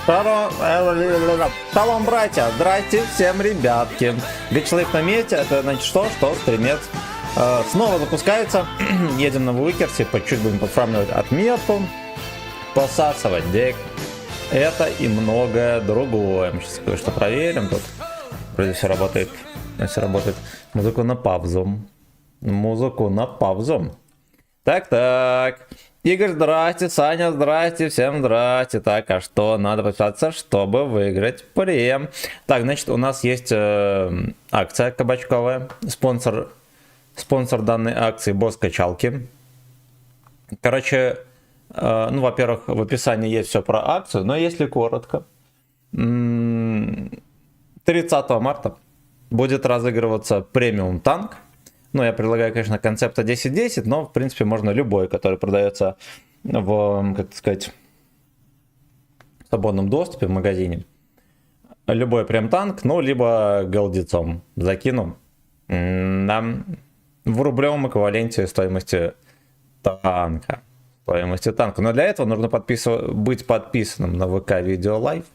Шалом, братья! Здрасте всем, ребятки! Где человек на месте, это значит что? Что стримец снова запускается. Едем на Выкерсе, по чуть будем подфармливать отметку, посасывать дек. Это и многое другое. Мы сейчас кое-что проверим. Тут вроде все работает. Все работает. Музыку на паузу. Музыку на паузу. Так. Игорь, здрасте. Саня, здрасте. Всем здрасте. Так, а что надо подписаться, чтобы выиграть прем? Так, значит, у нас есть акция кабачковая. Спонсор данной акции — босс качалки. Короче, ну, во-первых, в описании есть все про акцию, но если коротко, 30 марта будет разыгрываться премиум танк. Ну, я предлагаю, конечно, концепта 10-10, но, в принципе, можно любой, который продается в, как сказать, свободном доступе в магазине. Любой прям танк, ну, либо голдецом закину. В рублевом эквиваленте стоимости танка. Но для этого нужно быть подписанным на ВК Видео Лайв.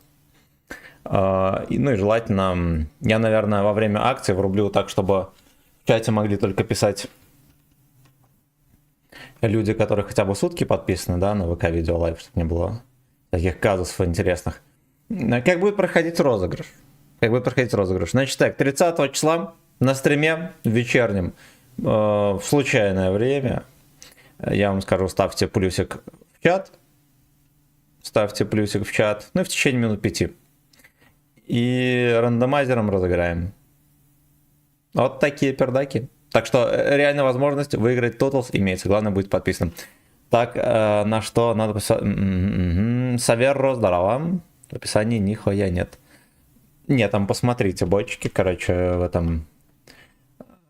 Ну и желательно, я, наверное, во время акции врублю так, чтобы в чате могли только писать люди, которые хотя бы сутки подписаны, да, на ВК Видео Лайв, чтобы не было таких казусов интересных. Как будет проходить розыгрыш? Значит так, 30 числа на стриме вечернем в случайное время, я вам скажу, ставьте плюсик в чат, ну и в течение минут 5. И рандомайзером разыграем. Вот такие пердаки. Так что реальная возможность выиграть Totals имеется. Главное, быть подписанным. Так, на что надо писать? Саверро, здорово. В описании нихуя нет. Нет, там посмотрите бочки. Короче, в этом...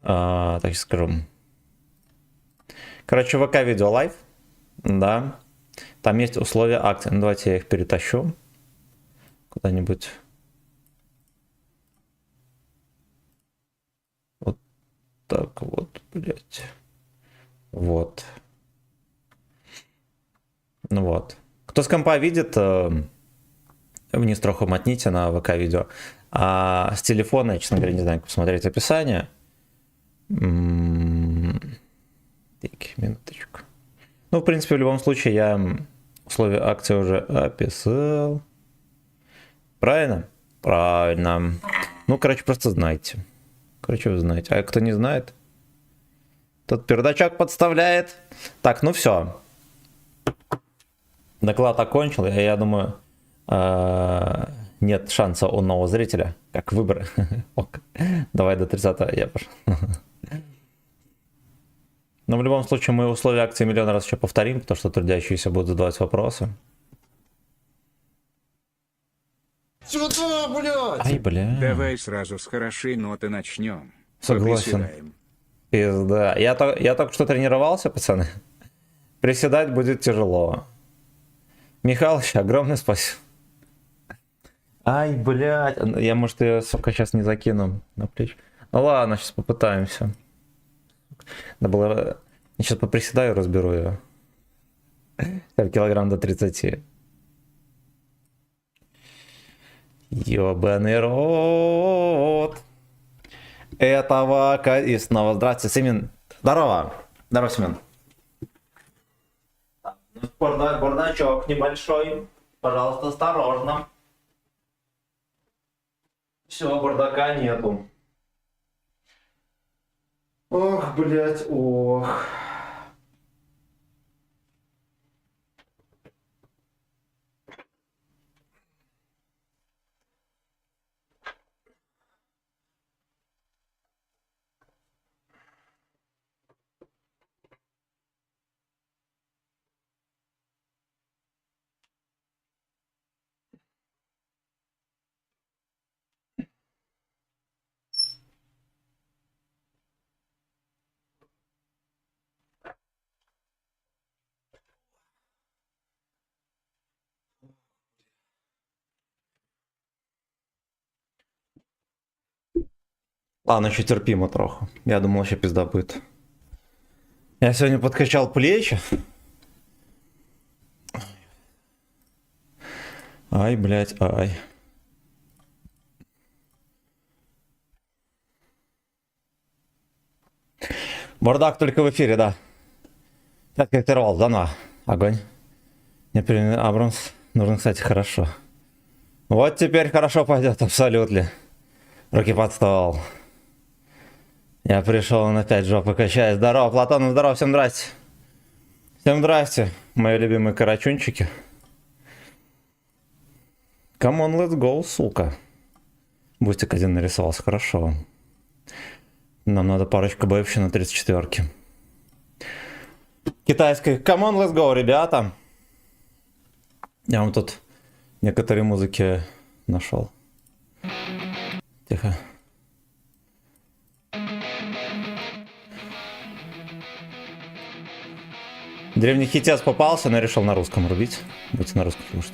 так скажу. Короче, ВК Видео Лайв. Да. Там есть условия акции. Ну, давайте я их перетащу. Куда-нибудь. Так вот, блять. Вот. Ну вот. Кто с компа видит, вниз троху мотните на ВК видео. А с телефона, я, честно говоря, не знаю, как посмотреть описание. Так, минуточку. Ну, в принципе, в любом случае, я условия акции уже описал. Правильно? Правильно. Ну, короче, просто знайте. Вы знаете. А кто не знает, тот пердачок подставляет. Так, ну все. Доклад окончил. Я думаю, нет шанса у нового зрителя. Как выбор. Давай до 30-го я пошел. Но в любом случае мы условия акции миллион раз еще повторим, потому что трудящиеся будут задавать вопросы. Сюда, блядь! Ай, бля. Давай сразу с хорошей ноты начнем. Согласен. Поприседаем. Пизда. Я только что тренировался, пацаны. Приседать будет тяжело. Михалыч, огромное спасибо. Ай, блядь. Я, может, ее, сука, сейчас не закину на плечи. Ну ладно, сейчас попытаемся. Да было... Я сейчас поприседаю, разберу ее. Килограмм до 30. Ёбаный рот. Это Вака. И снова здравствуйте, Семен. Здорово. Здорово, Семен. Бардачок небольшой. Пожалуйста, осторожно. Все, бардака нету. Ох, блять, ох. Ладно, еще терпимо троху. Я думал, вообще пизда будет. Я сегодня подкачал плечи. Ай, блядь, ай. Бардак только в эфире, да. Пятка интервал, заново. Огонь. Не принял Абрамс. Нужно, кстати, хорошо. Вот теперь хорошо пойдет, абсолютно. Руки под стол. Я пришел, он опять жопы качает. Здорово, Платон, здорово, всем здрасте. Всем здрасте, мои любимые карачунчики. Come on, let's go, сука. Бустик один нарисовался, хорошо. Нам надо парочку боев еще на 34-ке. Китайской. Come on, let's go, ребята. Я вам тут некоторые музыки нашел. Тихо. Древний хитец попался, но решил на русском рубить. Будете на русском слушать.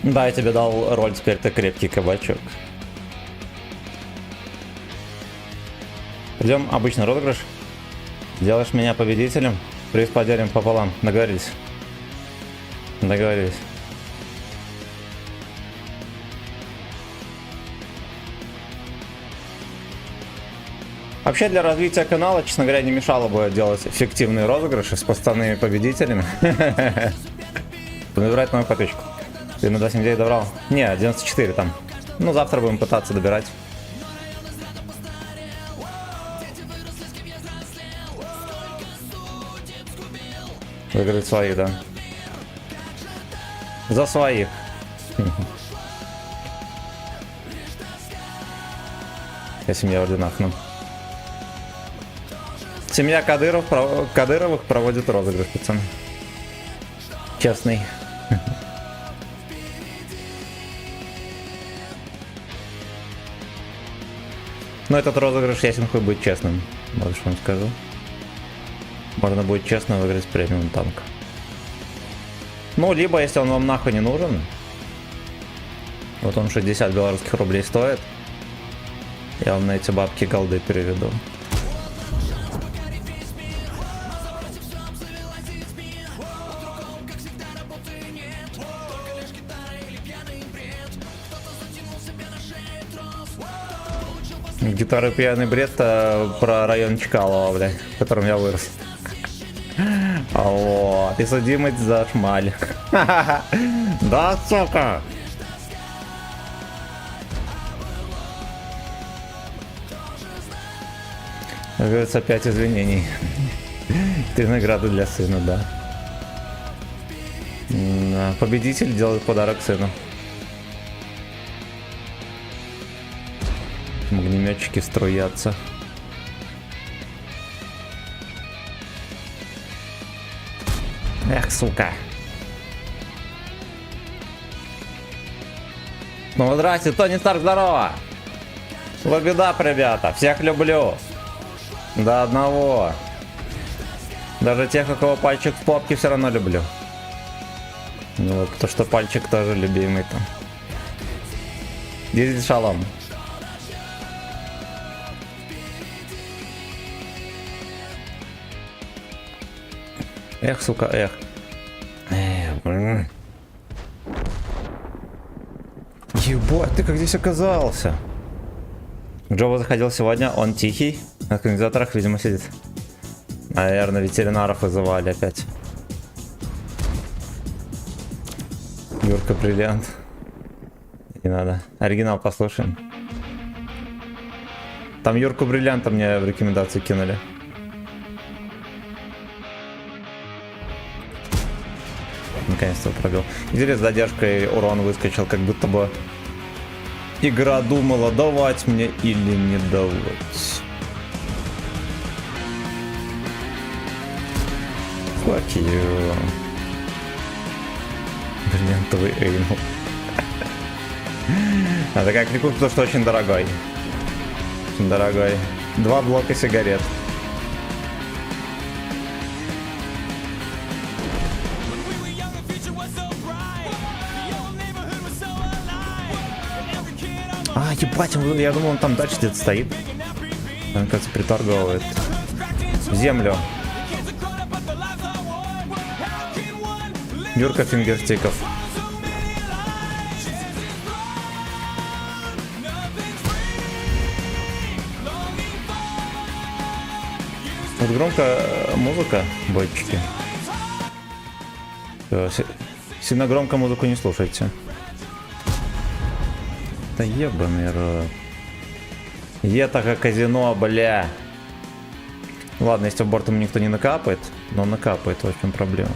Да, я тебе дал роль, теперь ты крепкий кабачок. Идем обычный розыгрыш. Делаешь меня победителем, приз поделим пополам. Договорились? Договорились. Вообще для развития канала, честно говоря, не мешало бы делать эффективные розыгрыши с постоянными победителями. Набирать мою подписчику. Ты на 29 добрал? Не, 94 там. Ну, завтра будем пытаться добирать. Выиграть своих, да. За своих. Я семья в орденах, ну. Семья Кадыровых проводит розыгрыш, пацаны. Честный. Но этот розыгрыш ясен хуй будет честным. Вот что вам скажу. Можно будет честно выиграть премиум танк. Ну, либо если он вам нахуй не нужен. Вот он 60 белорусских рублей стоит. Я вам на эти бабки голды переведу. Гитары пьяный бред про район Чкалова, блядь, в котором я вырос. Алло, ты судимый за шмаль. Да, сука! Говорится, 5 извинений. 3 награды для сына, да. Победитель делает подарок сыну. Огнеметчики струятся. Эх, сука. Ну, здрасте, Тони Старк, здорово. Лобидап, ребята, всех люблю. До одного. Даже тех, у кого пальчик в попке, все равно люблю. Ну, вот, потому что пальчик тоже любимый там. Дизель шалом. Эх, сука, эх. Ебать, ты как здесь оказался? Джоба заходил сегодня, он тихий. На организаторах, видимо, сидит. Наверное, ветеринаров вызывали опять. Юрка, бриллиант. Не надо. Оригинал послушаем. Там Юрку бриллианта мне в рекомендации кинули. Наконец-то пробил. Или с задержкой урон выскочил, как будто бы игра думала, давать мне или не давать. Fuck you. Бриллиантовый эймл. Это как не купить, потому что очень дорогой. Очень дорогой. 2 блока сигарет. А, ебать, я думал, он там дальше где-то стоит. Он, кажется, приторговывает. В землю. Юрка фингерстиков. Вот громко музыка, бойчики. Сильно громко музыку не слушайте. Да ебаный рот. Это как казино, бля. Ладно, если бортом никто не накапает, но накапает, в общем, проблема.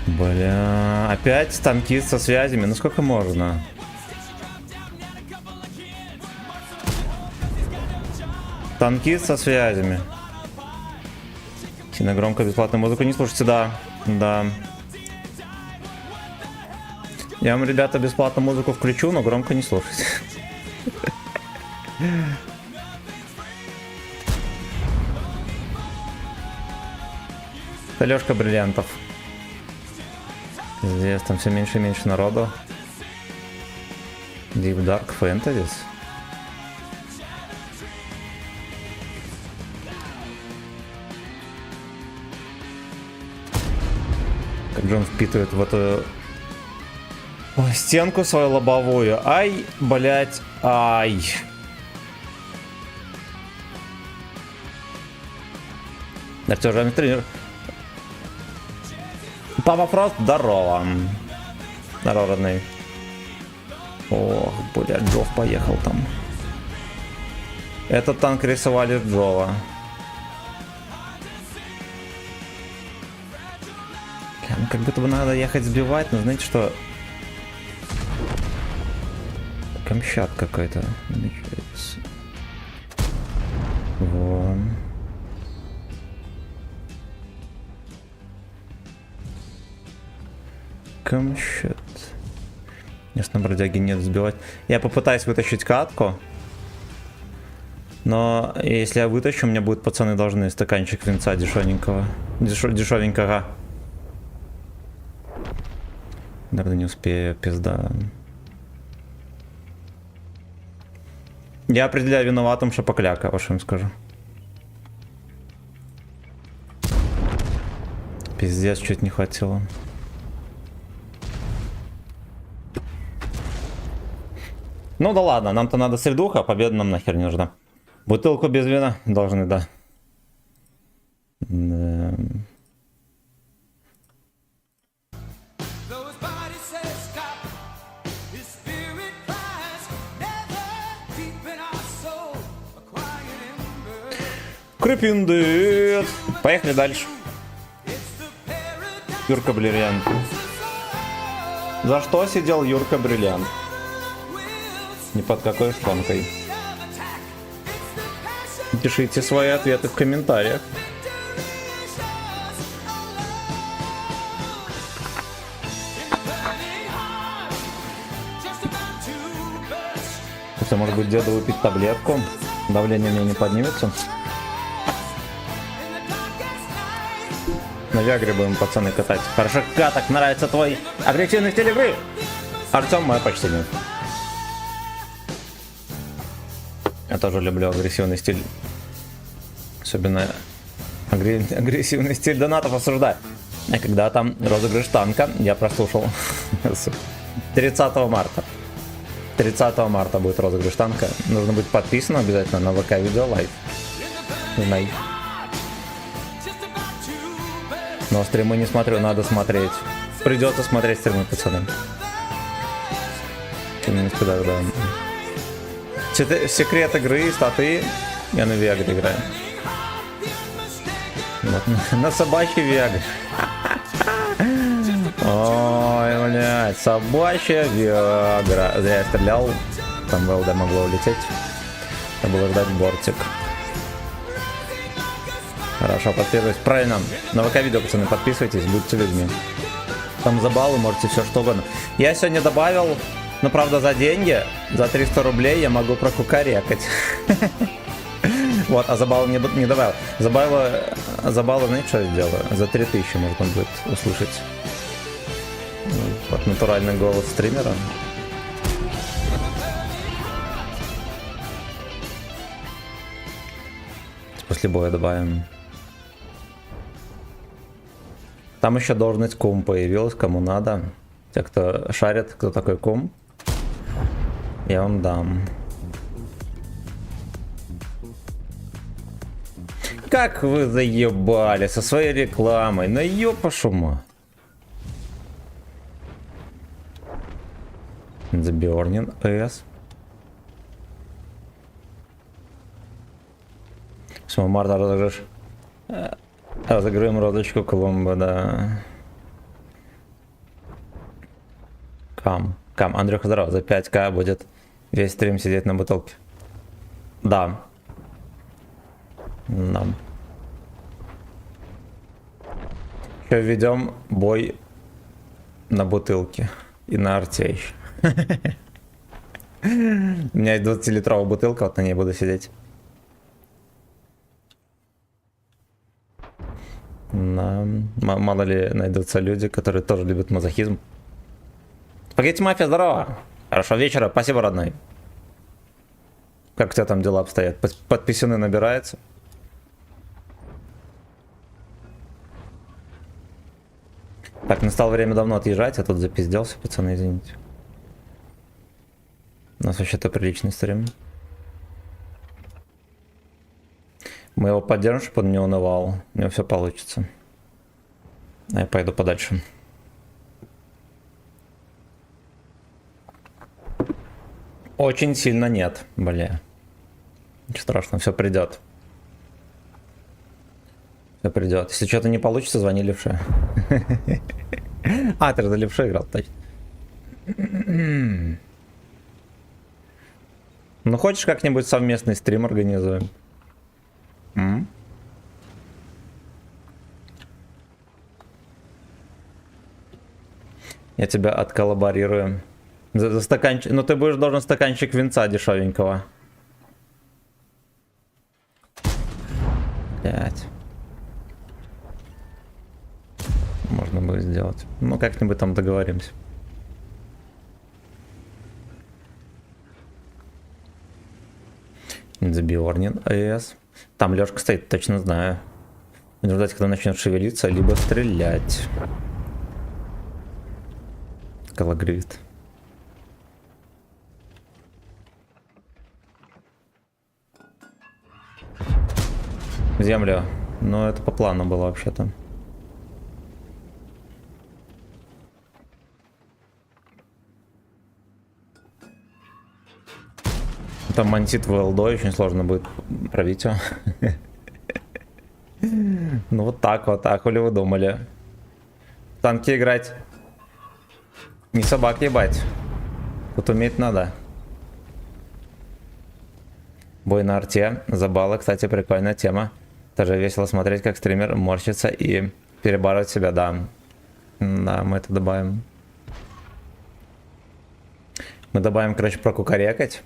Бля, опять танкист со связями, ну сколько можно? Танкист со связями. Сильно громко бесплатную музыку не слушайте, да. Да. Я вам, ребята, бесплатно музыку включу, но громко не слушайте. Алёшка Бриллиантов. Здесь там все меньше и меньше народу. Deep Dark Fantasies. Как же он впитывает в эту стенку свою лобовую. Ай, блять, ай. Артём тренер. Папа Фрост, здорово. Здорово, родной. Ох, блядь, Джов поехал там. Этот танк рисовали Джова. Как будто бы надо ехать сбивать, но знаете что? Камчат какой-то намечается. Вон. Камчат. Ясно, бродяги нет сбивать. Я попытаюсь вытащить катку. Но если я вытащу, у меня будут пацаны должны стаканчик винца дешевенького. Дешевенького. Наверное, не успею, пизда. Я определяю виноватым шапокляка, вот что им скажу. Пиздец, чуть не хватило. Ну да ладно, нам-то надо средуха, победа нам нахер не нужна. Бутылку без вина должны, да. Да. Крепиндет. Поехали дальше. Юрка Бриллиант. За что сидел Юрка Бриллиант? Ни под какой шконкой. Пишите свои ответы в комментариях. Хотя, может быть, деду выпить таблетку? Давление у меня не поднимется. На Виагре будем, пацаны, катать. Хорошо, каток, нравится твой агрессивный стиль игры. Артем, мое почтение. Я тоже люблю агрессивный стиль. Особенно агрессивный стиль донатов осуждать. А когда там розыгрыш танка, я прослушал 30 марта. 30 марта будет розыгрыш танка. Нужно быть подписанным обязательно на ВК Видео Лайв. Знай. Но стримы не смотрю, надо смотреть. Придется смотреть стримы, пацаны. Да. Секрет игры, статы. Я на Виагре играю. Вот, на собачьей Виагре. Ой, блядь, собачья Виагра. Зря я стрелял. Там ВЛД могло улететь. Надо было ждать бортик. Хорошо, подписывайтесь. Правильно. На ВК-видео, пацаны, подписывайтесь, будьте людьми. Там за баллы можете все что угодно. Я сегодня добавил, ну правда за деньги, за 300 рублей я могу прокукарекать. Вот, а за баллы не добавил. За баллы, знаете, что я сделаю? За 3000 можно будет услышать. Вот натуральный голос стримера. После боя добавим. Там еще должность кум появилась, кому надо. Те, кто шарит, кто такой кум, я вам дам. Как вы заебали со своей рекламой, ну ёпа шума. The Burning S. 8 марта разыграем розочку Колумба, да. Кам, Андрюха, здорово, за 5К будет весь стрим сидеть на бутылке. Да. Да. Еще ведем бой на бутылке и на арте еще. У меня есть 20-литровая бутылка, вот на ней буду сидеть. Мало ли найдутся люди, которые тоже любят мазохизм. Спагетти Мафия, здорово! Хорошего вечера, спасибо, родной. Как у тебя там дела обстоят? Подписаны набирается? Так, настало время давно отъезжать, я тут запизделся, пацаны, извините. У нас вообще-то приличный стрим. Мы его поддержим, чтобы он не унывал. У него все получится. А я пойду подальше. Очень сильно нет, бля. Ничего страшного, все придет. Все придет. Если что-то не получится, звони Левше. А, ты за Левше играл, точно. Ну, хочешь как-нибудь совместный стрим организуем? Я тебя отколлаборирую. За стаканчик. Ну ты будешь должен стаканчик винца дешевенького. 5. Можно будет сделать. Ну как-нибудь там договоримся. The Burning AS. Там Лёшка стоит, точно знаю. Буду ждать, когда начнет шевелиться, либо стрелять. Калагрит. В землю. Но это по плану было вообще-то. Там мантит в ЛД, очень сложно будет пробить его. Ну вот так, или вы думали? В танки играть. Не собак ебать. Тут уметь надо. Бой на арте. За баллы, кстати, прикольная тема. Тоже весело смотреть, как стример морщится и перебарывает себя, да. Да, мы это добавим. Мы добавим, короче, прокукарекать.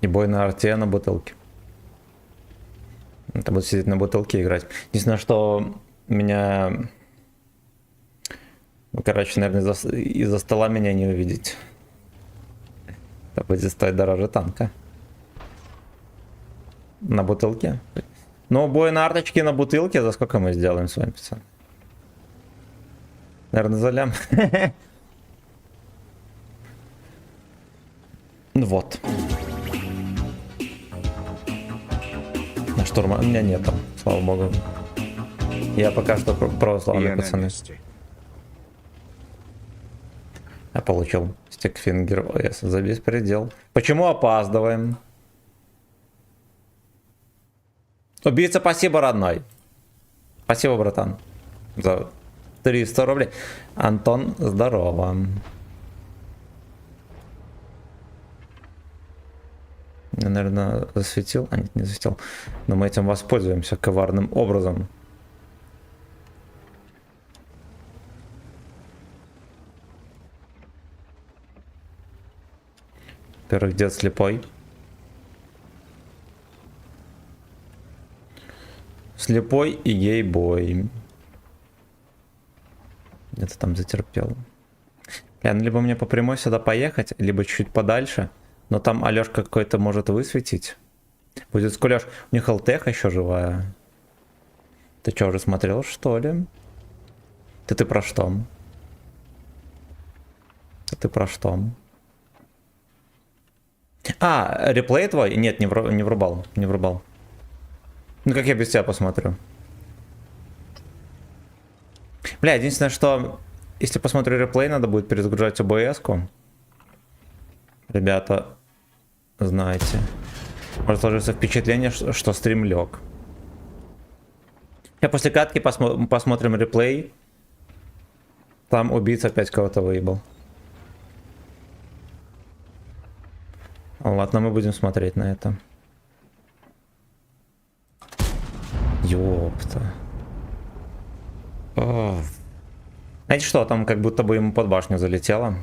И бой на арте на бутылке. Это буду сидеть на бутылке и играть. Единственное, что меня... Ну, короче, наверное, из-за стола меня не увидеть. Это будет стоить дороже танка. На бутылке. Ну, бой на арточке на бутылке. За сколько мы сделаем с вами, пацаны? Наверное, за лям. Ну вот. На штурма у меня нету, слава богу. Я пока что православный, пацаны. Я получил стикфингер ОС за беспредел. Почему опаздываем? Убийца, спасибо, родной. Спасибо, братан. За 300 рублей. Антон, здорово. Я, наверное, засветил. А, нет, не засветил. Но мы этим воспользуемся коварным образом. Во-первых, дед слепой. Слепой и гей-бой. Где-то там затерпел. Ну, либо мне по прямой сюда поехать, либо чуть подальше. Но там Алёшка какой-то может высветить. Будет скулёж. У них ЛТХ еще живая. Ты что, уже смотрел, что ли? Ты про что? Ты про что? А, реплей твой? Нет, не врубал. Не врубал. Ну как я без тебя посмотрю? Бля, единственное, что если посмотрю реплей, надо будет перезагружать OBS-ку. Ребята, знаете. Может сложиться впечатление, что стрим лег. Я после катки посмотрим реплей. Там убийца опять кого-то выебал. Ладно, мы будем смотреть на это. Ёпта. О. Знаете что, там как будто бы ему под башню залетело.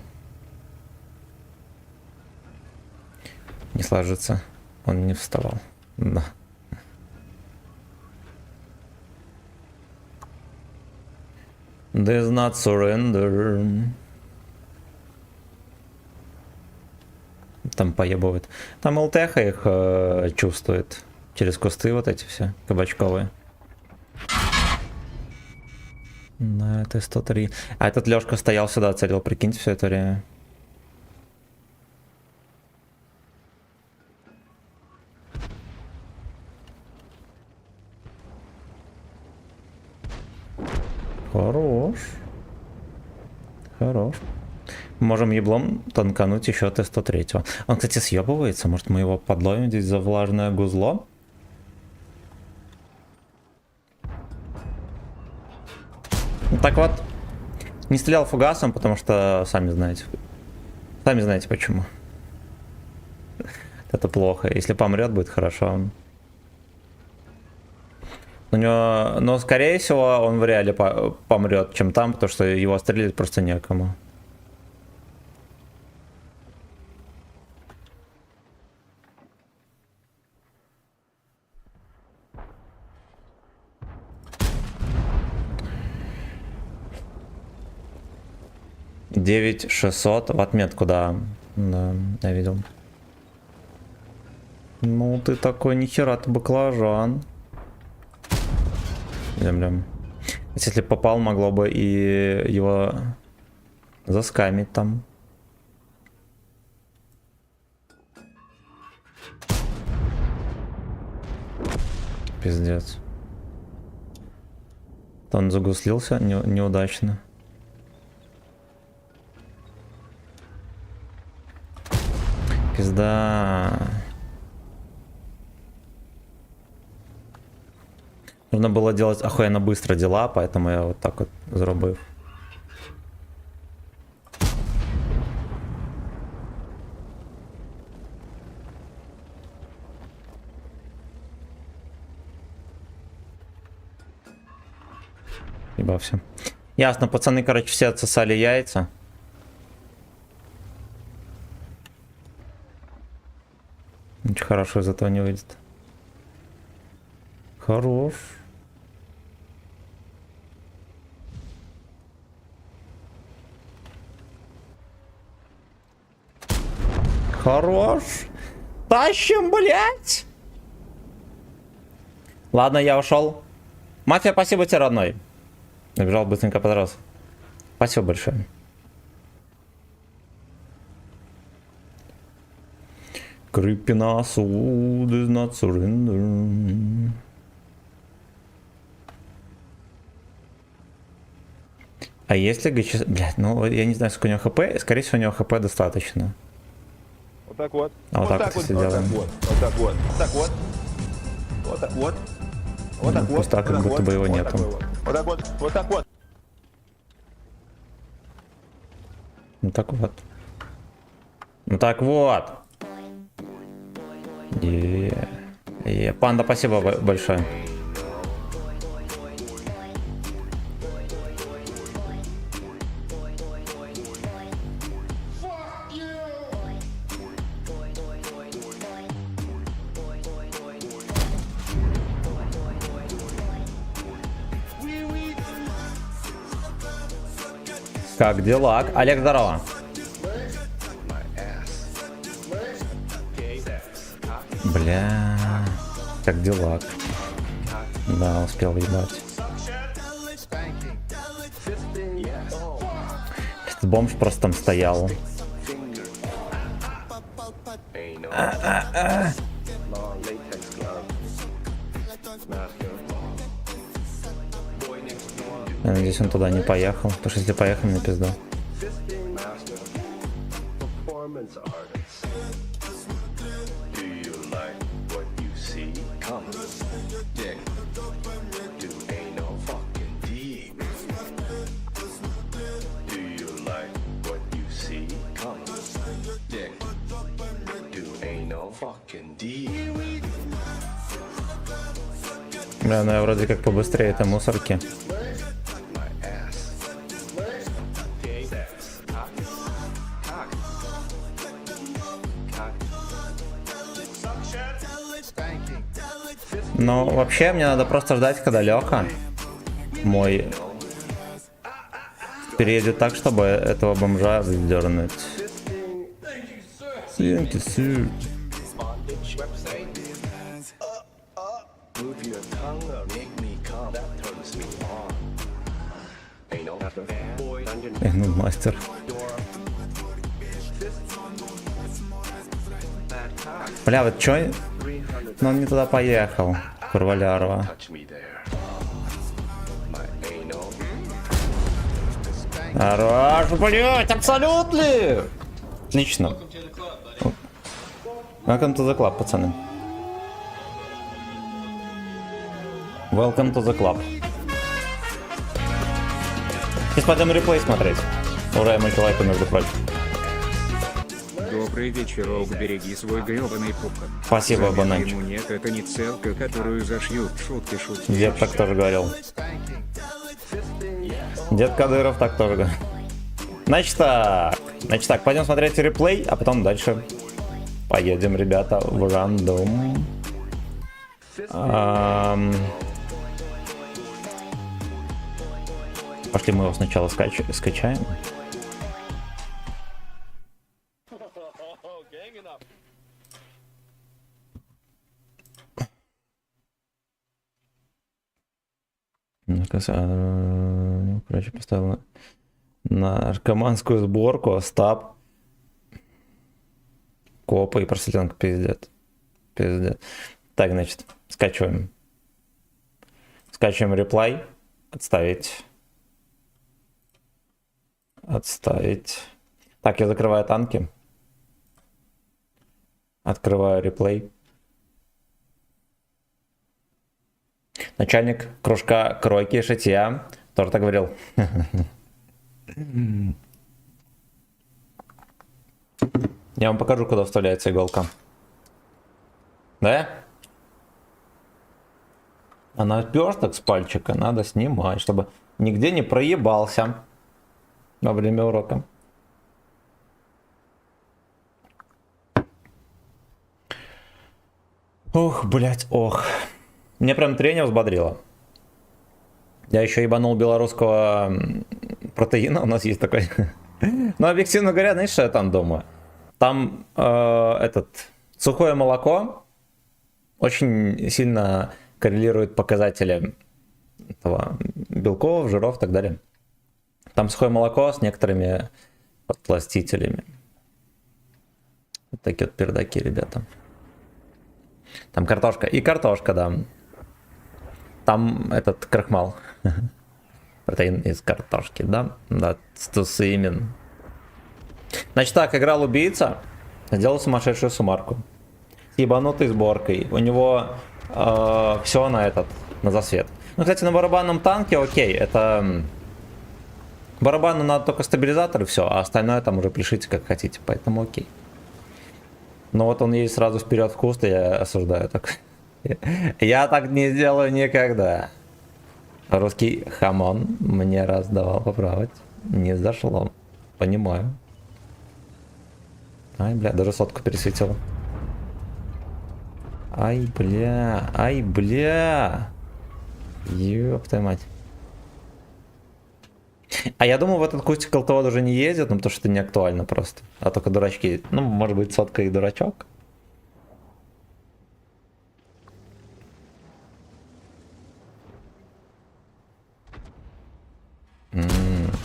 Не сложится. Он не вставал. Да. Does not surrender. Там поебывает. Там ЛТХ их чувствует. Через кусты вот эти все кабачковые. На это 103. А этот Лёшка стоял сюда, целил, прикиньте, все это время. Хорош. Хорош. Можем еблом танкануть еще Т-103. Он, кстати, съебывается. Может, мы его подловим здесь за влажное гузло? Так вот. Не стрелял фугасом, потому что сами знаете. Сами знаете почему. Это плохо. Если помрет, будет хорошо. У него, но скорее всего он в реале помрет, чем там, потому что его стрелять просто некому. $9600 в отметку, да. Да, я видел. Ну ты такой, нихера ты баклажан. Землям. Если попал, могло бы и его заскамить там. Пиздец. Он загуслился неудачно. Пизда. Нужно было делать охуенно быстро дела, поэтому я вот так вот зробив. Ебався. Ясно, пацаны, короче, все отсосали яйца. Ничего хорошего из этого не выйдет. Хорош. Хорош. Тащим, блять. Ладно, я ушел. Мафия, спасибо тебе, родной. Набежал, быстренько подрос. Спасибо большое. Creeping us all does not surrender. А если ГЧ... Блядь, ну я не знаю, сколько у него хп. Скорее всего, у него хп достаточно. Вот так вот. А вот так вот, делаем. Вот так вот. Вот так вот. Вот так вот. Вот так вот. Пусть так, как будто бы его нету. Вот так вот. Вот так вот. Ну так вот. Ну так вот. Панда, спасибо большое. Как дела? Олег, здорово. Бля. Как дела? Да, успел ебать. Этот бомж просто там стоял. Я надеюсь, он туда не поехал, потому что если поехал, мне пизда. Бля, ну я вроде как побыстрее это мусорки. Но вообще мне надо просто ждать, когда Леха мой переедет так, чтобы этого бомжа выдернуть. Ну, мастер. Бля, вот чё? Ну он не туда поехал, Курвалярова. Хорош, блять, абсолютно! Отлично. Welcome to the club, пацаны. Welcome to the club. Сейчас пойдем реплей смотреть. Ура, мультилайку, между прочим. Добрый вечерок, береги свой гребаный пупок. Спасибо, бананчик. Нет, это не целка, которую зашьют. Шутки, шутки. Дед так тоже говорил. Дед Кадыров так тоже говорил. Значит так, пойдем смотреть реплей, а потом дальше поедем, ребята, в рандом. Пошли мы его сначала скачаем. Короче, поставил на наркоманскую сборку, Остап, копы и просветленка, пиздец. Пиздец. Так, значит, скачиваем. Скачиваем реплей. Отставить. Отставить. Так, я закрываю танки. Открываю реплей. Начальник кружка кройки шитья тоже так говорил. Я вам покажу, куда вставляется иголка. Да? Она персток с пальчика надо снимать, чтобы нигде не проебался во время урока. Ох, блять, ох. Меня прям тренер взбодрило. Я еще ебанул белорусского протеина, у нас есть такой. Но объективно говоря, знаешь, что я там думаю? Там сухое молоко очень сильно коррелирует показатели этого белков, жиров и так далее. Там сухое молоко с некоторыми подпластителями. Вот такие вот пердаки, ребята. Там картошка. И картошка, да. Там этот крахмал. Протеин из картошки, да? Да, стусимин. Значит так, играл убийца. Сделал сумасшедшую сумарку. С ебанутой сборкой. У него все на засвет. Ну, кстати, на барабанном танке, окей, это... Барабану надо только стабилизатор и все, а остальное там уже пишите как хотите, поэтому окей. Но вот он едет сразу вперед в куст, и я осуждаю так. Я так не сделаю никогда. Русский хамон мне раз давал попробовать. Не зашло. Понимаю. Ай, бля, даже сотку пересветил. Ай, бля. Ай, бля. Ёб твою мать. А я думал, в этот кустик ЛТО уже не ездит, ну, потому что это не актуально просто. А только дурачки. Ну, может быть, сотка и дурачок.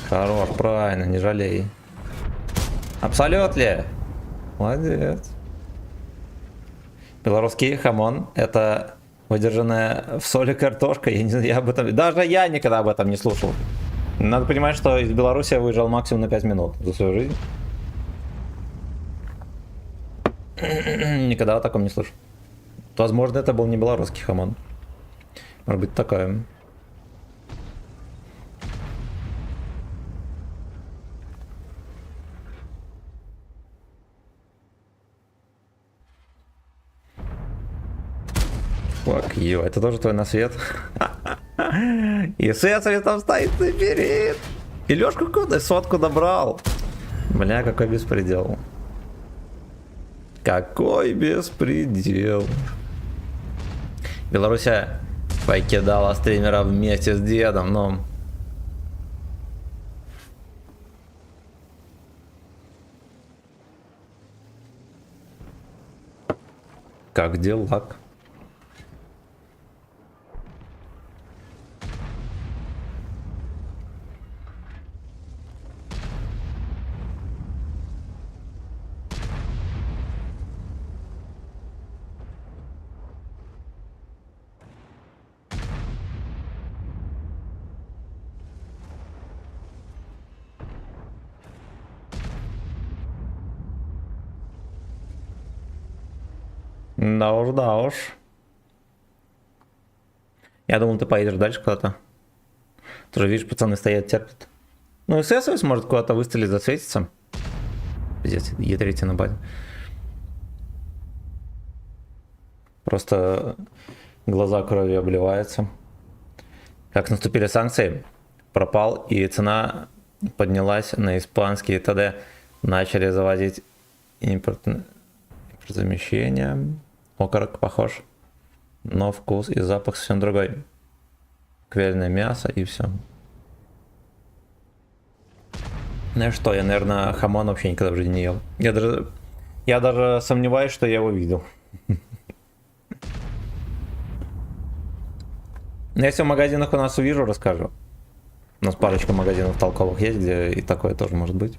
Хорош, правильно, не жалей. Абсолютно. Молодец. Белорусский хамон — это выдержанная в соли картошка. Я об этом, даже я никогда об этом не слушал. Надо понимать, что из Беларуси я выезжал максимум на 5 минут за свою жизнь. Никогда о таком не слышал. Возможно, это был не белорусский хамон. Может быть, такое. Fuck you, это тоже твой насвет? И Сесарь там стоит, заберет. И Лёшку куда? Сотку добрал. Бля, какой беспредел. Какой беспредел. Белоруссия покидала стримера вместе с дедом, но... Как дела? Да уж, да уж. Я думал, ты поедешь дальше куда-то. Ты же видишь, пацаны стоят, терпят. Ну и СС может куда-то выстрелить, засветиться. Пиздец, Е3 на базе. Просто глаза кровью обливаются. Как наступили санкции, пропал, и цена поднялась на испанские ТД. Начали заводить импортозамещение. Окорок похож, но вкус и запах совсем другой. Квельное мясо и все. Ну что, я, наверное, хамон вообще никогда в жизни не ел. Я даже сомневаюсь, что я его видел. Но если в магазинах у нас увижу, расскажу. У нас парочка магазинов толковых есть, где и такое тоже может быть.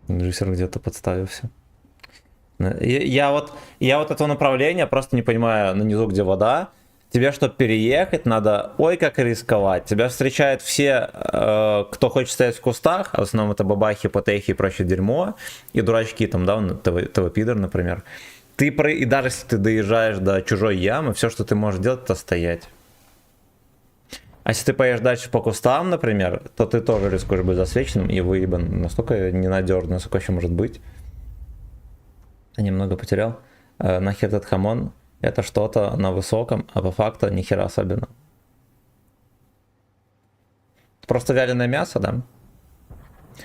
Режиссер где-то подставился. Я вот этого направления просто не понимаю. На низу, где вода, тебе, чтобы переехать, надо ой как рисковать. Тебя встречают все, кто хочет стоять в кустах, а в основном это бабахи, потехи и прочее дерьмо, и дурачки там, да, ТВ-пидор, например. И даже если ты доезжаешь до чужой ямы, все, что ты можешь делать, это стоять. А если ты поедешь дальше по кустам, например, то ты тоже рискуешь быть засвеченным и выебан. Настолько ненадежно, насколько еще может быть. Я немного потерял. Нахер этот хамон? Это что-то на высоком, а по факту ни хера особенно. Просто вяленое мясо, да?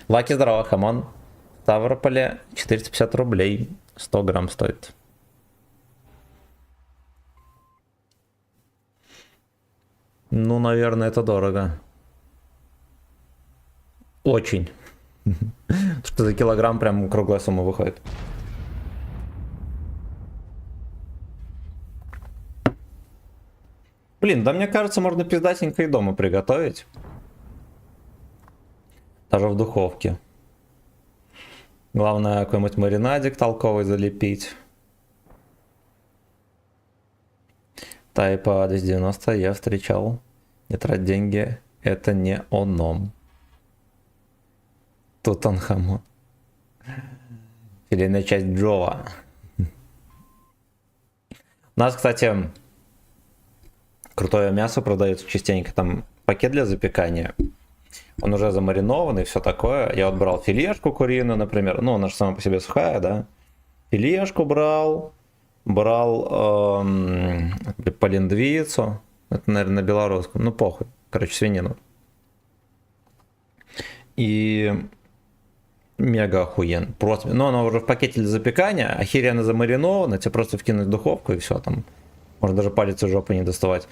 Лаки, здорово, хамон. В Ставрополе 450 рублей. 100 грамм стоит. Ну, наверное, это дорого. Очень. Что за килограмм прям круглая сумма выходит. Блин, да мне кажется, можно пиздатенько и дома приготовить. Даже в духовке. Главное, какой-нибудь маринадик толковый залепить. Тайпа 290 я встречал. Не трать деньги, это не оном. Тутанхамон. Филейная часть Джова. У нас, кстати, крутое мясо продается частенько. Там пакет для запекания. Он уже замаринованный, все такое. Я вот брал филешку куриную, например. Ну, она же сама по себе сухая, да. Филешку брал полиндвицу, это, наверное, на белорусском, ну похуй, короче, свинину. И мега охуенно, просто, ну она уже в пакете для запекания, охеренно замаринована, тебе просто вкинуть в духовку и все, там, можно даже палец из жопы не доставать.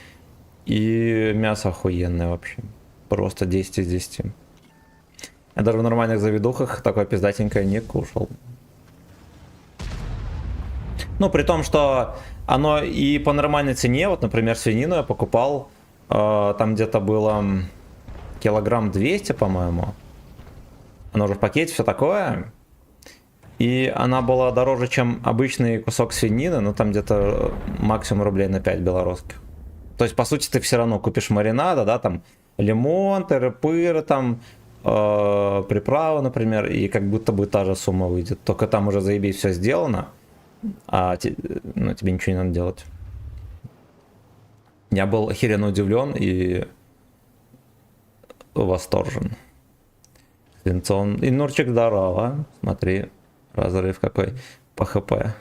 И мясо охуенное вообще, просто 10 из 10. Я даже в нормальных заведухах такое пиздатенькое не кушал. Ну, при том, что оно и по нормальной цене, вот, например, свинину я покупал, там где-то было килограмм 200, по-моему. Оно уже в пакете, все такое. И она была дороже, чем обычный кусок свинины, но там где-то максимум рублей на 5 белорусских. То есть, по сути, ты все равно купишь маринада, да, там лимон, тыры-пыры, там приправы, например, и как будто бы та же сумма выйдет. Только там уже заебись все сделано, а ну, тебе ничего не надо делать. Я был охеренно удивлен и восторжен. Свинцон. И Нурчик, здорово. Смотри, разрыв какой по ХП.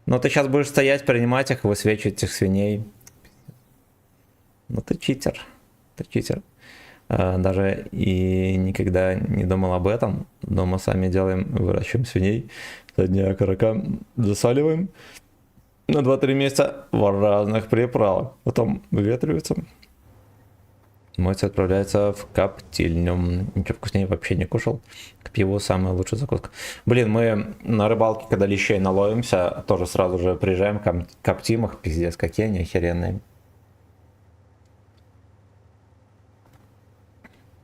Но ты сейчас будешь стоять, принимать их, высвечивать этих свиней. Ну ты читер. Ты читер. Даже и никогда не думал об этом. Дома сами делаем, выращиваем свиней. За дня окорока засаливаем на 2-3 месяца в разных приправах. Потом выветриваются. Мойся отправляется в коптильню. Ничего вкуснее вообще не кушал. К пиву самая лучшая закуска. Блин, мы на рыбалке, когда лещей наловимся, тоже сразу же приезжаем, коптим их. Пиздец, какие они охеренные.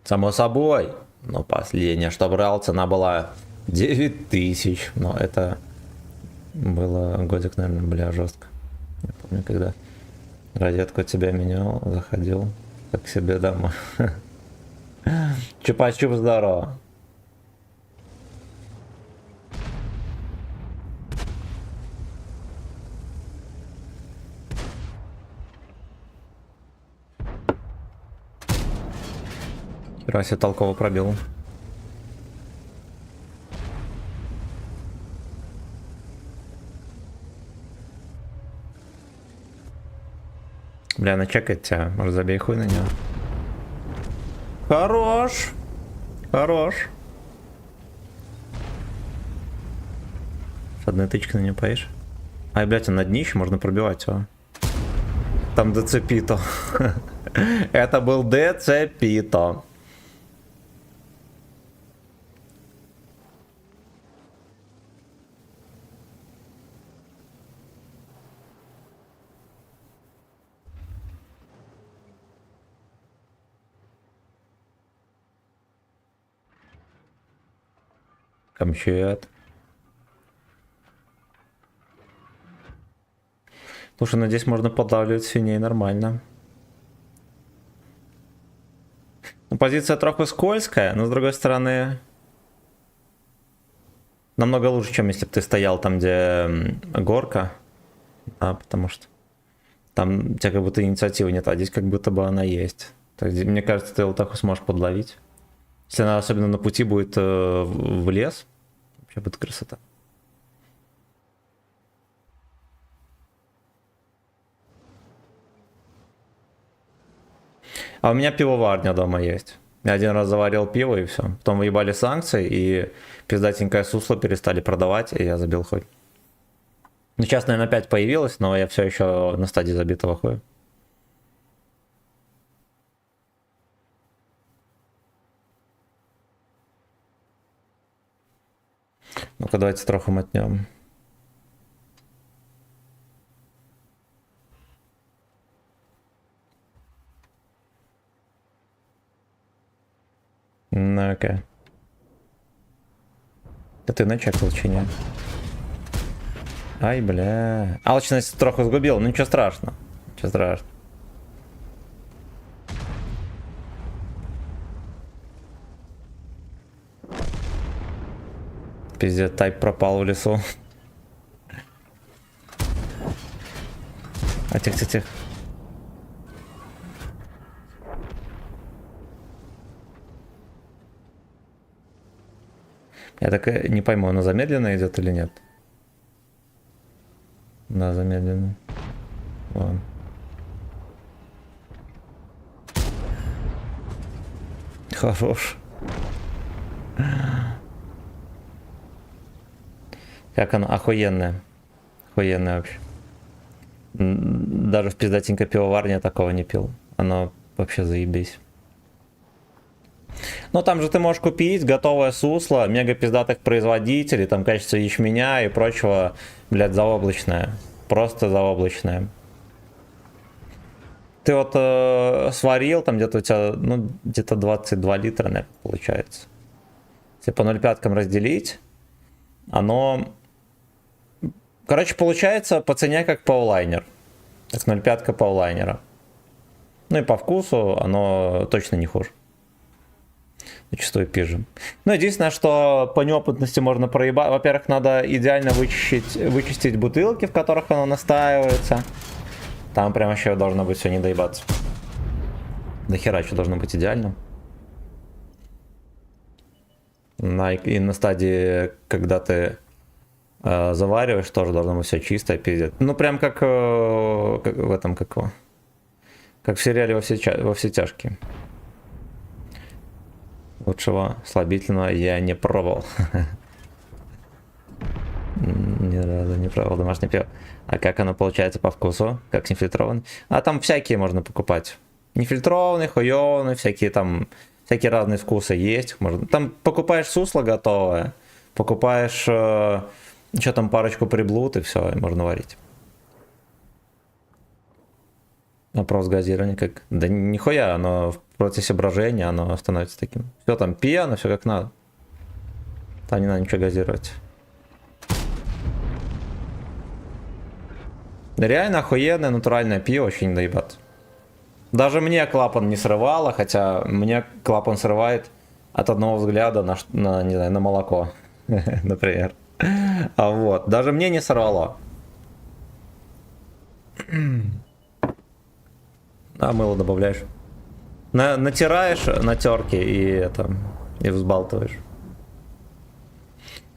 Само собой. Но последнее, что брал, цена была 9000. Но это было годик, наверное, бля, жестко. Я помню, когда розетку от тебя менял, заходил как к себе домой. Чупа-чуп, здорово. Хера себе толково пробил. Бля, начекать тебя, может забей хуй на него. Хорош. Хорош. С одной тычкой на него поешь. Ай, блядь, он на днище, можно пробивать его. Там Децепито. Это был Децепито. Камчет. Слушай, ну здесь можно подлавливать свиней нормально. Ну, позиция трохи скользкая, но с другой стороны намного лучше, чем если бы ты стоял там, где горка. Да, потому что там у тебя как будто инициативы нет, а здесь как будто бы она есть. Так, мне кажется, ты Лтаху сможешь подловить. Если она особенно на пути будет в лес, вообще будет красота. А у меня пивоварня дома есть. Я один раз заварил пиво и все. Потом выебали санкции, и пиздатенькое сусло перестали продавать, и я забил хуй. Ну, сейчас, наверное, опять появилось, но я все еще на стадии забитого хуя. Ну-ка, давайте трохи мотнем. Ну, окей. Да ты начекал чи ні? Ай, бля. Алчность трохи згубил, ну ничего страшного. Ничего страшного. Пиздец, тайп пропал в лесу. А тихо. Я так и не пойму, она замедленно идет или нет. Да, замедленно. Ладно. Хорош. Как она охуенная. Охуенная вообще. Даже в пиздатенькой пивоварне я такого не пил. Оно вообще заебись. Но там же ты можешь купить готовое сусло, мега пиздатых производителей, там качество ячменя и прочего, блядь, заоблачное. Просто заоблачное. Ты вот сварил, там где-то у тебя, ну, где-то 22 литра, наверное, получается. Если по 0,5 разделить, оно... Короче, получается по цене как паулайнер. Как 0,5 паулайнера. Ну и по вкусу оно точно не хуже. Зачастую пижем. Ну, единственное, что по неопытности можно проебать. Во-первых, надо идеально вычистить бутылки, в которых оно настаивается. Там прям вообще должно быть все не доебаться. До хера что должно быть идеально. И на стадии, когда ты завариваешь, тоже должно быть все чисто, пиздец. Ну, прям как в этом, как в сериале во все тяжкие. Лучшего слабительного я не пробовал. Ни разу не пробовал домашнее пиво. А как оно получается по вкусу? Как нефильтрованный? А там всякие можно покупать. Нефильтрованный, хуёвый, всякие там... Всякие разные вкусы есть. Можно... Там покупаешь сусло готовое. Покупаешь... Еще там парочку приблуд и все, и можно варить. Вопрос газирования как... Да нихуя, оно в процессе брожения, оно становится таким. Все там пьяно, все как надо. Там не надо ничего газировать. Реально охуенное натуральное пиво, вообще не доебаться. Даже мне клапан не срывало, хотя мне клапан срывает от одного взгляда на не знаю, на молоко, например. А вот, даже мне не сорвало. А мыло добавляешь. Натираешь на терке и взбалтываешь.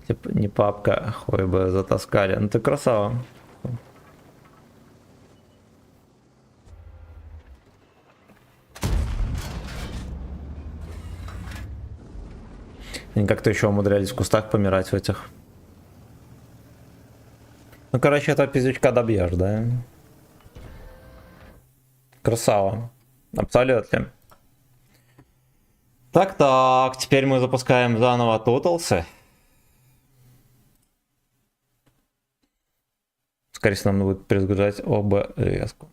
Типа, не папка, хуй бы затаскали. Ну ты красава. Они как-то еще умудрялись в кустах помирать в этих. Ну, короче, этого пиздючка добьешь, да? Красава. Абсолютно. Так, теперь мы запускаем заново Тутлсы. Скорее всего, нам будет перезагружать OBS-ку.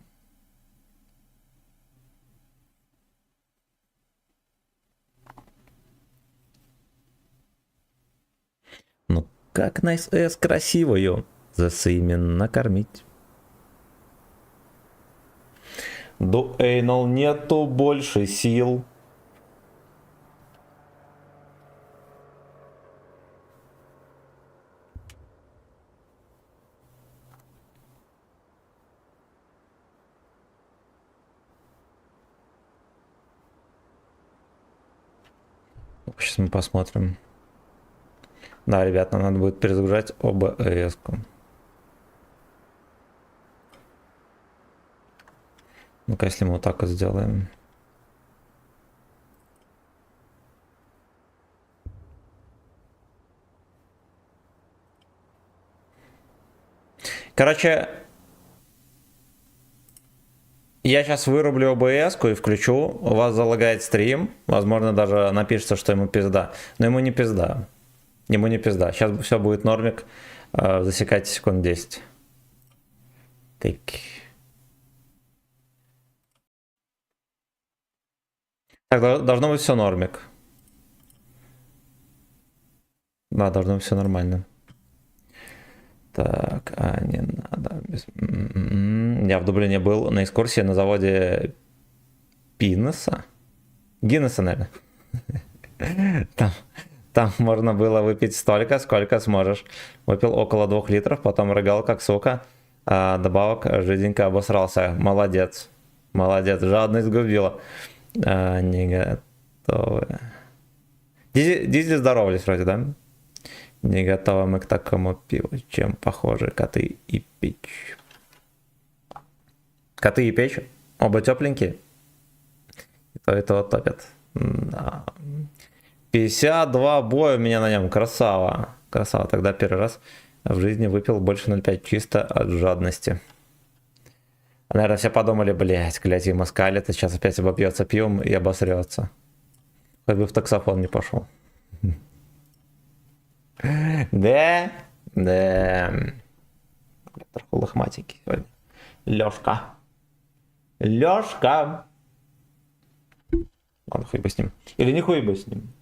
Ну, как на СС красивую за Симен накормить. Дуэйнал нету больше сил. Сейчас мы посмотрим. Да, ребят, нам надо будет перезагружать OBS-ку. Ну-ка, если мы вот так вот сделаем. Короче, я сейчас вырублю OBS-ку и включу. У вас залагает стрим. Возможно, даже напишется, что ему пизда. Но ему не пизда. Ему не пизда. Сейчас все будет нормик. Засекайте секунд 10. Так. Так, должно быть все нормик. Да, должно быть все нормально. Так, не надо. Я в Дублине был на экскурсии на заводе Пиннеса. Гиннесса, наверное. Там можно было выпить столько, сколько сможешь. Выпил около 2 литров, потом рыгал как сука. Добавок жиденько обосрался. Молодец. Молодец. Жадность губила. Не готовы. Дизи здоровались вроде, да? Не готовы мы к такому пиву, чем похожи коты и печь. Коты и печь? Оба тепленькие? И то вот топят. Да. 52 боя у меня на нем. Красава. Красава. Тогда первый раз в жизни выпил больше 0,5 чисто от жадности. Наверное, все подумали, блять, глядь, и москалит, и сейчас опять обопьется пивом и обосрется. Хоть бы в таксофон не пошел. Да? Да. Лохматики сегодня. Лёшка. Лёшка. Ладно, хуй бы с ним. Или не хуй бы с ним.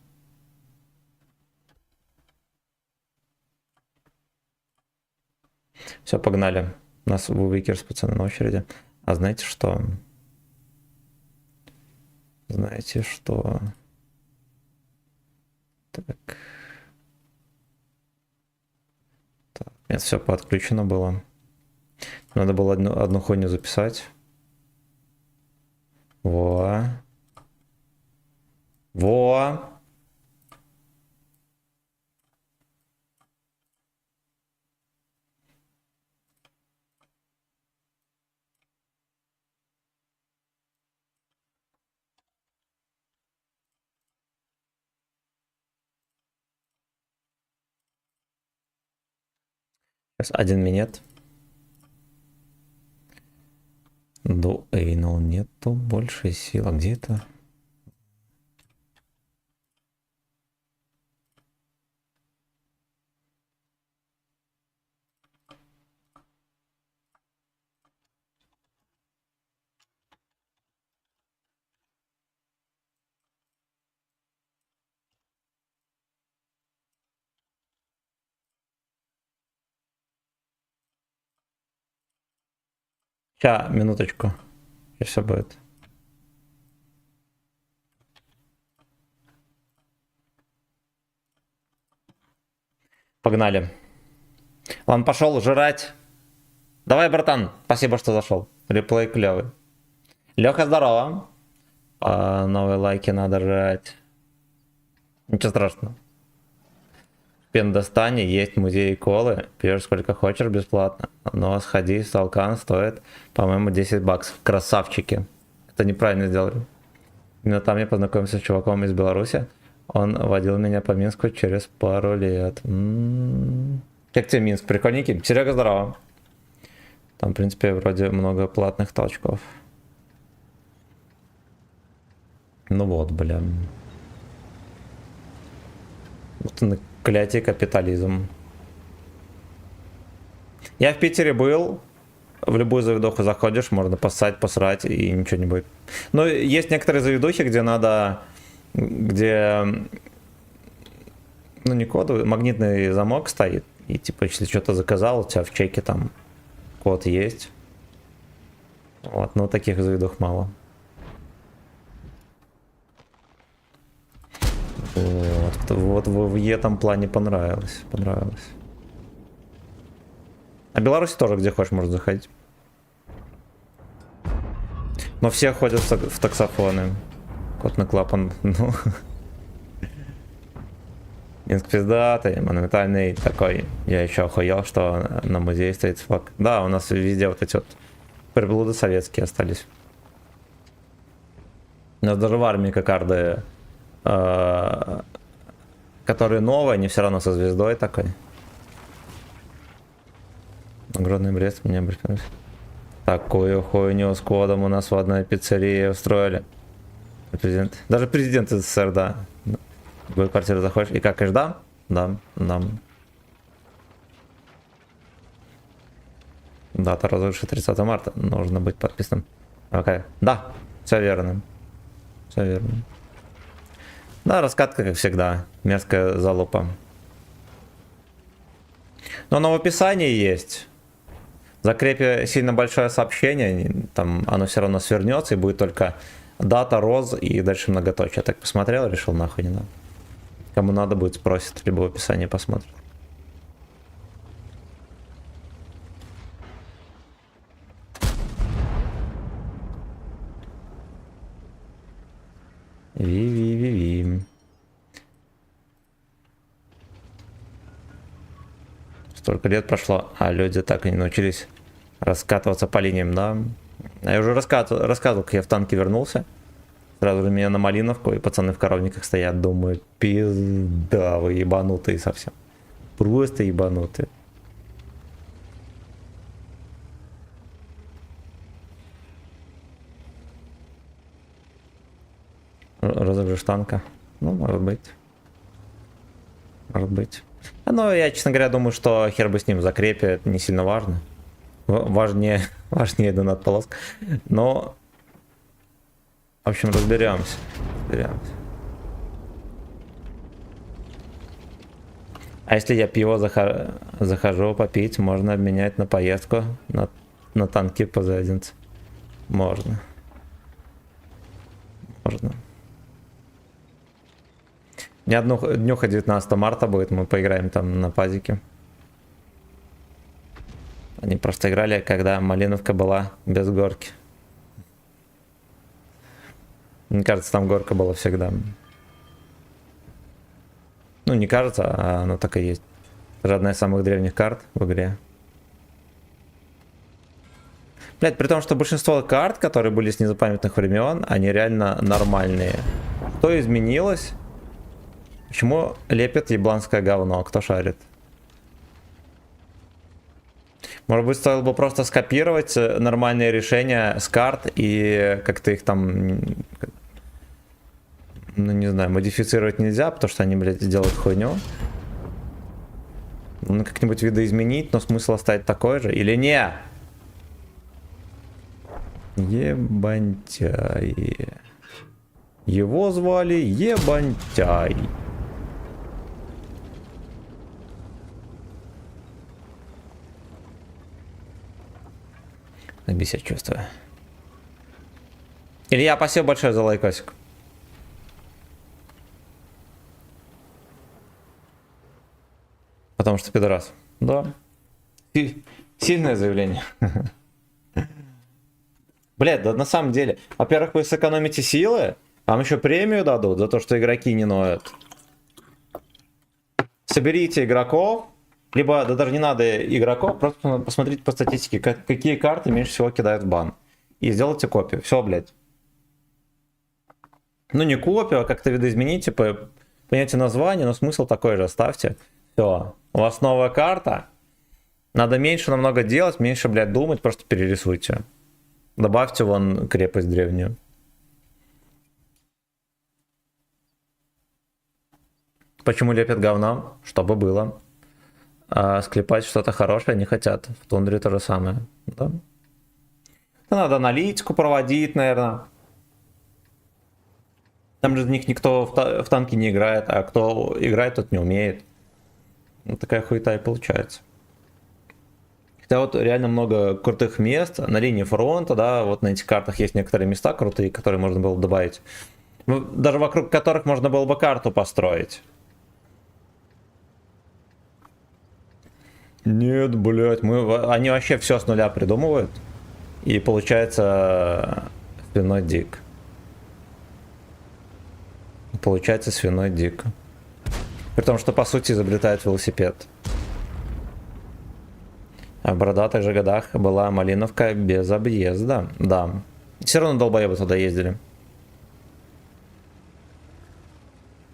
Все, погнали. У нас Викерс, пацаны, на очереди. А знаете что? Знаете что? Так. Так. Нет, все подключено было. Надо было одну хуйню записать. Во. Во. Сейчас 1 минет. До Эйнол нету больше сил. А где это? Сейчас, минуточку. Сейчас все будет. Погнали. Он пошел жрать. Давай, братан. Спасибо, что зашел. Реплей клевый. Леха, здорово. По новые лайки надо жрать. Ничего страшного. В Пендостане есть музей колы. Пьешь сколько хочешь бесплатно. Но сходи в Салкан, стоит, по-моему, 10 баксов. Красавчики. Это неправильно сделали. Именно там я познакомился с чуваком из Беларуси. Он водил меня по Минску через пару лет. Как тебе Минск? Прикольненький? Серега, здорово. Там, в принципе, вроде много платных толчков. Ну вот, бля. Вот он, клятие капитализм. Я в Питере был. В любую заведуху заходишь, можно поссать, посрать, и ничего не будет. Но есть некоторые заведухи, где надо... Где... Ну, не кодовый, магнитный замок стоит. И, типа, если что-то заказал, у тебя в чеке там код есть. Вот, но таких заведух мало. Вот в этом плане понравилось. А Беларусь тоже где хочешь можно заходить. Но все ходят в таксофоны. Кот на клапан, ну. Минск пиздатый, монументальный такой. Я еще охуел, что на музее стоит флаг. Да, у нас везде вот эти вот приблуды советские остались. У нас даже в армии кокарды, которые новые, они все равно со звездой такой. Огромный Брест мне пришлось. Такую хуйню с кодом у нас в одной пиццерии устроили. Президент. Даже президент СССР, да. В твою квартиру заходишь и какаешь, да? Да. Дата разрушена 30 марта. Нужно быть подписанным. Окей. Да, все верно. Да, раскатка, как всегда. Мерзкая залупа. Но оно в описании есть. В закрепе сильно большое сообщение. Там оно все равно свернется и будет только дата, роз и дальше многоточие. Я так посмотрел, решил, нахуй не надо. Кому надо будет спросит, либо в описании посмотрит. Ви. Столько лет прошло, а люди так и не научились раскатываться по линиям, да? Я уже рассказывал, как я в танке вернулся. Сразу же меня на Малиновку, и пацаны в коровниках стоят, думают, пизда, вы ебанутые совсем. Просто ебанутые. Розыгрыш танка. Ну, может быть. Может быть. Но я, честно говоря, думаю, что хер бы с ним в закрепе, это не сильно важно. Важнее, важнее донат полоска. Но, в общем, разберемся. А если я пиво захожу попить, можно обменять на поездку на танки по заднице. Можно. Не одну днюха 19 марта будет, мы поиграем там на пазике. Они просто играли, когда Малиновка была без горки. Мне кажется, там горка была всегда. Ну, не кажется, а оно так и есть. Это одна из самых древних карт в игре. Блять, при том, что большинство карт, которые были с незапамятных времен, они реально нормальные. Что изменилось? Почему лепят ебланское говно? Кто шарит? Может быть, стоило бы просто скопировать нормальные решения с карт и как-то их там... Ну, не знаю, модифицировать нельзя, потому что они, блядь, сделают хуйню. Ну, как-нибудь видоизменить, но смысл оставить такой же. Или не? Ебантяй. Его звали Ебантяй. Бесит чувствую. Илья, спасибо большое за лайкосик. Потому что пидорас. Да. Сильное заявление. Блядь, да на самом деле. Во-первых, вы сэкономите силы, вам еще премию дадут за то, что игроки не ноют. Соберите игроков. Либо, да даже не надо игроков, просто посмотрите по статистике, какие карты меньше всего кидают в бан. И сделайте копию. Все, блядь. Ну не копию, а как-то видоизмените, понятие названия, но смысл такой же оставьте. Все. У вас новая карта. Надо меньше намного делать, меньше, блядь, думать, просто перерисуйте. Добавьте вон крепость древнюю. Почему лепят говно? Чтобы было. А склепать что-то хорошее не хотят. В тундре то же самое. Да? Надо аналитику проводить, наверное. Там же в них никто в танки не играет, а кто играет, тот не умеет. Вот такая хуета и получается. Хотя вот реально много крутых мест на линии фронта, да, вот на этих картах есть некоторые места крутые, которые можно было добавить. Даже вокруг которых можно было бы карту построить. Нет, блядь, они вообще все с нуля придумывают. И получается свиной дик. Получается свиной дик. При том, что по сути изобретает велосипед. А в бородатых же годах была Малиновка без объезда. Да. Все равно долбоебы туда ездили.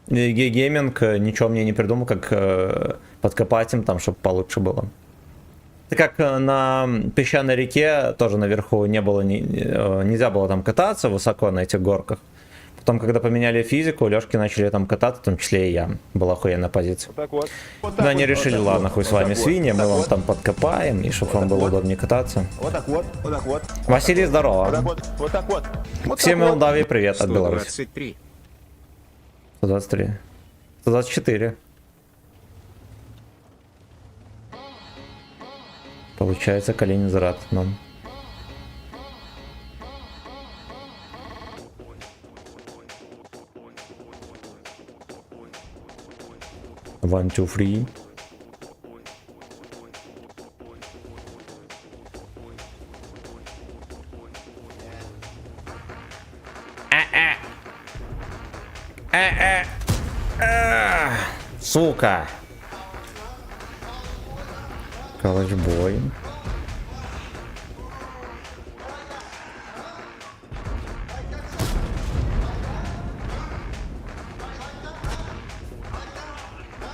И гейминг ничего мне не придумал, как подкопать им там, чтобы получше было. Это как на песчаной реке, тоже наверху не было, нельзя было там кататься высоко на этих горках. Потом, когда поменяли физику, Лёшки начали там кататься, в том числе и я. Была охуенная позиция. Вот Но они решили, ладно, хуй с вами свиньи, мы вам там подкопаем, и чтобы вам было удобнее кататься. Вот так вот, вот так вот. Василий, здорово. Вот так вот. Всем Молдавии привет от Беларуси. 123. 123. 124. Получается, Калининград нам. One, two, three. Сука. Калачбой.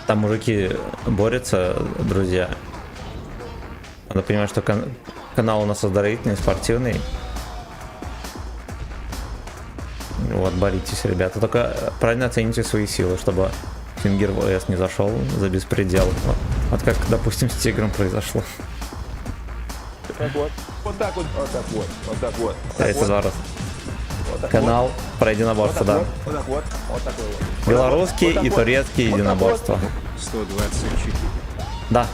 Там мужики борются, друзья. Надо понимать, что канал у нас оздоровительный, спортивный. Вот, боритесь, ребята. Только правильно оцените свои силы, чтобы Фингер в ОС не зашел за беспредел. Вот как, допустим, с Тигром произошло. Так вот. Вот так вот. Вот так вот. Вот так вот. Вот так Это вот. два раза. Вот так Канал про единоборство, да. Вот так вот. Вот такой вот. Белорусские Вот так и вот. турецкие Вот так вот. единоборства. 124. Да.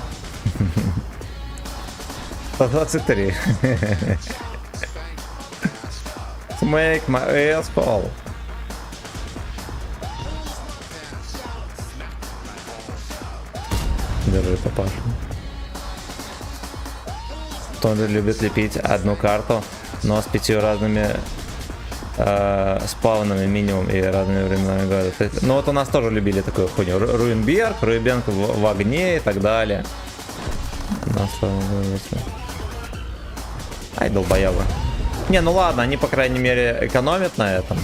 123. Make my ass fall. Держи, папаша. Кто любит лепить одну карту, но с 5 разными спаунами минимум и разными временами года. Ну вот у нас тоже любили такую хуйню. Руинберг, Руинберг в огне и так далее. Ай, долбоябы. Не, ну ладно, они, по крайней мере, экономят на этом.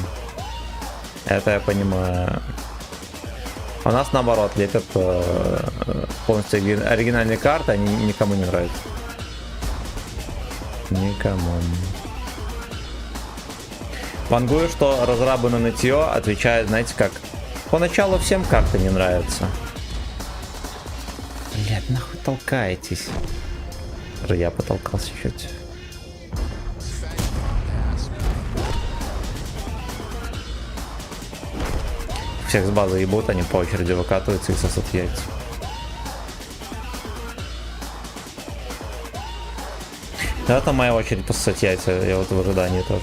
Это я понимаю. А у нас, наоборот, лепят полностью оригинальные карты, они никому не нравятся. Никому. Вангую, что разрабы на нытье отвечают, знаете как, поначалу всем карты не нравятся. Блядь, нахуй толкаетесь. Даже я потолкался чуть. Всех с базы ебут, они по очереди выкатываются и сосут яйца. Это моя очередь пососать яйца, я вот в ожидании тоже.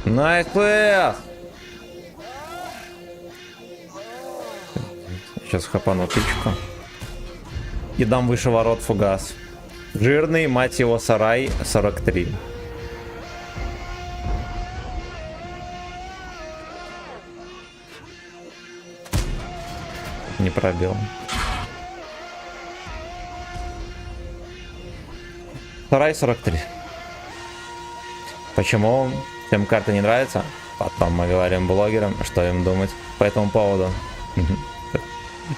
Найс плейс! Сейчас хапану тычку. И дам выше ворот фугас. Жирный, мать его, сарай 43. Не пробил. Сарай 43. Почему всем карта не нравится? Потом мы говорим блогерам, что им думать по этому поводу.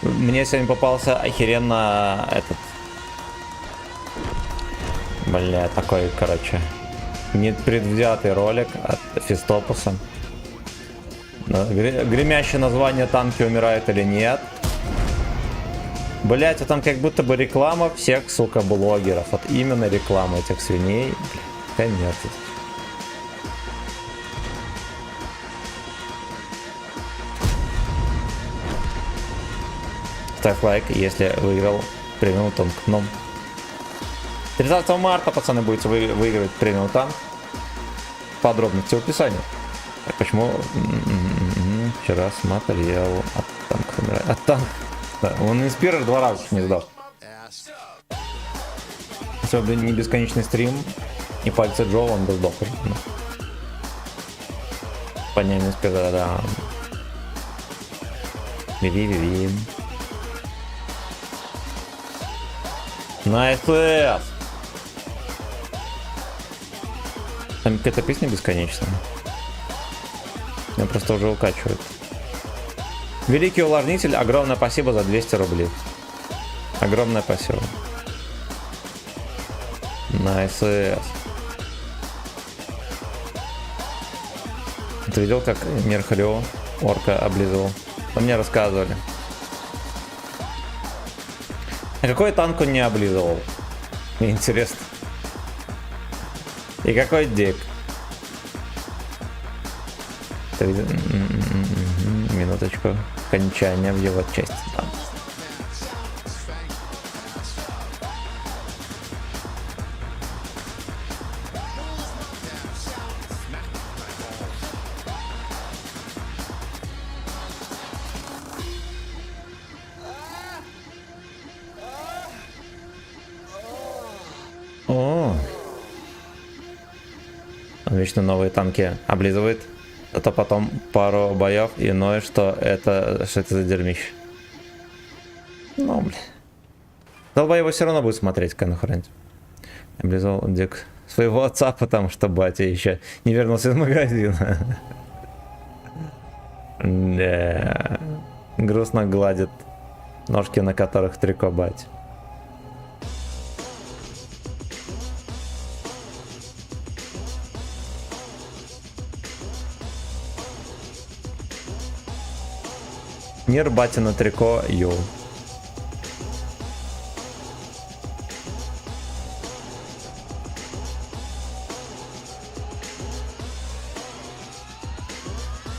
Мне сегодня попался охеренно этот... Бля, такой, короче, непредвзятый ролик от Фистопуса. Гремящее название «Танки умирают или нет». Блять, а там как будто бы реклама всех, сука, блогеров. Вот именно реклама этих свиней. Бля, конец. Ставь лайк, если выиграл премиум танк. Ну, 30 марта, пацаны, будете выигрывать премиум танк. Подробности в описании. Так, почему вчера смотрел от танка? От танка. Да, он инспирер 2 раза не сдал. Если бы не бесконечный стрим и пальцы Джо, он бы сдох. Понятно, инспирер, да. Виви. Найс. Там какая-то песня бесконечная. Меня просто уже укачивает. Великий увлажнитель, огромное спасибо за 200 рублей. Огромное спасибо. Найс. Ты видел, как Нерхарио орка облизывал? Мне рассказывали. А какой танк он не облизывал? Мне интересно. И какой дик? Минуточку. Окончание в его части. Там. О, он вечно новые танки облизывает, а то потом пару боев и ноет, что это за дерьмище. Ну, блин. Долбоева все равно будет смотреть конкурент. Облизал дик своего отца, потому что батя еще не вернулся из магазина. Да. Грустно гладит ножки, на которых трико бать. Мир батя на трико, йоу.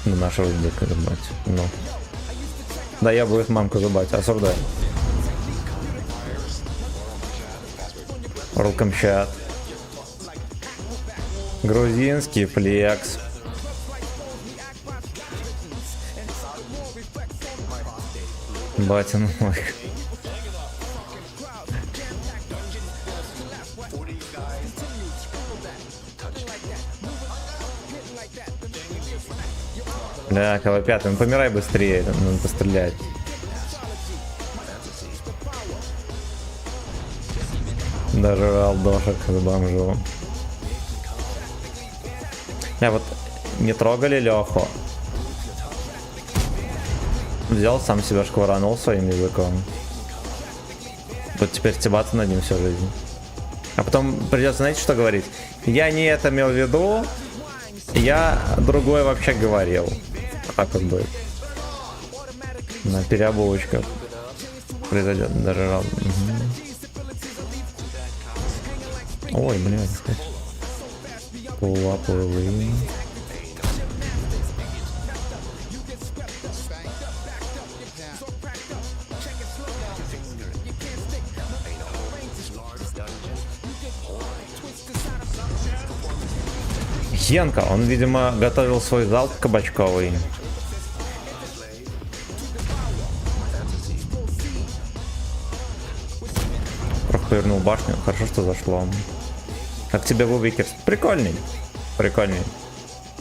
Ну, нашего дика забать. Ну. Да, я будет мамку забать, осуждаю. Рулкомчат. Грузинский флекс. Батин мой. Да, КВ-5, ну помирай быстрее, надо пострелять. Даже алдошек с бомжу. Вот не трогали Леху. Взял, сам себя шкваранул своим языком. Вот теперь стебаться над ним всю жизнь. А потом придется, знаете, что говорить? Я не это имел в виду, я другое вообще говорил. Так вот будет. На переобулочках произойдет даже. Угу. Ой, блядь. Пулапулы. Генка, он, видимо, готовил свой залп кабачковый. Провернул башню, хорошо, что зашло. Как тебе Вувикерс? Прикольный. Прикольный.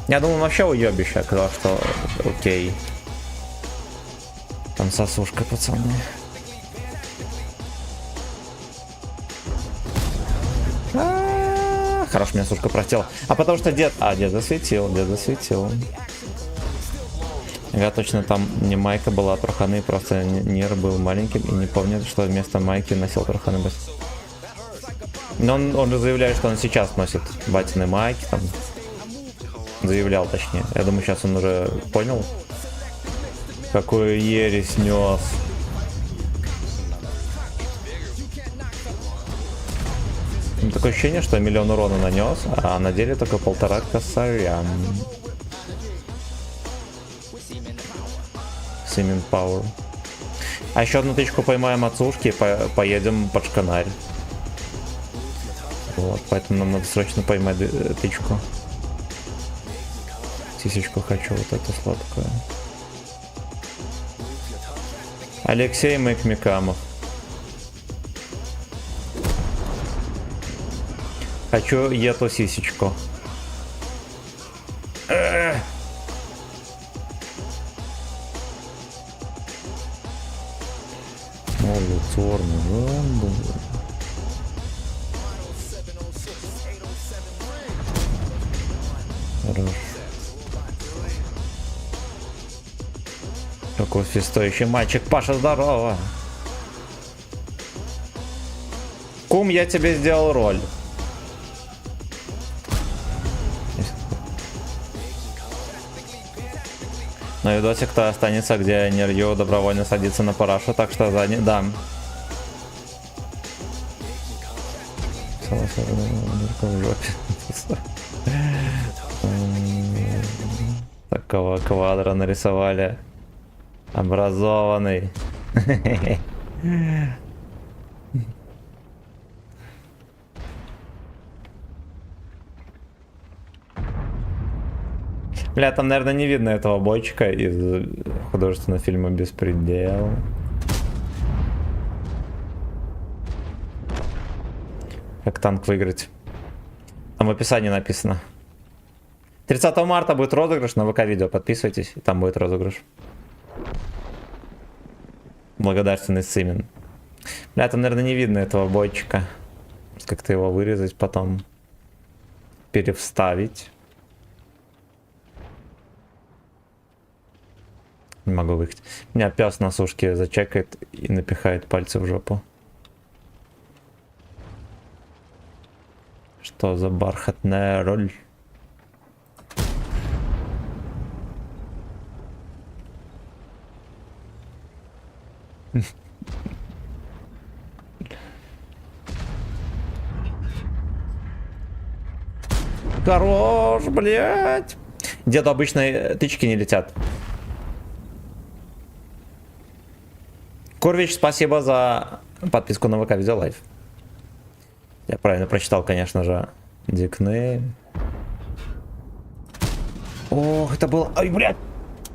Я думал, вообще уебище, сказал, что окей. Там сосушка, пацаны. Хорошо, меня сушка простила. А потому что дед... А, дед засветил, дед засветил. Я точно там не майка была, а труханы, просто Нир был маленьким и не помнит, что вместо майки носил труханы. Но он же заявляет, что он сейчас носит батины майки, там. Заявлял, точнее. Я думаю, сейчас он уже понял, какую ересь нес. Такое ощущение, что миллион урона нанес, а на деле только 1,5 косаря. Симен Пауэр. А еще одну тычку поймаем от сушки и поедем под шканарь. Вот, поэтому нам надо срочно поймать тычку. Сисечку хочу, вот эту сладкую. Алексей Мэкмикамов. Хочу эту сисечку. Какой свистоющий мальчик. Паша, здорово. Кум, я тебе сделал роль. На видосик-то останется, где Нерью добровольно садится на парашу, так что за ним дам. Такого квадра нарисовали. Образованный. Бля, там, наверное, не видно этого бойчика из художественного фильма «Беспредел». Как танк выиграть? Там в описании написано. 30 марта будет розыгрыш на ВК-видео. Подписывайтесь, и там будет розыгрыш. Благодарственный Симен. Бля, там, наверное, не видно этого бойчика. Как-то его вырезать, потом перевставить. Не могу выехать. Меня пес на сушке зачекает и напихает пальцы в жопу. Что за бархатная роль? Хорош, блядь. Где-то обычно тычки не летят. Курвич, спасибо за подписку на ВК Видео Лайф. Я правильно прочитал, конечно же. Дикнейм. Ох, это было... Ай, блядь!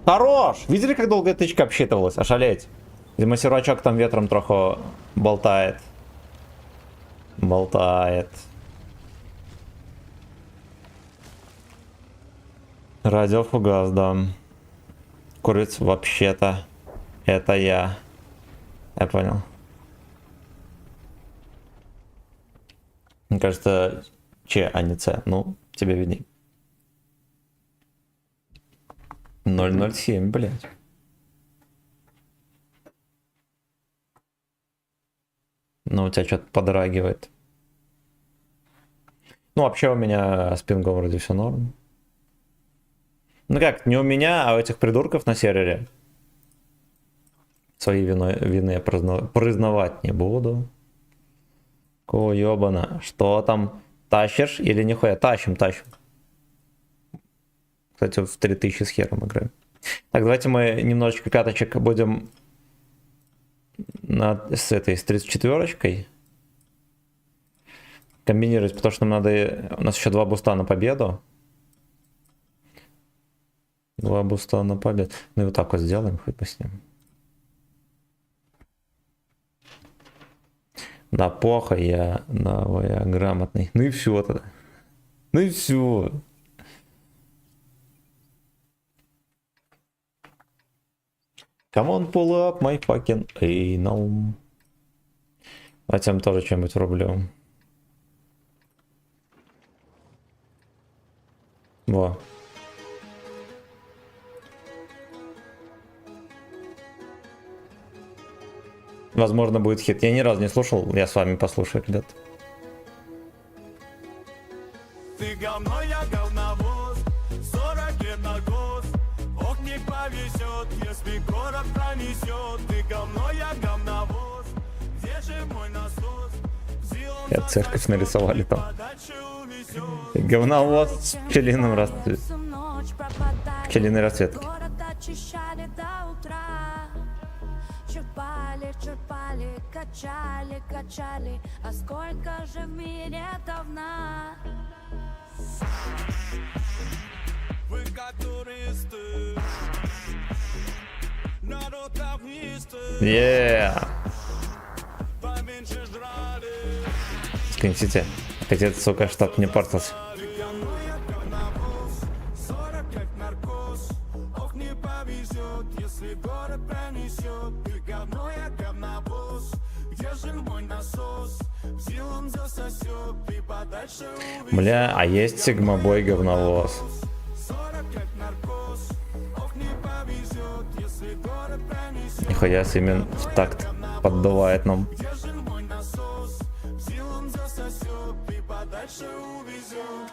Хорош! Видели, как долго тычка обсчитывалась? Ошалеть. Видимо, сервачок там ветром троху болтает. Болтает. Радиофугас, да. Куриц, вообще-то. Это я. Я понял. Мне кажется, Ч, а не Ц. Ну, тебе видней. 007, блядь. Ну, у тебя что-то подрагивает. Ну, вообще у меня с пингом вроде все норм. Ну как, не у меня, а у этих придурков на сервере. Свои вины я признавать не буду. Ко ёбана. Что там? Тащишь или нихуя? Тащим. Кстати, в 3000 с хером играем. Так, давайте мы немножечко каточек будем с 34-очкой комбинировать, потому что нам надо... У нас еще 2 буста на победу. 2 буста на победу. Ну и вот так вот сделаем, хоть поснимем. Да похуй, я грамотный. Ну и все тогда. Ну и все. Come on, pull up my fucking anal. Давайте я тоже чем-нибудь врублю. Во. Возможно, будет хит. Я ни разу не слушал, я с вами послушаю, ребят. Ты говно, я говновоз, 40 лет на гос. Ох, не повезет, если город пронесет. Ты говно, я говновоз, где же мой насос? Я церковь нарисовали там. Говновоз с пчелиным пчелиной расцветки. Черпали, качали, а сколько же в мире давна? Вы как туристы, народ огнистый, поменьше жрали. Скиньте. Хотите, сука, чтоб не портился. Ты говно, я говновоз, 40 лет наркоз. Ох, не повезет, если город пронесет. Ты говно, я говновоз, где же мой насос? Силом засосет, ты подальше увезет. Бля, а есть сигмобой говновоз. 40 лет наркоз. Ох, не повезет, если город пронесет. Нихуя себе в такт поддувает нам. Где же мой насос? Силом засосет, ты подальше увезет.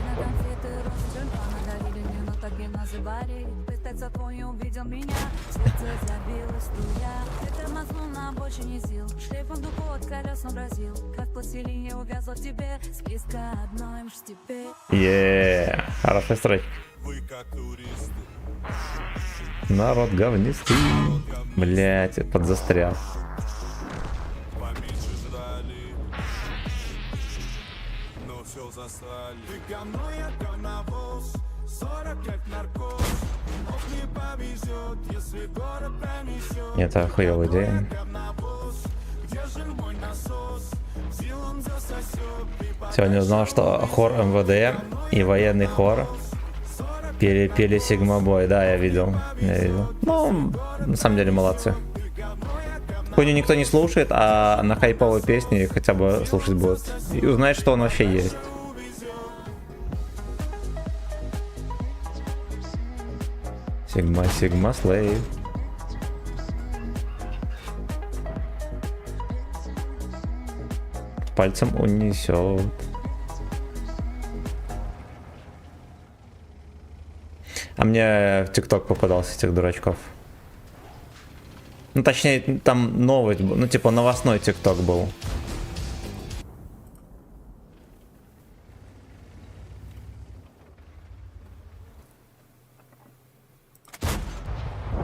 На конфеты розы надарили мне, но так и называли. Пытаться твой увидел меня, сердце забилось струя. Ты тормознул на обочине сил, шлейфом дугу от колес он разил. Как пластилин я увязла в тебе, склизко одной мж тебе. Хороший строй. Вы как туристы, Народ говнистый. Блять, подзастрял. поменьше жрали, но все засрали. Ты говно, я говновоз, 40 лет наркоз. Ох, не повезет, если город пронесет. Это хуёвая идея. Говновоз, где же мой насос? Силом засосет, ты Сегодня узнал, что хор МВД и военный хор перепели Сигмабой. Да, я видел. Ну, на самом деле молодцы. Хуйню никто не слушает, а на хайповой песне хотя бы слушать будут. И узнать, что он вообще есть. Сигма, Сигма, Слейв. Пальцем унесет. А мне в ТикТок попадался этих дурачков. Ну, точнее, там новый, ну, типа новостной ТикТок был.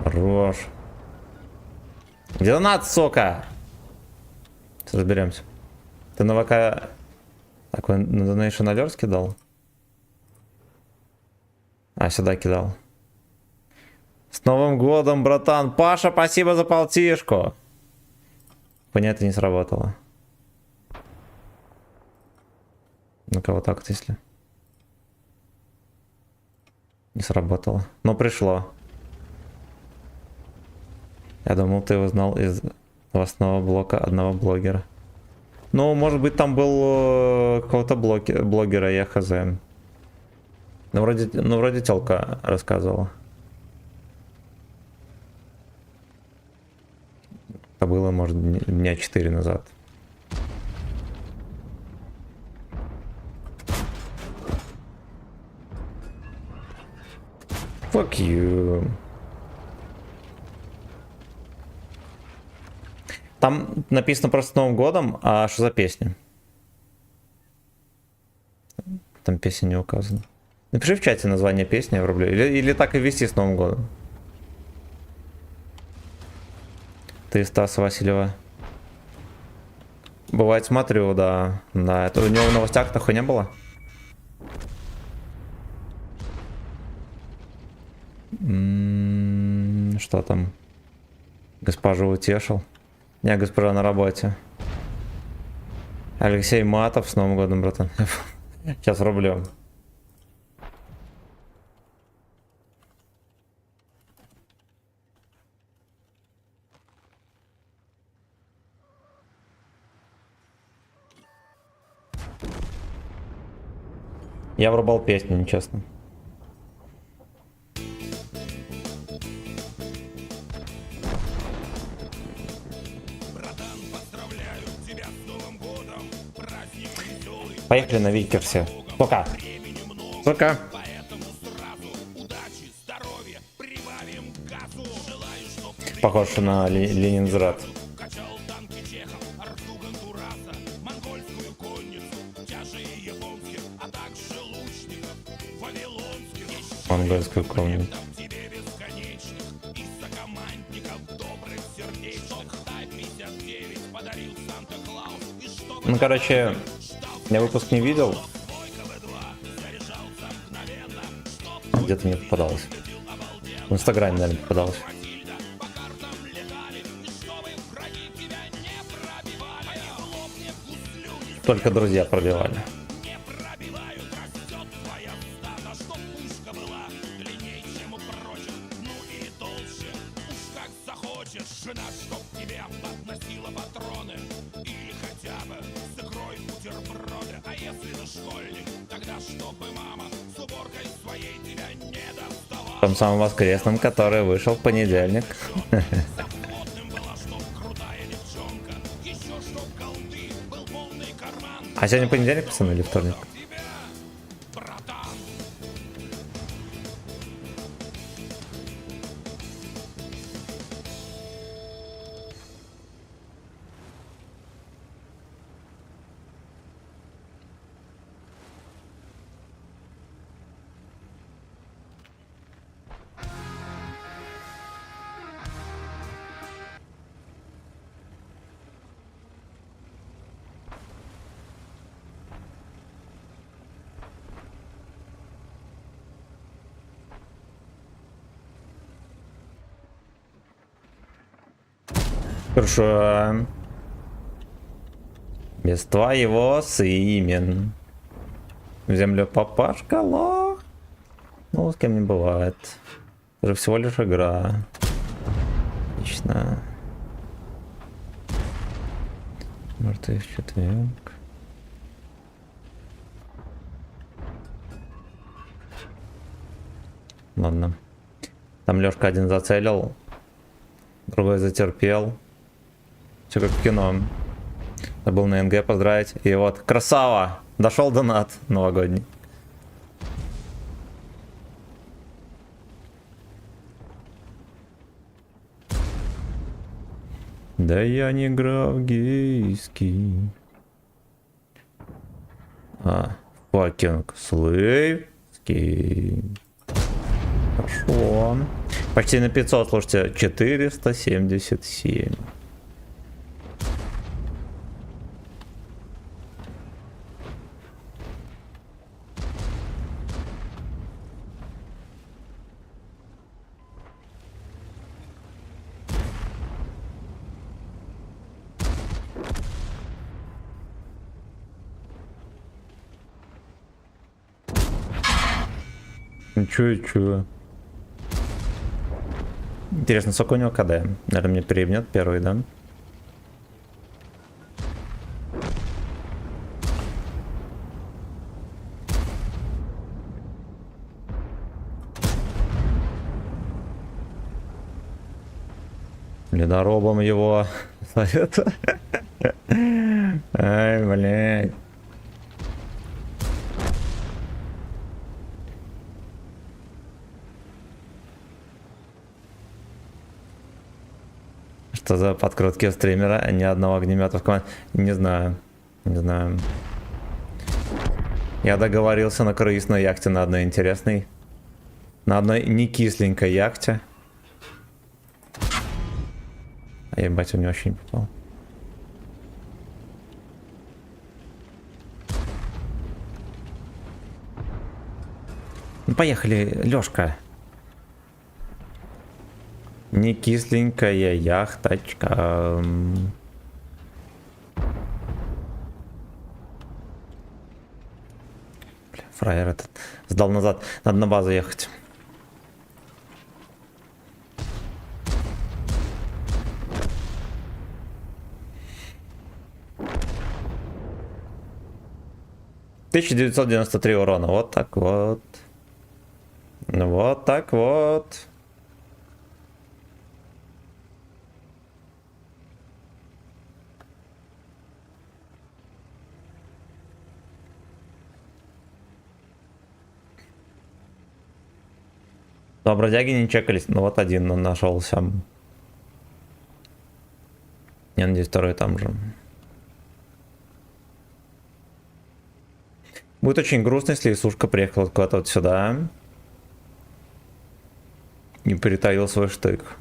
Хорош. Где донат, сука? Сейчас разберемся. Ты на ВК такой на Donation Alerts кидал? А, сюда кидал. С Новым годом, братан! Паша, спасибо за полтишку! Понятно, не сработало. Ну-ка, вот так вот, если. Не сработало. Но пришло. Я думал, ты узнал из новостного блока одного блогера. Ну, может быть, там был какого-то блогера, я хз. Ну, вроде тёлка рассказывала. Это было, может, дня 4 назад. Fuck you. Там написано просто с Новым годом, а что за песня? Там песня не указана. Напиши в чате название песни, я врублю. Или так и ввести с Новым годом. Ты, Стас Васильева. Бывает, смотрю, да. Да, это у него в новостях такой не было. Что там? Госпожу утешил. Не, госпожа на работе. Алексей Матов, с Новым годом, братан. Сейчас рублю. Я врубал песню, нечестно. Поехали на Викерсе. Пока. Пока. Похож на Ленинград. Монгольскую конницу. Ну, короче, я выпуск не видел. Где-то мне попадалось. В Инстаграме, наверное, попадалось. Только друзья пробивали. В том самом воскресном, который вышел в понедельник. А сегодня понедельник, пацаны, или вторник? Хорошо. Без твоего сымен. В землю папашка лох. Ну, с кем не бывает. Это же всего лишь игра. Отлично. Мертвый в четверг. Ладно. Там Лёшка один зацелил, другой затерпел. Все как в кино. Забыл на НГ поздравить. И вот, красава! Дошел донат новогодний. Да я не графгейский. Fucking слейвский. Хорошо. Почти на 500, слушайте, 477. Чё? Интересно, сколько у него КД? Наверное, мне переебнет первый, да? Ледоробом его. Ай, блядь. Что за подкрутки у стримера? Ни одного огнемета в команде. Не знаю. Не знаю. Я договорился на круиз на яхте на одной интересной. На одной не кисленькой яхте. А ебать, он не очень попал. Ну поехали, Лёшка. Не кисленькая яхточка. Бля, фраер этот сдал назад. Надо на базу ехать. $1993 урона. Вот так вот. Вот так вот. Но бродяги не чекались. Ну вот один он нашелся. Я надеюсь, второй там же. Будет очень грустно, если Исушка приехал куда-то вот сюда и притаил свой штык.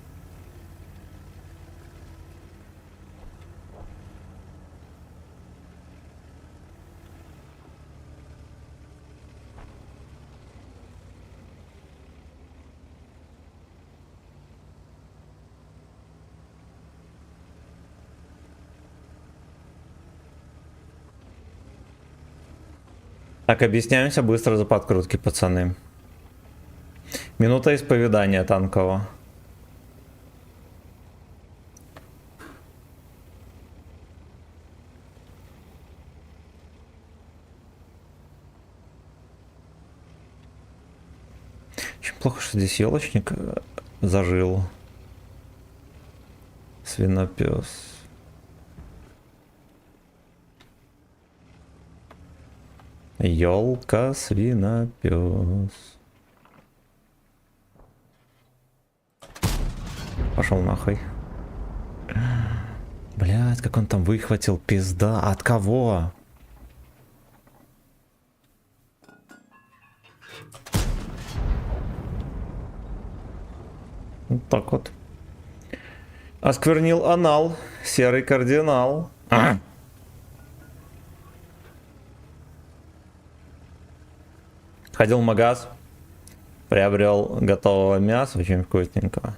Так, объясняемся быстро за подкрутки, пацаны. Минута исповедания танкового. Очень плохо, что здесь елочник зажил. Свинопес. Ёлка, свинопес. Пошел нахуй. Блядь, как он там выхватил, пизда. От кого? Вот так вот. Осквернил анал. Серый кардинал. Ходил в магаз, приобрел готового мяса, очень вкусненького.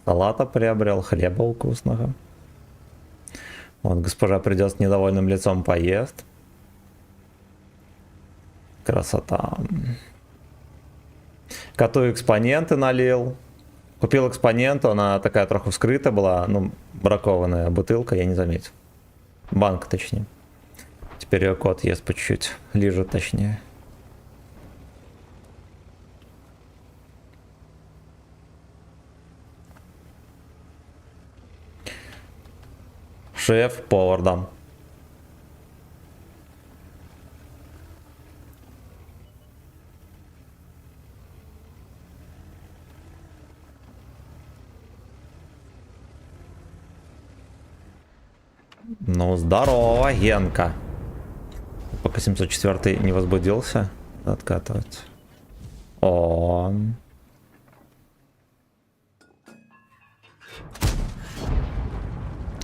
Салата приобрел, хлеба вкусного. Вот госпожа придет с недовольным лицом, поест. Красота. Коту экспоненты налил. Купил экспоненту, она такая трохи вскрыта была, ну, бракованная бутылка, я не заметил. Банка, точнее. Теперь ее кот ест по чуть-чуть, лижет точнее. Шеф-повар, да. Ну, здорово, Генка. Пока 704 не возбудился, откатывается. О.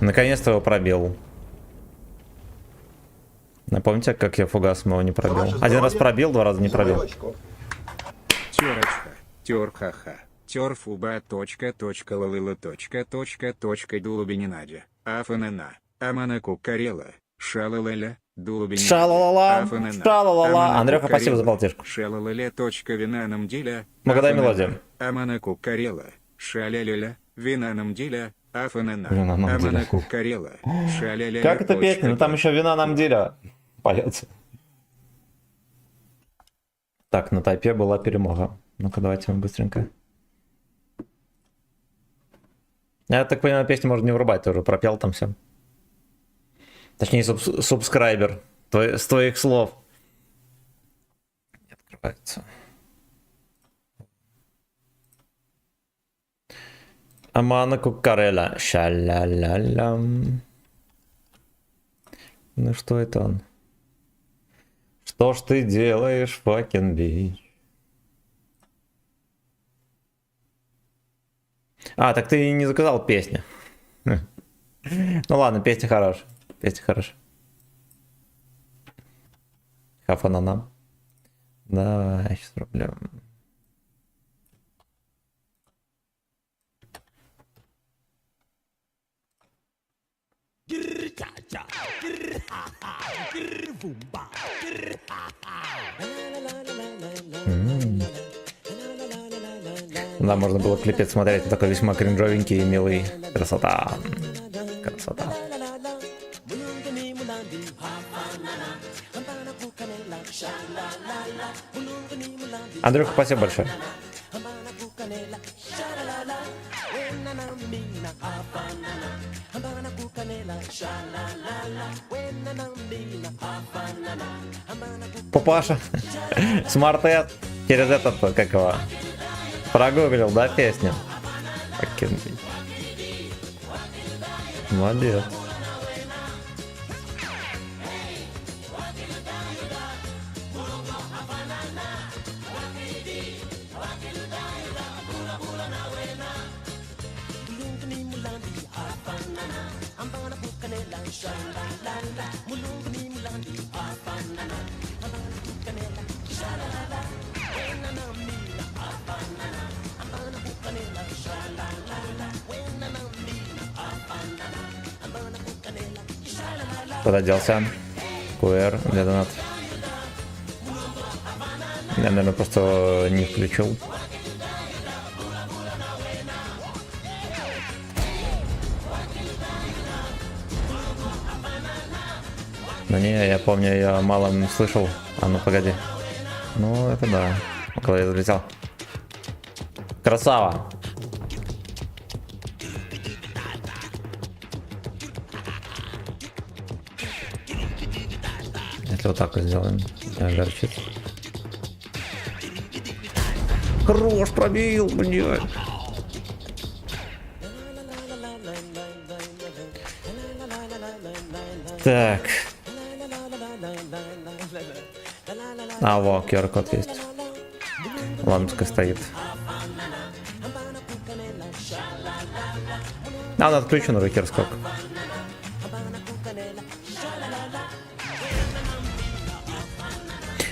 Наконец-то его пробил. Напомните, как я фугасом его не пробил. Один раз пробил, два раза не пробил. Терочка, терхаха, терфуба, точка, точка, лалыла, точка, точка, точка, дулубининадя, афанана, аманаку карела, шалалеля, дулубининадя, Шалалала, шалалала. Андрюха, спасибо за полтишку. Шалалеля, точка, винаном диля, Магадай мелодия. аманаку карела, шалялеля, винаном диля, афанана, Вина нам диля. аманаку карела, шалялеля. Как это песня? Ну там еще вина нам деля поется. Так, на тайпе была перемога. Ну-ка, давайте мы быстренько. Я так понимаю, песню можно не врубать, ты уже пропел там все. Точнее, субскрайбер. С твоих слов. Не открывается. Амана Кукареля. Ша-ля-ля-лям. Ну что это он? Что ж ты делаешь, fucking bitch? А, так ты не заказал песню. Ну ладно, песня хорошая. Песня хорошая. Хафанана. Давай, сейчас рублем. Да, можно было клипец смотреть, он такой весьма кринжовенький и милый. Красота. Красота. Андрюха, спасибо большое. Папаша, смарт-эд через этот, как его, прогуглил, да, песню? Молодец. Куда делся? QR, где донат? Я, наверное, просто не включил. Ну не, я помню, я мало слышал. А ну погоди. Ну это да. Около я залетел. Красава! Если вот так вот сделаем, горчит. Хорош, пробил, блядь. Так. А, во, QR-код есть. Лампочка стоит. А, он отключен уже QR-скок.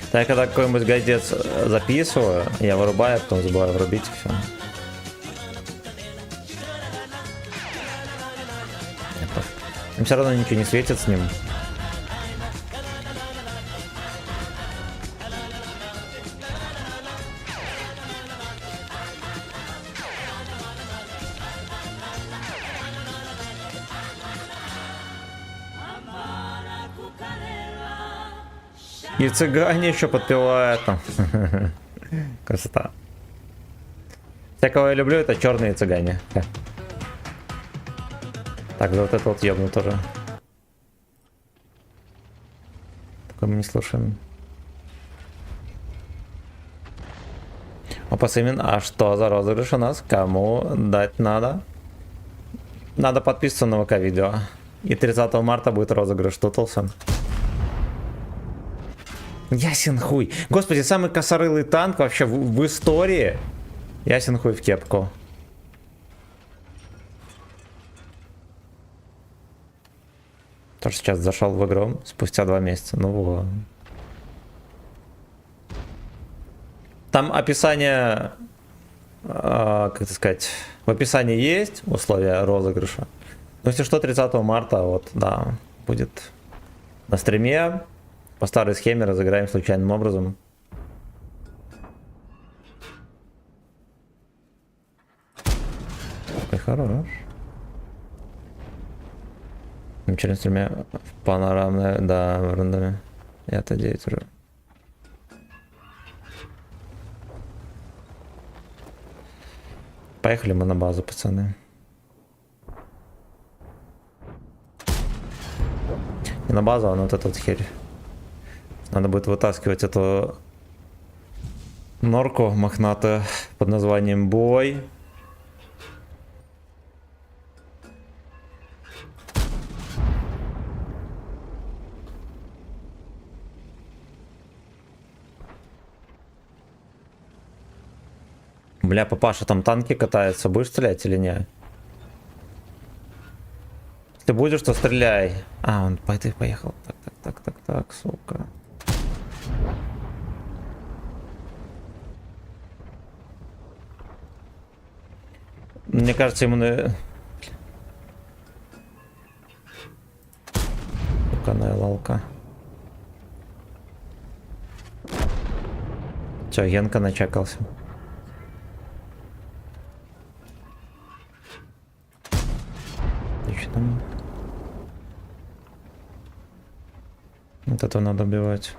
Так, я когда какой-нибудь газет записываю, я вырубаю, потом забываю врубить, и все. Но все равно ничего не светит с ним. И цыгане еще подпевают там. Красота. Те, кого я люблю, это черные цыгане. Так, за вот это вот ебну тоже. Такое мы не слушаем. Опасимин, а что за розыгрыш у нас? Кому дать надо? Надо подписываться на ВК-видео. И 30 марта будет розыгрыш Тутлса. Ясен хуй. Господи, самый косорылый танк вообще в истории. Ясен хуй в кепку. Тоже сейчас зашел в игру спустя 2 месяца. Ну вот. Там описание, как это сказать, в описании есть условия розыгрыша. Но если что, 30 марта, вот, да, будет на стриме. По старой схеме разыграем случайным образом. Ой, хорош. Вечерний стриме панорамная, да, в рандоме. Я-то 9 уже. Поехали мы на базу, пацаны. Не на базу, а на вот эту вот херь. Надо будет вытаскивать эту норку мохнатую под названием Бой. Бля, папаша, там танки катаются. Будешь стрелять или не? Ты будешь, то стреляй. А, он по этой поехал. Так, сука. Мне кажется, ему на... Сука, лалка. Чё, Генка начекался. Отлично. Вот это надо убивать.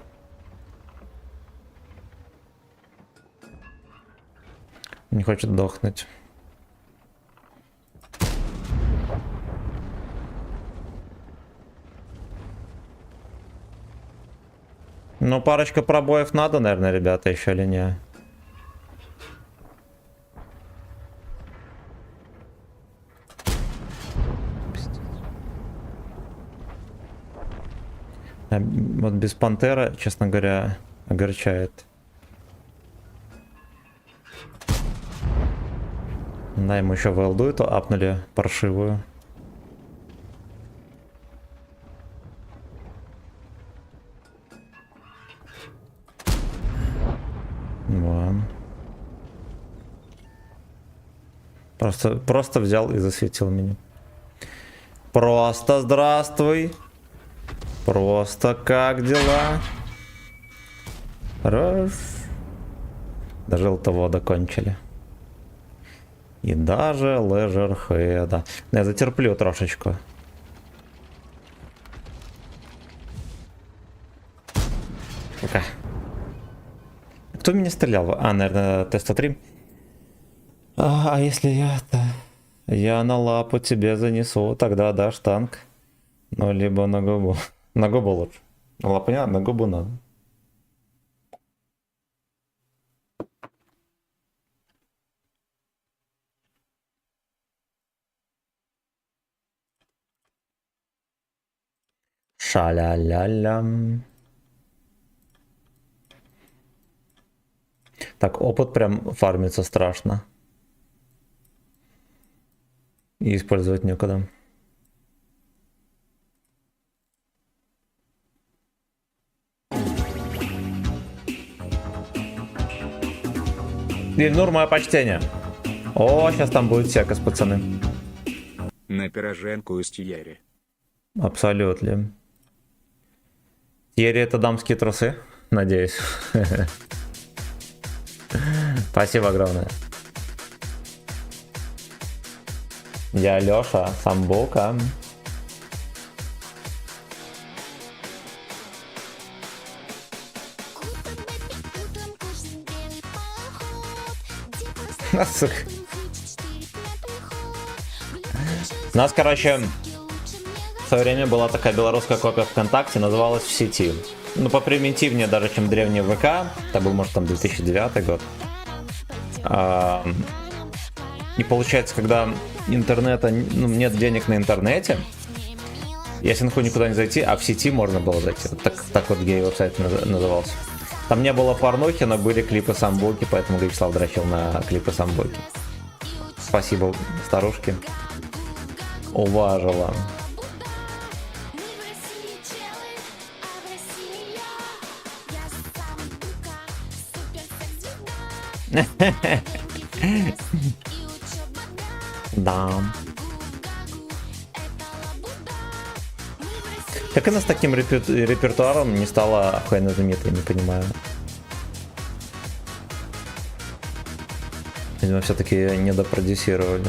Не хочет дохнуть. Ну, парочка пробоев надо, наверное, ребята, еще или не? Вот без пантера, честно говоря, огорчает. Да, ему еще ВЛДу эту апнули паршивую. Вон. Просто взял и засветил меня. Просто здравствуй. Просто как дела? Раз. Даже желтовода кончили. И даже лежерхеда. Я затерплю трошечку. Пока. Кто меня стрелял? А, наверное, Т-103. А если я-то... Я на лапу тебе занесу, тогда дашь танк. Ну, либо на губу. На губу лучше. На лапу не надо, на губу надо. Ша-ля-ля-ля. Так, опыт прям фармится страшно. И использовать некуда. Ильнур, мое почтение. О, сейчас там будет всякость, пацаны. На пироженку из Тьерри. Абсолютно. Тьерри — это дамские трусы, надеюсь. Спасибо огромное. Я Лёша, Самбука. Нас, короче, В свое время была такая белорусская кока ВКонтакте, называлась «В сети». Ну, попримитивнее даже, чем древний ВК. Это был, может, там 2009 год. И получается, когда интернета, ну, нет денег на интернете, если нахуй никуда не зайти, а в сети можно было зайти. Вот так вот гей-веб-сайт назывался. Там не было порнухи, но были клипы самбуки, поэтому Вячеслав дрочил на клипы самбуки. Спасибо, старушки. Уважила. Да. Как она с таким репертуаром не стала охуенно знаменитой, не понимаю. Видимо, все-таки недопродюсировали.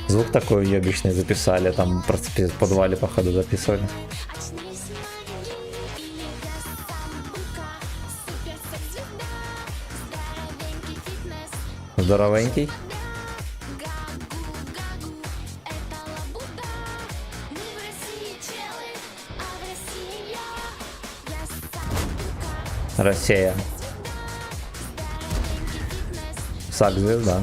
Звук такой ебичный записали, там просто в подвале походу записывали. Здоровенький. Россия. Сак-звезда.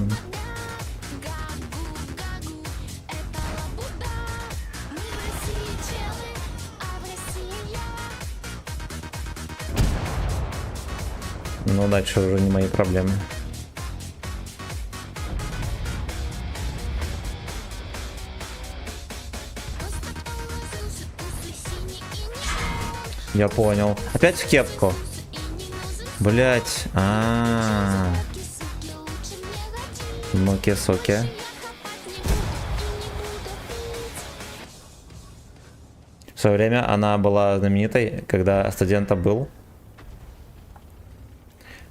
Ну, дальше уже не мои проблемы. Я понял. Опять в кепку. Блять. Моки-соки. В свое время она была знаменитой, когда студентом был.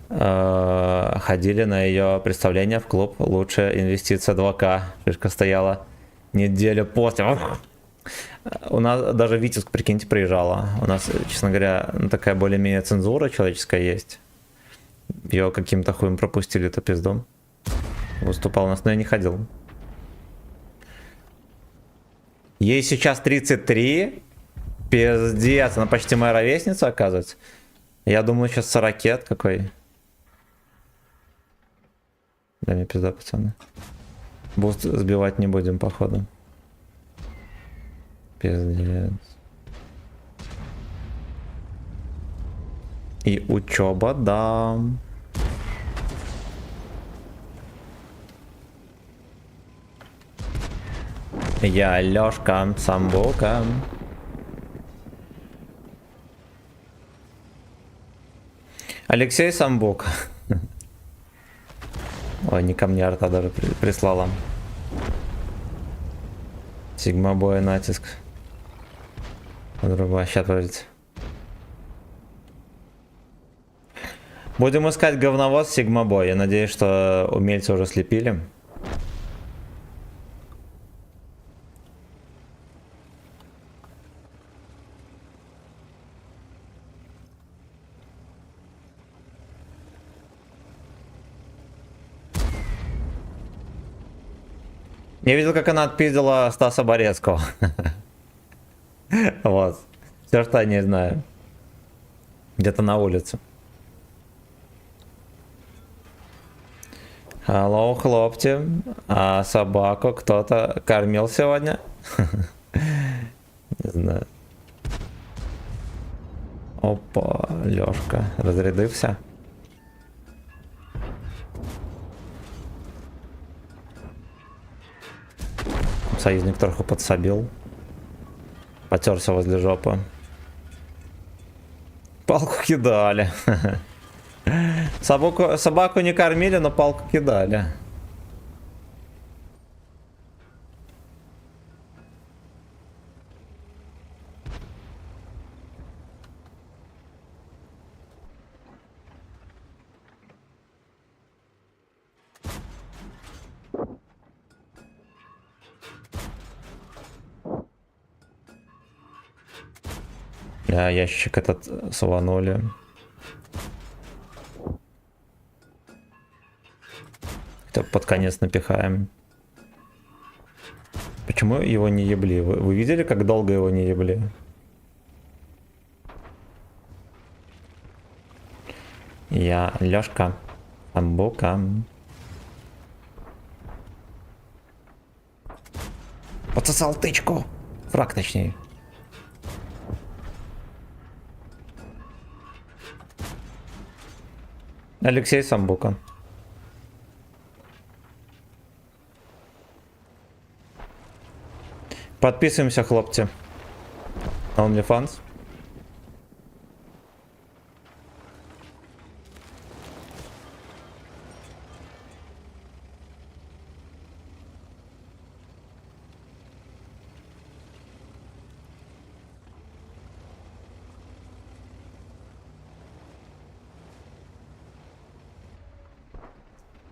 Ходили на ее представление в клуб «Лучшая инвестиция 2К». Фишка стояла неделю после. У нас даже Витебск, прикиньте, приезжала. У нас, честно говоря, такая более-менее цензура человеческая есть. Ее каким-то хуем пропустили, то пиздом. Выступал у нас, но я не ходил. Ей сейчас 33. Пиздец, она почти моя ровесница, оказывается. Я думаю, сейчас 40 какой. Да мне пизда, пацаны. Буст сбивать не будем, походу. Пиздец. И учеба, да. Я Лёшка Самбука. Алексей Самбук. Ой, не ко мне арта даже прислала. Сигма боя натиск. Другая, сейчас подождите. Будем искать говновоз Сигма бой. Я надеюсь, что умельцы уже слепили. Я видел, как она отпиздила Стаса Борецкого. Вот. Все, что я не знаю. Где-то на улице. Алло, хлопцы. А собаку кто-то кормил сегодня? Не знаю. Опа, Лёшка. Разрядився. Союзник трохи подсобил. Потерся возле жопы. Палку кидали. Собаку не кормили, но палку кидали. Бля, ящик этот суванули. Так, под конец напихаем. Почему его не ебли? Вы видели, как долго его не ебли? Я Лёшка. Амбука. Подсосал тычку. Фраг точнее. Алексей Самбука. Подписываемся, хлопцы. OnlyFans.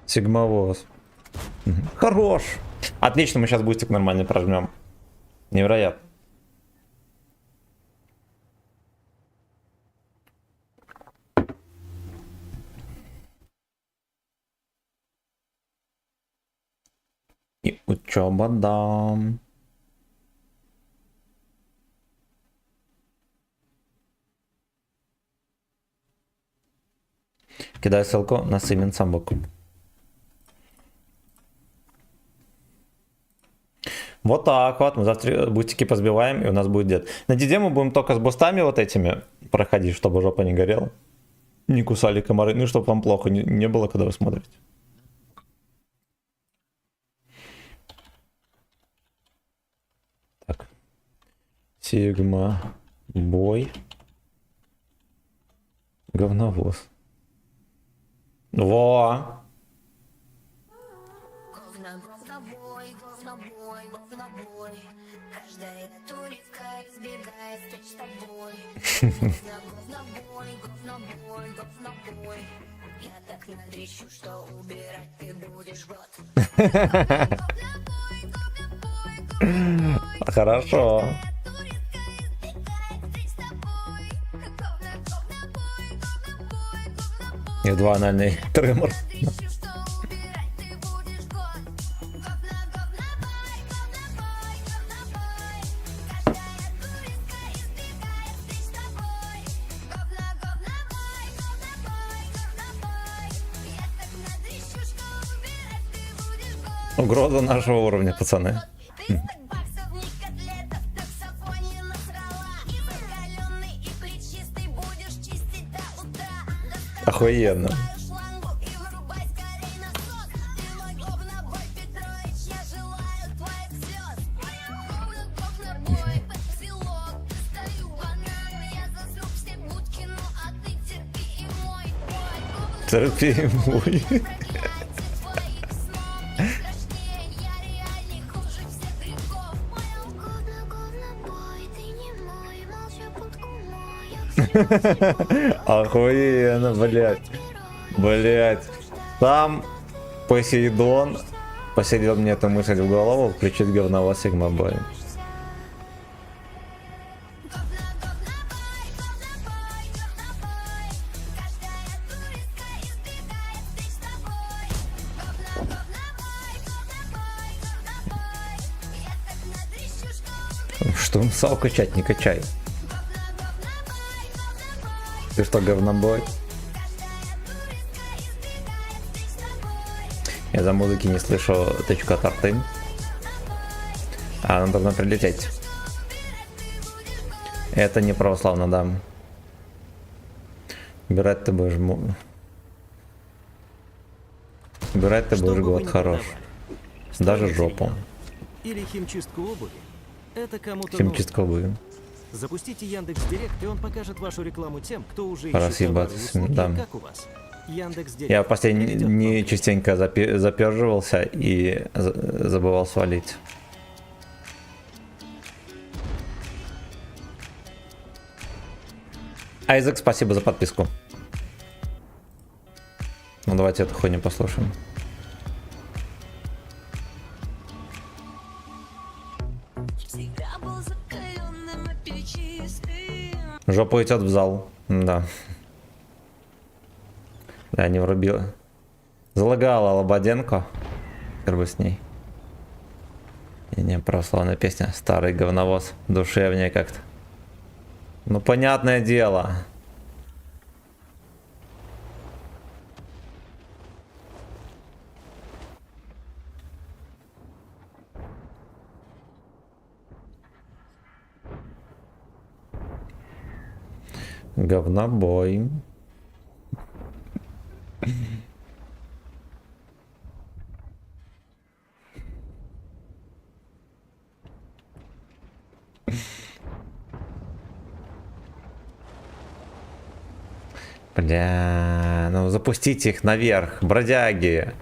Сигмовоз. Хорош. Отлично, мы сейчас бустик нормально прожмем. Невероятно. И учеба, да. Кидаю ссылку на Симен Самбуку. Вот так вот, мы завтра бустики позбиваем, и у нас будет дед. На деде мы будем только с бустами вот этими проходить, чтобы жопа не горела. Не кусали комары, ну, чтобы вам плохо не было, когда вы смотрите. Так. Сигма. Бой. Говновоз. Во! Говнобой, говнобой, говнобой. Каждая туристка избегает встреч с тобой. Говнобой, говнобой, говнобой. Я так надрищу, что убирать ты будешь год. Хорошо. И два анальный тремор. Угроза нашего уровня, пацаны. Охуенно. Терпи мой. Охуенно, блять. Блять. Там Посейдон посидел мне эту мысль в голову, включить говного Сигма Бой. Что сал качать, не качай. Ты что, говнобой? Я за музыки не слышу тычку от арты. А она должна прилететь. Это не православно, да. Убирать ты будешь... Убирать ты будешь год хорош. Даже жопу. Или химчистку обуви. Это кому-то Химчистку обуви. Запустите Яндекс.Директ, и он покажет вашу рекламу тем, кто уже Раз ищет товары и ебаться, услуги, да. как у вас. Яндекс.Директ. Я в последние дни частенько заперживался и забывал свалить. Айзек, спасибо за подписку. Ну давайте эту хуйню послушаем. Жопа идет в зал. Да. Да, не врубила. Залагала Лободенко. Как бы с ней. И не, православная песня. Старый говновоз. Душевнее как-то. Ну, понятное дело. Говнобой. Бля, ну запустите их наверх, бродяги.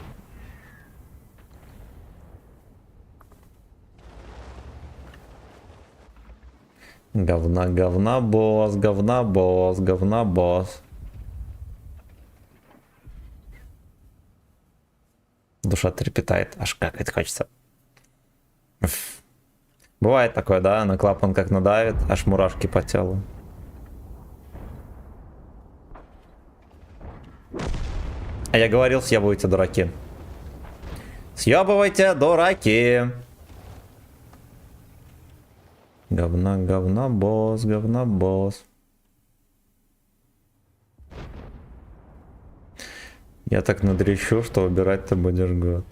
Говна, босс, говна, босс. Душа трепетает, аж как это хочется. Бывает такое, да, на клапан как надавит, аж мурашки по телу. А я говорил, съебывайте, дураки. Съебывайте, дураки. Говна, босс. Я так надрещу, что убирать ты будешь год.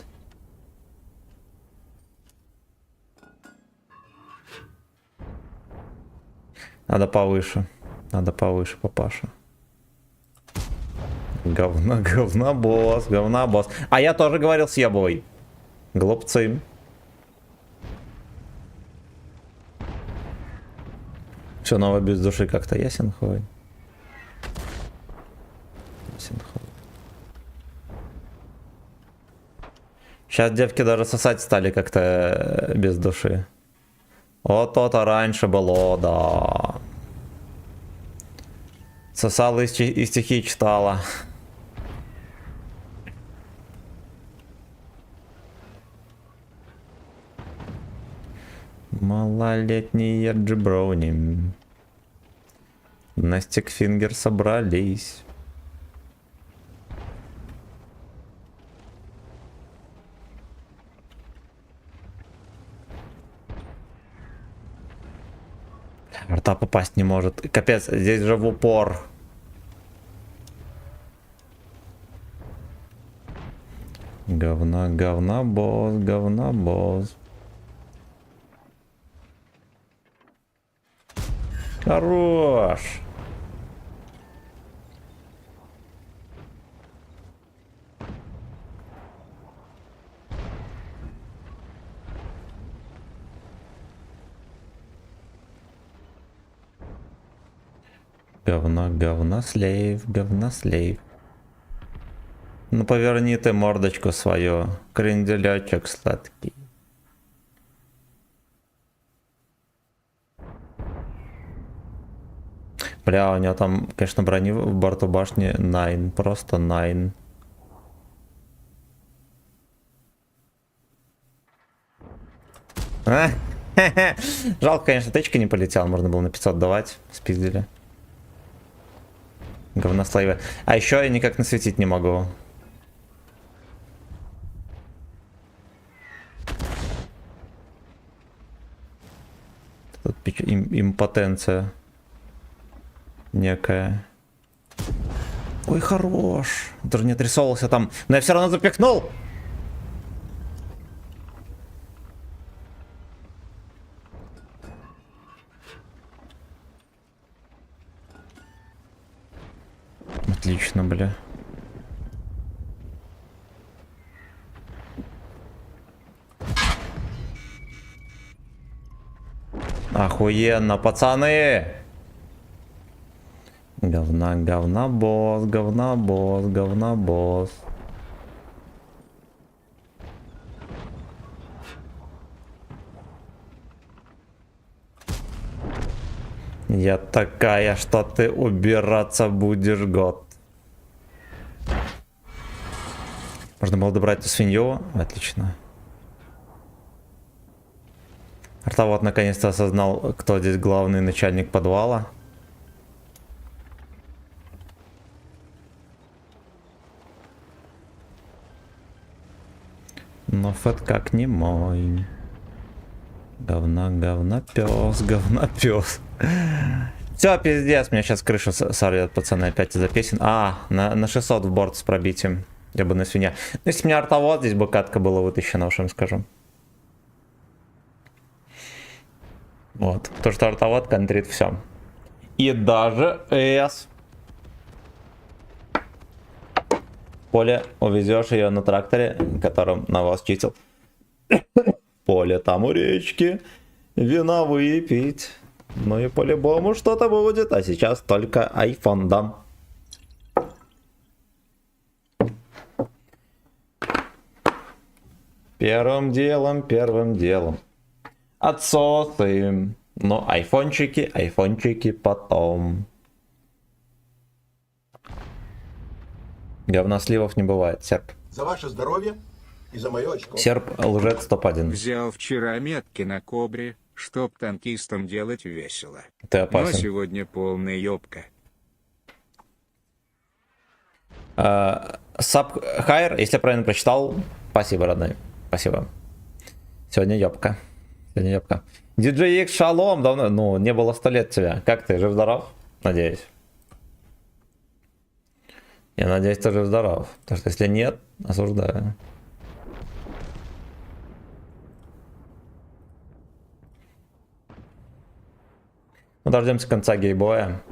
Надо повыше, папаша. Говна, босс. А я тоже говорил, съебывай. Глупцы. Все, новое без души как-то ясен хой. Сейчас девки даже сосать стали как-то без души. Вот то-то раньше было, да. Сосала и стихи читала. Малолетние джиброни на стикфингер собрались. Рта попасть не может. Капец, здесь же в упор. Говна, босс. Хорош. Говна, слейв. Ну поверни ты мордочку свою, кренделячок сладкий. Бля, у него там, конечно, брони в борту башни 9, просто 9. Жалко, конечно, тычка не полетела, можно было на 500 давать, спиздили. Говнослоевые. А еще я никак насветить не могу. Тут импотенция некая. Ой, хорош. Даже не отрисовывался там. Но я все равно запихнул. Отлично, бля. Охуенно, пацаны! Говна, босс. Я такая, что ты убираться будешь год. Можно было добрать эту свинью. Отлично. Арта вот наконец-то осознал, кто здесь главный начальник подвала. Но Фэт как не мой. Говна пес, говна пес. Все, пиздец, меня сейчас крыша сорвет, пацаны, опять из-за песен. На 600 в борт с пробитием. Я бы на свинья. Ну, если у меня артовод, здесь бы катка была вытащена, уж им скажу. Вот. То, что артовод контрит все. И даже С. Поле, увезешь ее на тракторе, которым на вас чистил. Поле там у речки, вина выпить. Ну и по-любому что-то будет, а сейчас только iPhone дам. Первым делом. Отсосы. Но айфончики потом. Говна сливов не бывает, серп. За ваше здоровье и за мое очко. Серп лжец топ-1. Взял вчера метки на кобре, чтоб танкистам делать весело. Ты Но опасен. сегодня полная ёбка. Саб Хайр, если я правильно прочитал, спасибо, родной. Спасибо. Сегодня ёбка. DJ X шалом, давно, ну, не было 100 лет тебя. Как ты, жив-здоров? Надеюсь. Я надеюсь, ты жив-здоров. Потому что если нет, осуждаю. Ну, дождемся конца гейбоя.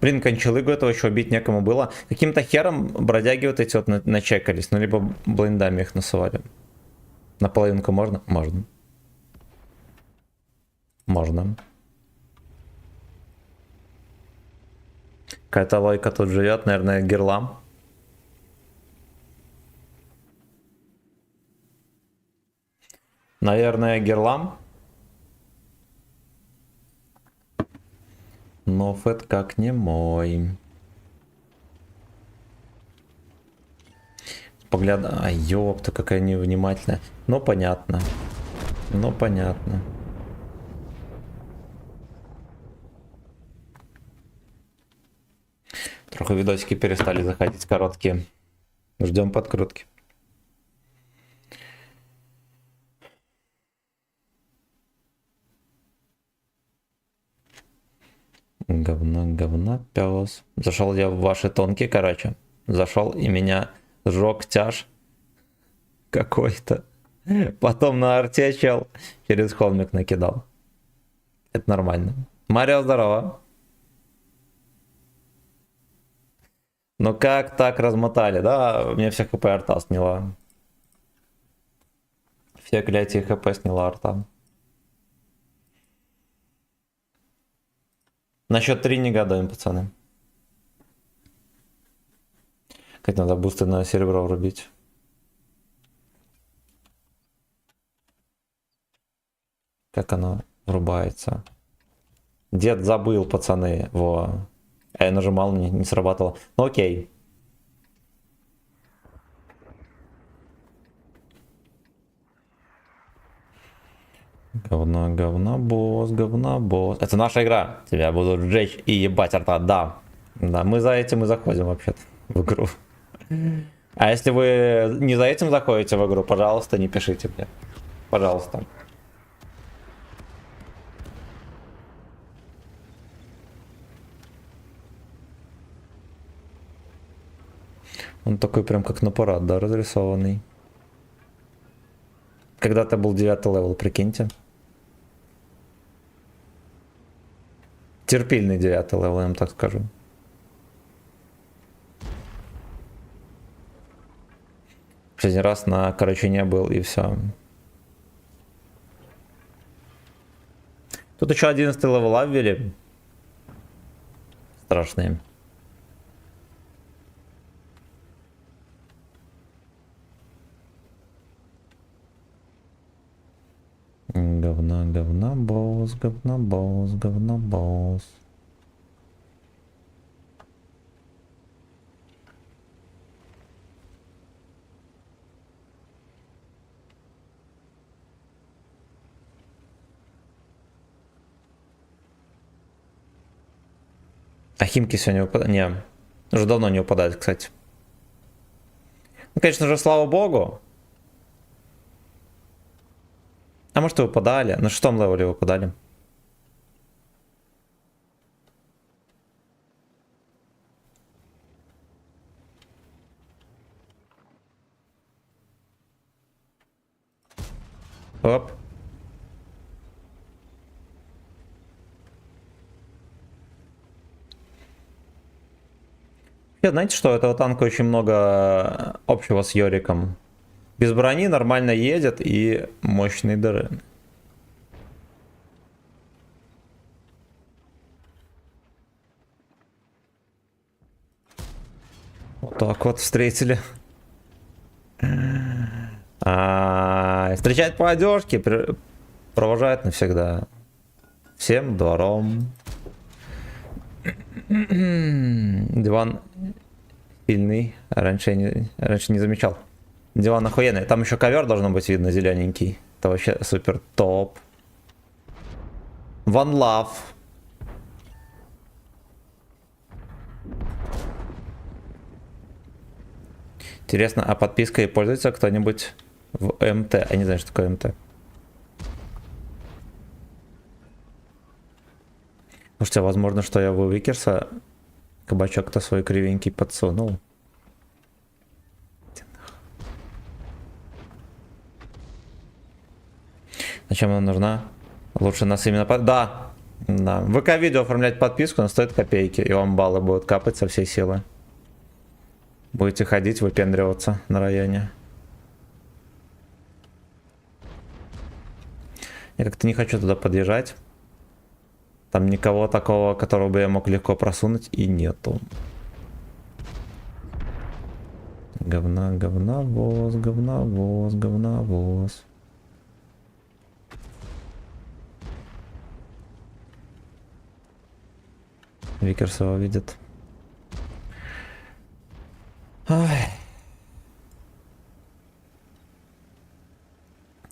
Блин, кончалыгу этого еще убить некому было. Каким-то хером бродяги вот эти вот начекались. Ну, либо блиндами их насывали. Наполовинку можно? Можно. Можно. Какая-то лойка тут живет, наверное, герлам. Наверное, герлам. Но Фэт как не мой. Погляд... А, ёпта, какая невнимательная. Ну, понятно. Ну, понятно. Трохи видосики перестали заходить короткие. Ждем подкрутки. Говна, пес. Зашел я в ваши тонкие, короче. Зашел и меня сжег тяж какой-то. Потом на арте чел через холмик накидал. Это нормально. Марио, здорово. Ну как так размотали, да? Мне все хп арта сняла. Все клятие хп сняла арта. На счет 3 не гадаем, пацаны. Как надо бусты на серебро врубить. Как оно врубается. Дед забыл, пацаны. Во. А я нажимал, не срабатывало. Ну окей. Говна, босс. Это наша игра. Тебя будут сжечь и ебать арта. Да. Да, мы за этим и заходим вообще-то в игру. А если вы не за этим заходите в игру, пожалуйста, не пишите мне. Пожалуйста. Он такой прям как на парад, да, разрисованный. Когда-то был 9 левел, прикиньте. Терпильный 9 левел, я вам так скажу. Последний раз на Карачуне был и все. Тут еще 11 левела ввели. Страшные. Говна, босс. А Химки сегодня выпадают? Не, уже давно не выпадают, кстати. Ну, конечно же, слава богу. А может, вы подали? На 6 левеле вы подали. Оп. Знаете, что у этого танка очень много общего с Йориком. Без брони нормально едет и мощные дыры. Вот так вот встретили. Встречать по одежке, провожает навсегда. Всем двором. Диван сильный. Раньше не замечал. Диван охуенный. Там еще ковер должно быть видно, зелененький. Это вообще супер топ. One Love. Интересно, а подпиской пользуется кто-нибудь в МТ? Я не знаю, что такое МТ. Слушайте, возможно, что я в Викерса кабачок-то свой кривенький подсунул. Зачем она нужна? Лучше нас именно Да! Да. В ВК-видео оформлять подписку, но стоит копейки, и вам баллы будут капать со всей силы. Будете ходить, выпендриваться на районе. Я как-то не хочу туда подъезжать. Там никого такого, которого бы я мог легко просунуть, и нету. Говновоз, говновоз, говновоз. Викерс его видит. Ой.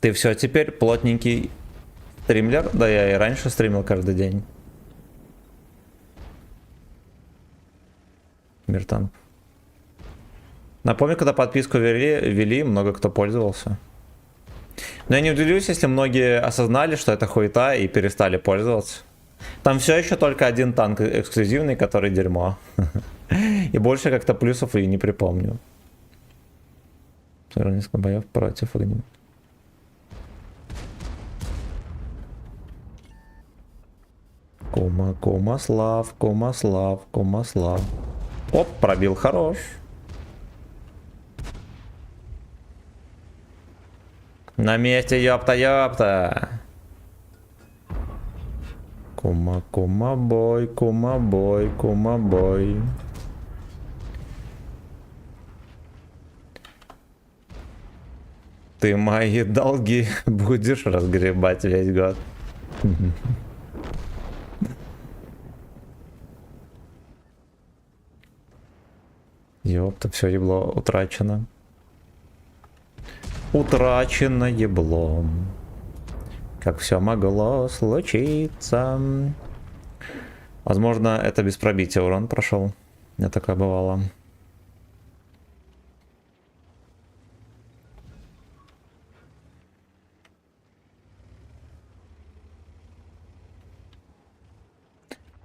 Ты все теперь плотненький стримлер? Да я и раньше стримил каждый день. Миртан. Напомню, когда подписку ввели, много кто пользовался. Но я не удивлюсь, если многие осознали, что это хуета и перестали пользоваться. Там все еще только один танк эксклюзивный, который дерьмо. И больше как-то плюсов и не припомню. Несколько боев против огня. Комаслав. Оп, пробил, хорош. На месте, ёпта. Кума-бой. Ты мои долги будешь разгребать весь год. Ёпта, все ебло утрачено. Утрачено еблом. Как все могло случиться. Возможно, это без пробития урон прошел. У меня такое бывало.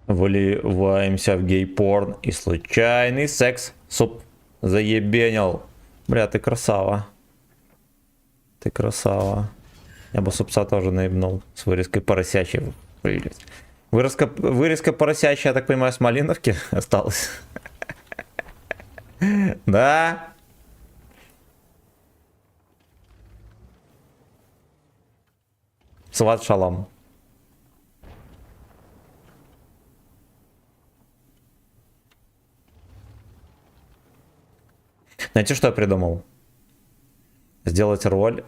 Вливаемся в гей-порн и случайный секс. Суп заебенил. Бля, ты красава. Я бы супца тоже наебнул с вырезкой поросячей. Вырезка поросячая, я так понимаю, с Малиновки осталась. Да? Сват шалом. Знаете, что я придумал? Сделать роль,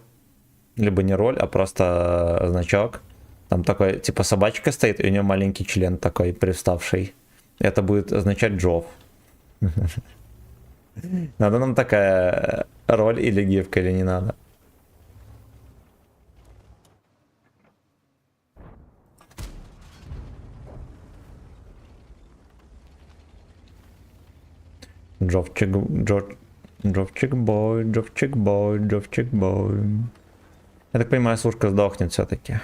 либо не роль, а просто значок. Там такой, типа собачка стоит, и у нее маленький член такой привставший. Это будет означать Джов. Надо нам такая роль или гифка, или не надо? Джовчик бой. Я так понимаю, сушка сдохнет все-таки.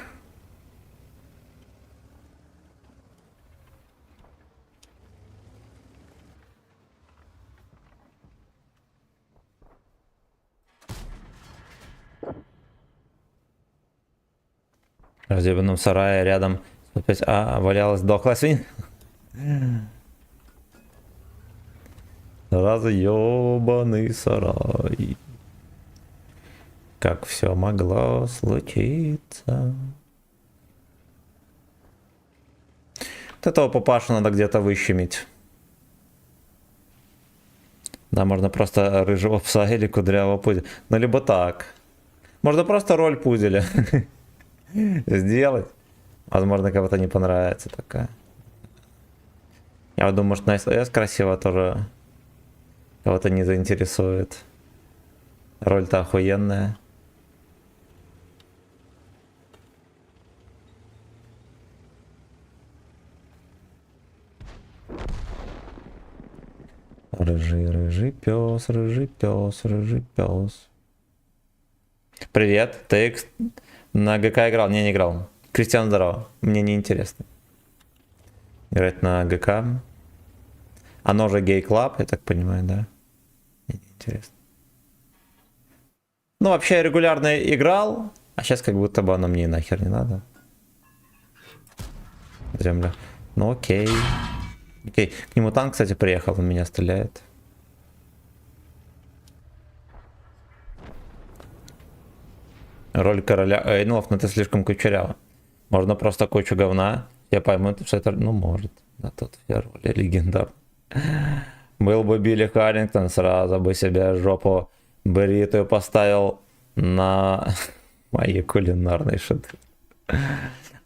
В разъебанном сарае рядом валялась дохлая свинья. Разъебанный сарай. Как все могло случиться. Вот этого папашу надо где-то выщемить. Да, можно просто рыжего пса или кудрявого пуделя. Ну, либо так. Можно просто роль пуделя сделать. Возможно, кому-то не понравится такая. Я вот думаю, может, на СС красиво тоже кого-то не заинтересует. Роль-то охуенная. Рыжий пес, рыжий пес, рыжий пес. Привет, ты на ГК играл? Не играл. Кристиан, здорово. Мне не интересно играть на ГК. Оно же гей-клаб, я так понимаю, да? Мне не интересно. Ну, вообще я регулярно играл, а сейчас как будто бы оно мне нахер не надо. Земля. Ну окей. Окей. К нему танк, кстати, приехал, он меня стреляет. Роль короля Эйнлов, но ты слишком кучеряво. Можно просто кучу говна. Я пойму, что это... Ну, может. Да, тут я роли легендар. Был бы Билли Харрингтон, сразу бы себе жопу бритую поставил на мои кулинарные шедевры.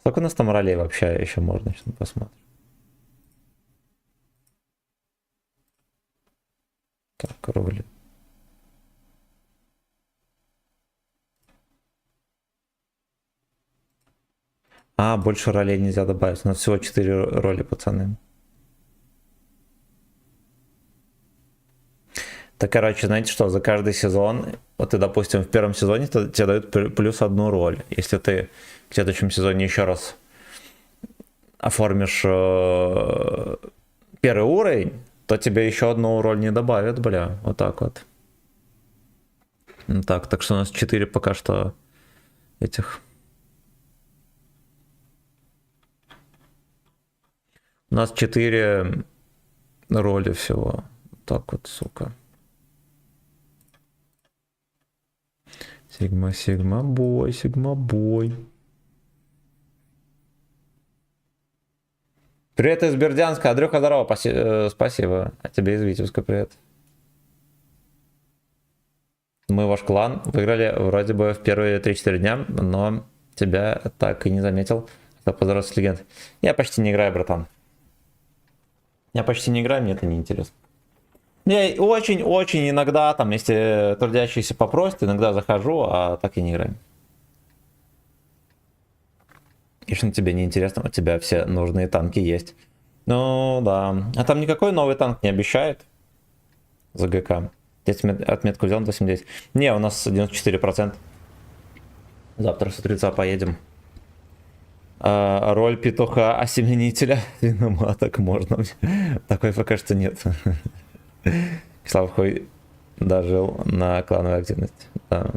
Сколько у нас там ролей вообще еще можно? Сейчас посмотрим. Так, роли. А, больше ролей нельзя добавить. У нас всего 4 роли, пацаны. Так, короче, знаете что, за каждый сезон, вот ты, допустим, в первом сезоне тебе дают плюс 1 роль. Если ты в следующем сезоне еще раз оформишь первый уровень, то тебе еще 1 роль не добавят, бля. Вот так вот. Так что у нас 4 пока что этих... У нас 4 роли всего. Так вот, сука. Сигма бой. Привет из Бердянска. Андрюха, здорово. Спасибо. А тебе из Витебска привет. Мы ваш клан выиграли вроде бы в первые 3-4 дня, но тебя так и не заметил. Поздравляю с легенд. Я почти не играю, братан. Я почти не играю, мне это не интересно. Я очень-очень иногда, там, если трудящиеся попросят, иногда захожу, а так и не играю. Конечно, тебе не интересно, у тебя все нужные танки есть. Ну, да. А там никакой новый танк не обещает за ГК. Здесь отметку взял на 89. Не, у нас 94%. Завтра с утреца поедем. Роль петуха осеменителя виноматок можно. Такой пока что нет. Славхой дожил на клановой активности. Да.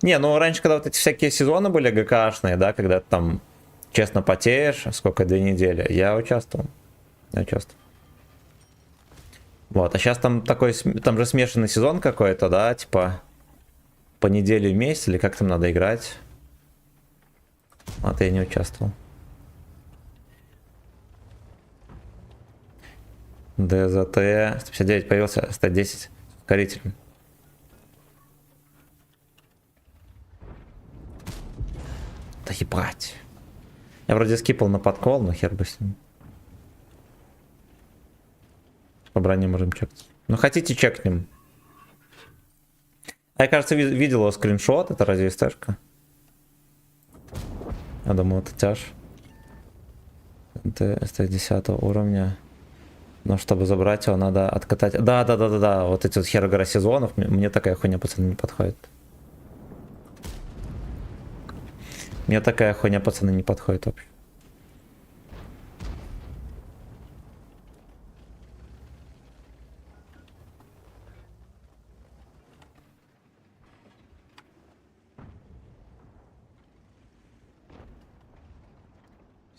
Не, ну раньше, когда вот эти всякие сезоны были ГКшные, да, когда ты там честно потеешь, сколько, 2 недели, я участвовал. Вот, а сейчас там такой, там же смешанный сезон какой-то, да, типа по неделе в месяц, или как там надо играть. Вот я не участвовал. ДЗТ 159 появился, 110 ускоритель. Да ебать. Я вроде скипал на подкол, но хер бы с ним. По броне можем чекать. Ну хотите чекнем. А я, кажется, видел его скриншот, это разве СТшка? Я думаю, это тяж. Это 10 уровня. Но чтобы забрать его, надо откатать. Да. Вот эти вот херогора сезонов. Мне такая хуйня, пацаны, не подходит. Мне такая хуйня, пацаны, не подходит вообще.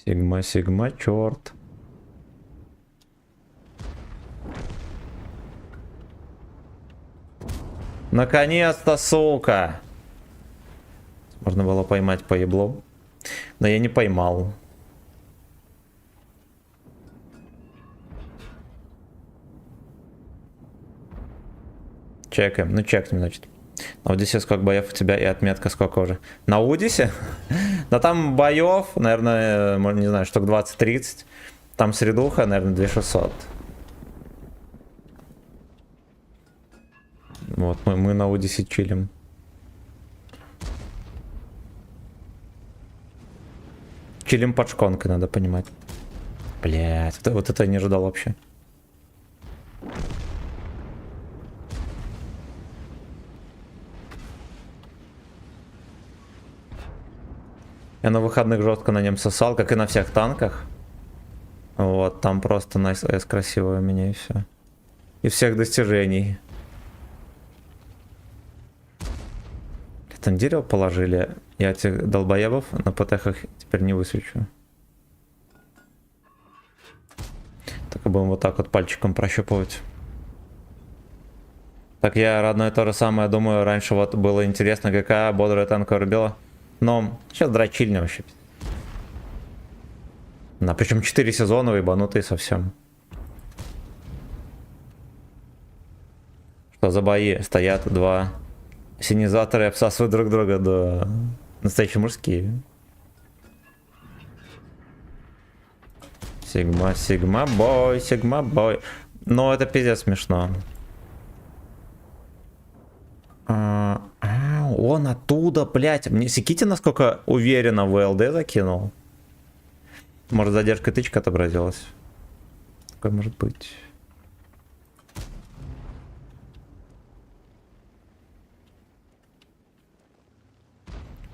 Сигма, сигма, черт. Наконец-то, сука! Можно было поймать по еблу. Но я не поймал. Чекаем. Ну, чекнем, значит. На Удисе сколько боев у тебя и отметка сколько уже? На Удисе? Да там боев, наверное, не знаю, штук 20-30. Там средуха, наверное, 2600. Вот, мы на Удисе чилим. Чилим под шконкой, надо понимать. Блять, вот это я не ожидал вообще. Я на выходных жестко на нем сосал, как и на всех танках. Вот, там просто на СС красивое у меня и все. И всех достижений. Там дерево положили. Я этих долбоебов на ПТХах теперь не высвечу. Только будем вот так вот пальчиком прощупывать. Так я одно и то же самое думаю. Раньше вот было интересно, какая бодрая танковая рубила. Но сейчас дрочильня вообще. Да, причем 4 сезона ебанутые совсем. Что за бои? Стоят два синизаторы и обсасывают друг друга, да. Настоящие мужские. Сигма, сигма бой, сигма бой. Но это пиздец смешно. Он оттуда, блять. Мне секите, насколько уверенно в ЛД закинул. Может, задержка тычка отобразилась. Такое может быть.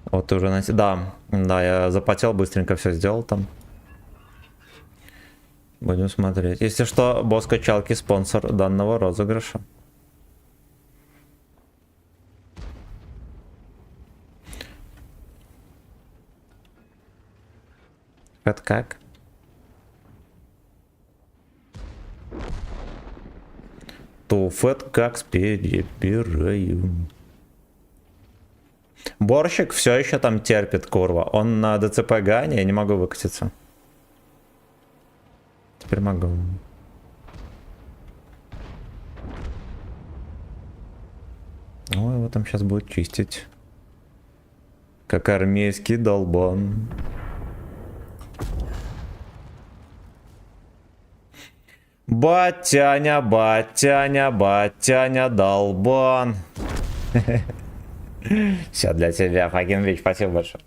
Вот ты уже на... Да, я запотел, быстренько все сделал там. Будем смотреть. Если что, босс качалки спонсор данного розыгрыша. Это как? Туфет как перебираю. Борщик все еще там терпит, курва. Он на ДЦП гане, я не могу выкатиться. Теперь могу. Ой, его там сейчас будет чистить. Как армейский долбан. Батяня, батяня, батяня, долбан. Все для тебя, Фагенвич, спасибо большое.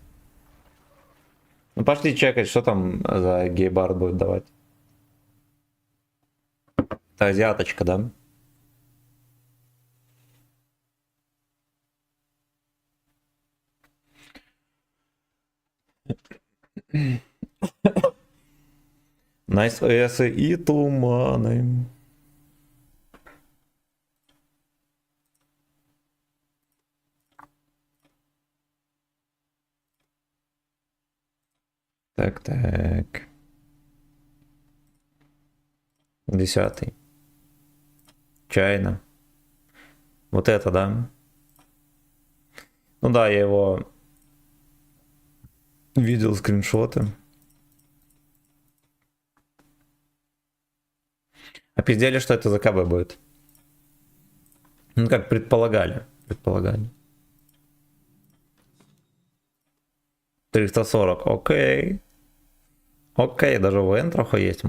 Ну пошли чекать, что там за гей-бар будет давать. Это азиаточка, да? Найс эсы и туманы. Так, так. 10. Чайно. Вот это, да? Ну да, я его видел скриншоты. А пиздели, что это за КБ будет? Ну как предполагали. Предполагали. 340, окей. Окей, даже в энтроху есть.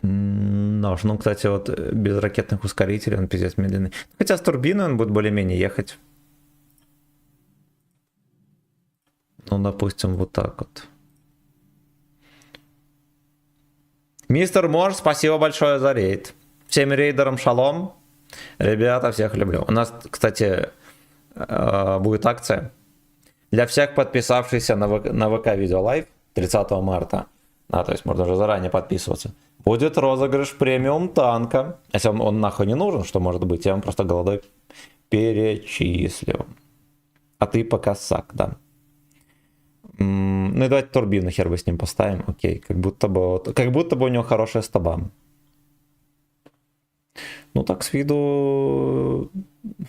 Нож. Ну, кстати, вот без ракетных ускорителей он пиздец медленный. Хотя с турбиной он будет более-менее ехать. Ну, допустим, вот так вот. Мистер Морж, спасибо большое за рейд. Всем рейдерам шалом. Ребята, всех люблю. У нас, кстати, будет акция. Для всех подписавшихся на ВК Видео Лайв 30 марта. То есть можно уже заранее подписываться. Будет розыгрыш премиум танка. Если он нахуй не нужен, что может быть, я вам просто голодой перечислю. А ты пока сак, да. Ну и давайте турбину хер бы с ним поставим. Окей, как будто бы у него хорошая стаба. Ну так с виду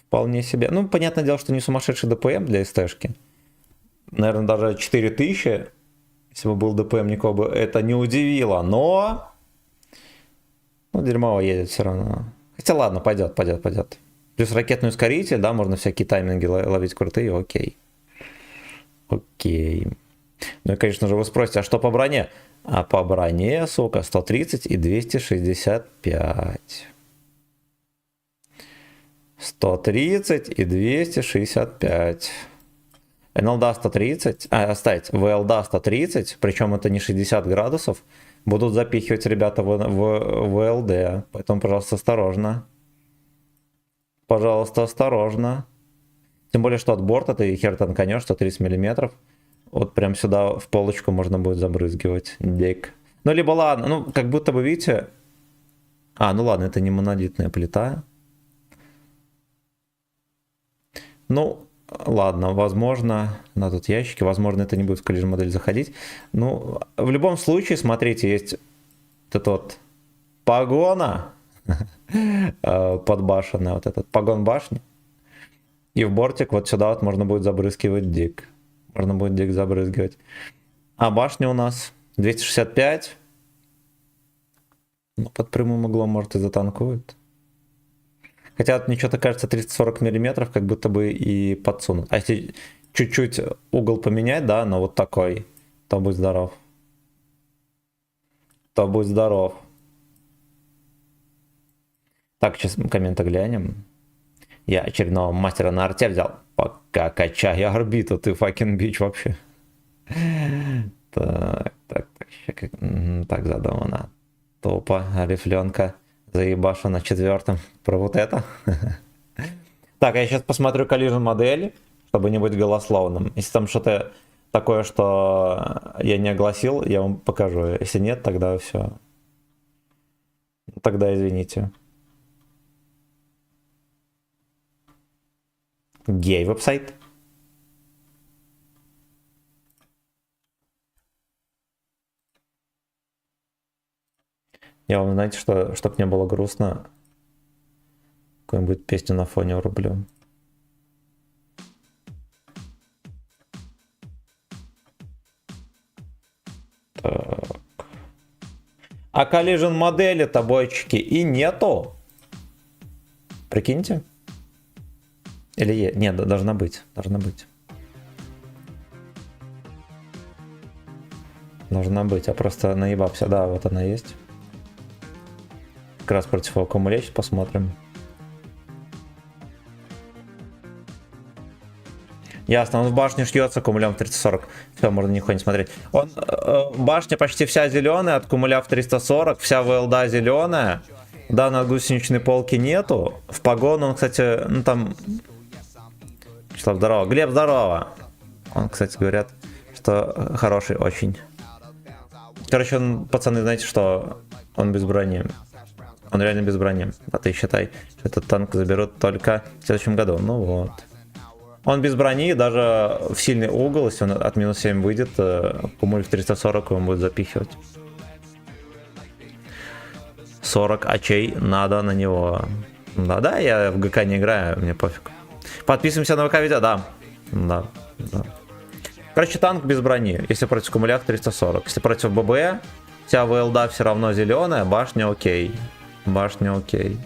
вполне себе. Ну понятное дело, что не сумасшедший ДПМ для СТшки. Наверное, даже 4000, если бы был ДПМ, никого бы это не удивило. Но... Ну, дерьмово едет все равно. Хотя ладно, пойдет. Плюс ракетный ускоритель, да, можно всякие тайминги ловить крутые, окей. Окей. Ну и, конечно же, вы спросите, а что по броне? А по броне, сука, 130 и 265. 130 и 265. НЛД 130, оставить, ВЛД 130, причем это не 60 градусов, будут запихивать ребята в ВЛД, поэтому, пожалуйста, осторожно. Пожалуйста, осторожно. Тем более, что от борта ты хер танканешь 130 мм. Вот прям сюда в полочку можно будет забрызгивать. Дик. Ну, либо ладно, ну, как будто бы, видите... ну ладно, это не монолитная плита. Ну, ладно, возможно, на тут ящики, возможно, это не будет в коллизн модель заходить. Ну, в любом случае, смотрите, есть вот этот вот погона подбашенная, вот этот погон башни. И в бортик вот сюда вот можно будет забрызгивать дик. Можно будет дик забрызгивать. А башня у нас 265. Ну, под прямым углом, может, и затанкует. Хотя вот мне что-то кажется 340 мм как будто бы и подсунут. А если чуть-чуть угол поменять, да, но вот такой, то будь здоров. То будь здоров. Так, сейчас комменты глянем. Я очередного мастера на арте взял. Пока качаю орбиту, ты fucking бич вообще. Так, так задумано. Топа, рифленка. Заебашу на 4-м. Про вот это. Так, я сейчас посмотрю коллизн модели, чтобы не быть голословным. Если там что-то такое, что я не огласил, я вам покажу. Если нет, тогда все. Тогда извините. Гей веб-сайт. Я вам, знаете, что, чтоб не было грустно, какую-нибудь песню на фоне врублю. Так. А коллижен модели тобойчики и нету. Прикиньте. Или нет, должна быть. Должна быть. Должна быть. Я просто наебался. Да, вот она есть. Как раз против аккумуля сейчас посмотрим. Ясно, он в башне шьется аккумулем 340. Все, можно нихуя не смотреть. Башня почти вся зеленая, аккумуля в 340, вся ВЛД зеленая. Да, на гусеничной полке нету. В погон он, кстати, ну там... Вячеслав, здорово. Глеб, здорово. Он, кстати, говорят, что хороший очень. Короче, он, пацаны, знаете, что он без брони. Он реально без брони. А ты считай, что этот танк заберут только в следующем году. Ну вот. Он без брони, даже в сильный угол, если он от минус 7 выйдет, аккумуль в 340 он будет запихивать. 40 очей надо на него. Да, я в ГК не играю, мне пофиг. Подписываемся на ВК видео, да. Да. Короче, танк без брони. Если против аккумуля 340. Если против ББ, вся ВЛД все равно зеленая, башня окей. Башня окей.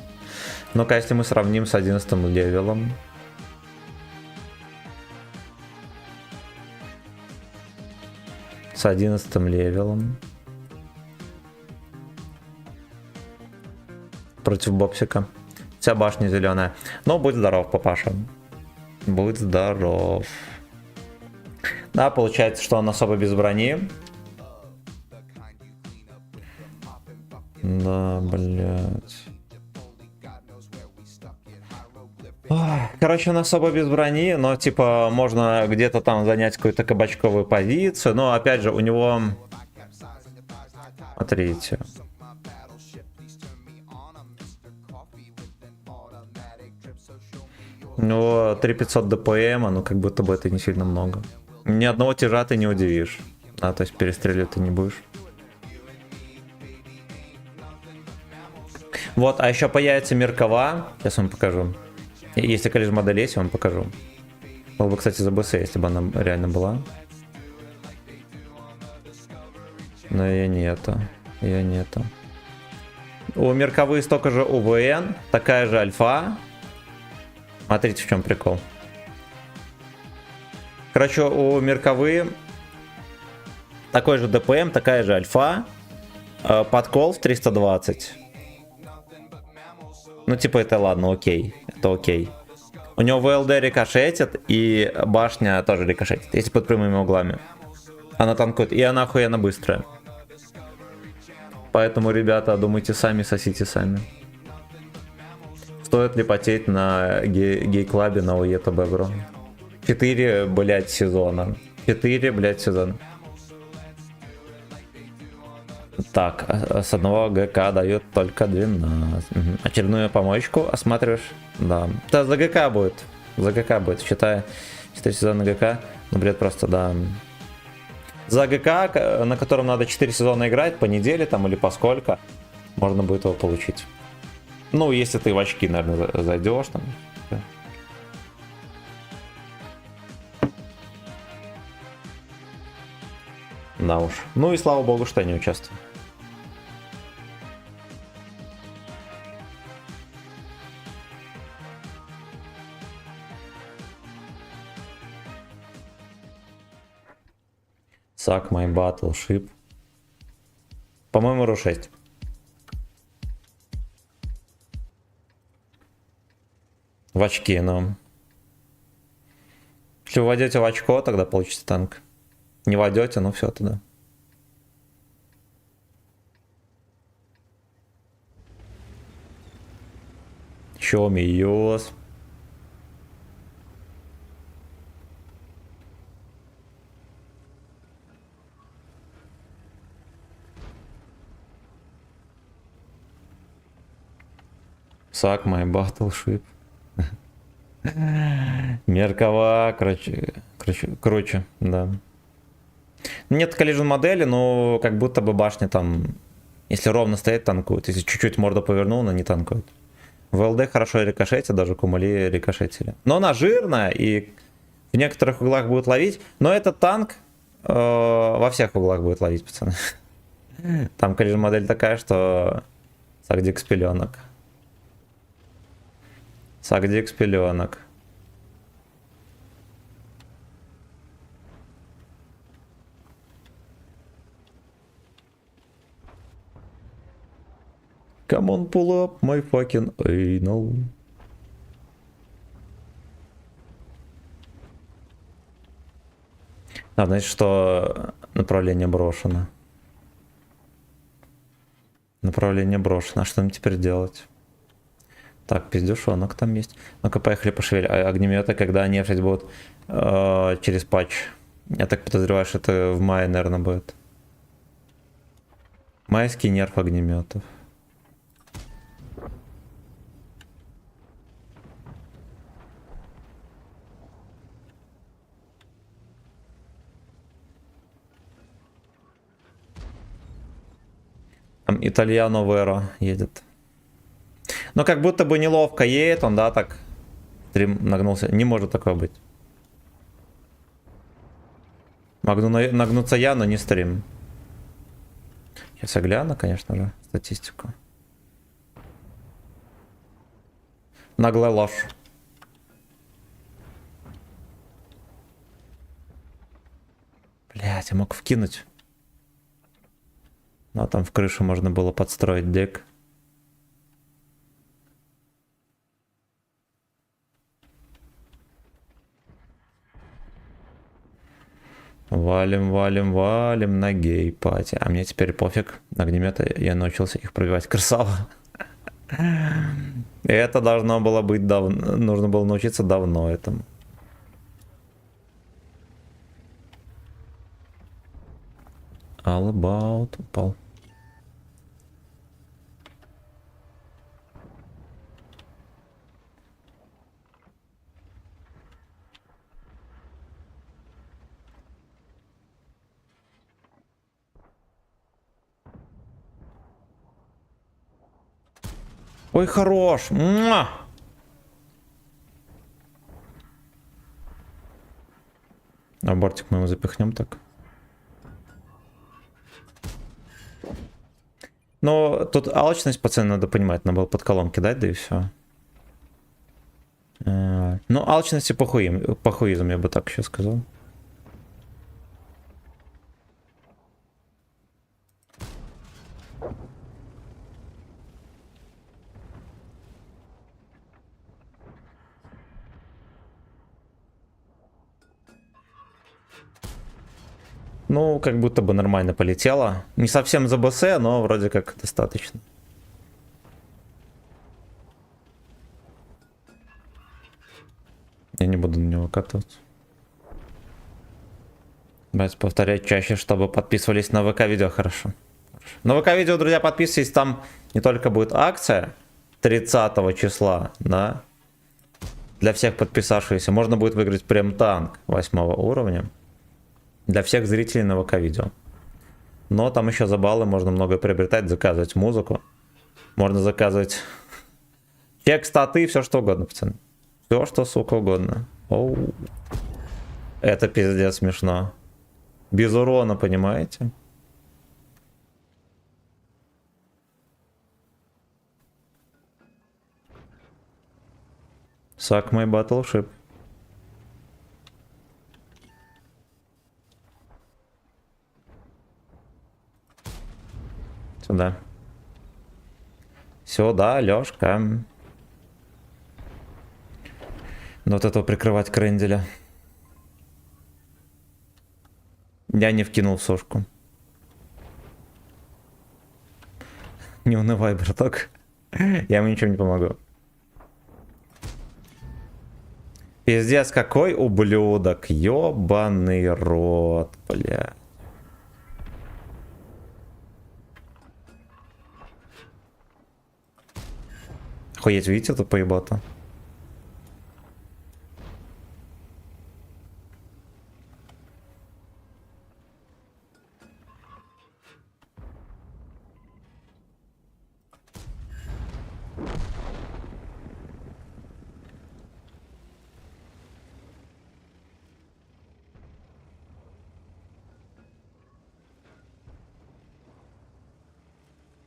Ну-ка, если мы сравним с 11 левелом. С 11 левелом. Против боксика. Вся башня зеленая. Но будь здоров, папаша. Будь здоров. Да, получается, что он особо без брони. Да, блядь. Ой, короче, он особо без брони, но типа можно где-то там занять какую-то кабачковую позицию. Но опять же, у него... Смотрите. У него 3500 ДПМ, ну как будто бы это не сильно много. Ни одного тяжа ты не удивишь. А, то есть перестреливать ты не будешь. Вот, а еще появится Меркова. Сейчас вам покажу. Если колледж модель есть, я вам покажу. Было бы, кстати, за БС, если бы она реально была. Но ее нету. Ее нету. У Мерковы столько же УВН, такая же альфа. Смотрите, в чем прикол. Короче, у Мерковы такой же ДПМ, такая же альфа. Подкол в 320. Ну, типа, это ладно, окей. Это окей. У него ВЛД рикошетит, и башня тоже рикошетит, если под прямыми углами. Она танкует, и она охуенно быстрая. Поэтому, ребята, думайте сами, сосите сами. Стоит ли потеть на гей-клабе на УЕТБ, бро? 4, блядь, сезона. 4, блядь, сезона. Так, с одного ГК дают только 12. Угу. Очередную помоечку осматриваешь? Да. Это за ГК будет. За ГК будет. Считай 4 сезона ГК. Ну, блядь, просто, да. За ГК, на котором надо 4 сезона играть, по неделе там или по сколько, можно будет его получить. Ну, если ты в очки, наверное, зайдешь там. Да уж. Ну и слава богу, что я не участвую. Suck my battleship. По-моему, РУ-6. В очки, но... Если вы войдете в очко, тогда получите танк. Не войдете, ну все тогда. Show me yours. Suck my battleship. Меркова, круче, да. Нет коллижн модели, но как будто бы башня там, если ровно стоит, танкует. Если чуть-чуть морду повернул, она не танкует. В ЛД хорошо рикошетит, даже кумули рикошетили. Но она жирная и в некоторых углах будет ловить. Но этот танк во всех углах будет ловить, пацаны. Там коллижн модель такая, что сагдик с пеленок. Сагдик с пеленок. Come on, pull up my fucking anal. А, значит, что направление брошено. Направление брошено. А что нам теперь делать? Так, пиздюшонок там есть. Ну-ка, поехали пошевелить. Огнеметы, когда они ехать будут через патч. Я так подозреваю, что это в мае, наверное, будет. Майский нерв огнеметов. Там Итальяно Веро едет. Но как будто бы неловко едет он, да, так. Стрим нагнулся. Не может такое быть. Могу нагнуться я, но не стрим. Сейчас я гляну, конечно же, статистику. Наглая ложь. Блять, я мог вкинуть. Но там в крышу можно было подстроить дек. Валим, валим, валим на гей-пати. А мне теперь пофиг. Огнеметы я научился их пробивать. Красава. Это должно было быть давно. Нужно было научиться давно этому. All about. Упал. Ой, хорош. Муа! А бортик мы его запихнем так. Но тут алчность, пацаны, надо понимать. Надо было под колонн кидать, да и все. Ну, алчность и похуизм, я бы так еще сказал. Ну, как будто бы нормально полетело. Не совсем за БС, но вроде как достаточно. Я не буду на него кататься. Давайте повторять чаще, чтобы подписывались на ВК-видео. Хорошо. На ВК-видео, друзья, подписывайтесь. Там не только будет акция 30 числа, да, для всех подписавшихся. Можно будет выиграть прем-танк 8 уровня. Для всех зрителей на ВК-видео. Но там еще за баллы можно много приобретать, заказывать музыку. Можно заказывать чек, статы, все что угодно, пацаны. Все, что, сука, угодно. Оу. Это пиздец смешно. Без урона, понимаете? Suck my battleship. Сюда. Сюда, Лёшка. Вот этого прикрывать кренделя. Я не вкинул в сошку. Не унывай, браток. Я ему ничем не помогу. Пиздец, какой ублюдок. Ёбаный рот, бля. Охуеть, видите эту поеботу?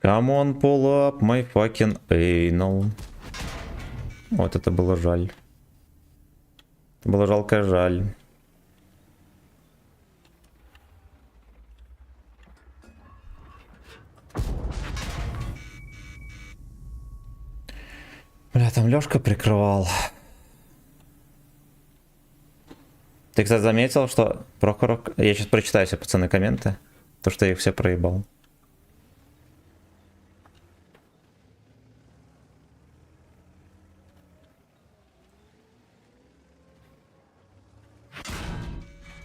Come on, pull up my fucking anal. Вот это было жаль. Это было жалко жаль. Бля, там Лёшка прикрывал. Ты, кстати, заметил, что Прохорок... Я сейчас прочитаю все, пацаны, комменты. То, что я их все проебал.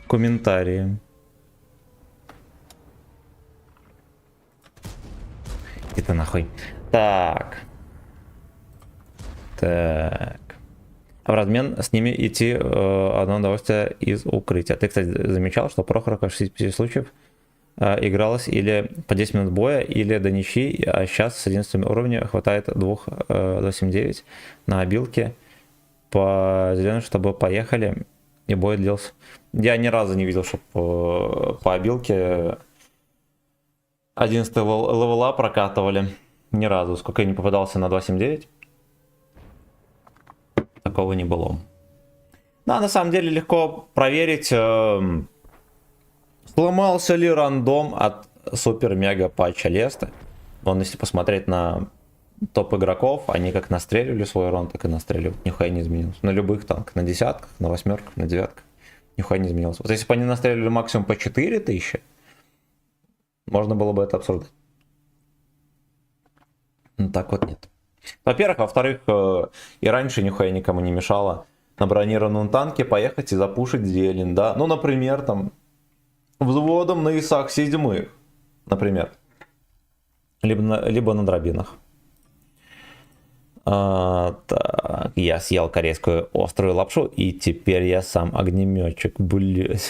Комментарии. Это нахуй. Так. Так. А в размен с ними идти одно удовольствие из укрытия. Ты, кстати, замечал, что Прохоров в 60 случаев игралось или по 10 минут боя, или до ничьи, а сейчас с 11 уровня хватает 2.8.9 на обилке по зеленому, чтобы поехали, и бой длился. Я ни разу не видел, чтобы по обилке 11 левела прокатывали. Ни разу. Сколько я не попадался на 2.7.9. Такого не было. Да, на самом деле легко проверить, сломался ли рандом от супер-мега патча Леста. Вон, если посмотреть на топ игроков, они как настреливали свой урон, так и настреливают. Нихуя не изменилось. На любых танках, на десятках, на восьмерках, на девятках. Нихуя не изменилось. Вот если бы они настреливали максимум по 4000, можно было бы это обсуждать. Ну так вот нет. Во-первых, во-вторых, и раньше нихуя никому не мешало на бронированном танке поехать и запушить зелень, да? Ну, например, там, взводом на ИСах 7, например. Либо на дробинах. Так, я съел корейскую острую лапшу, и теперь я сам огнеметчик, блять.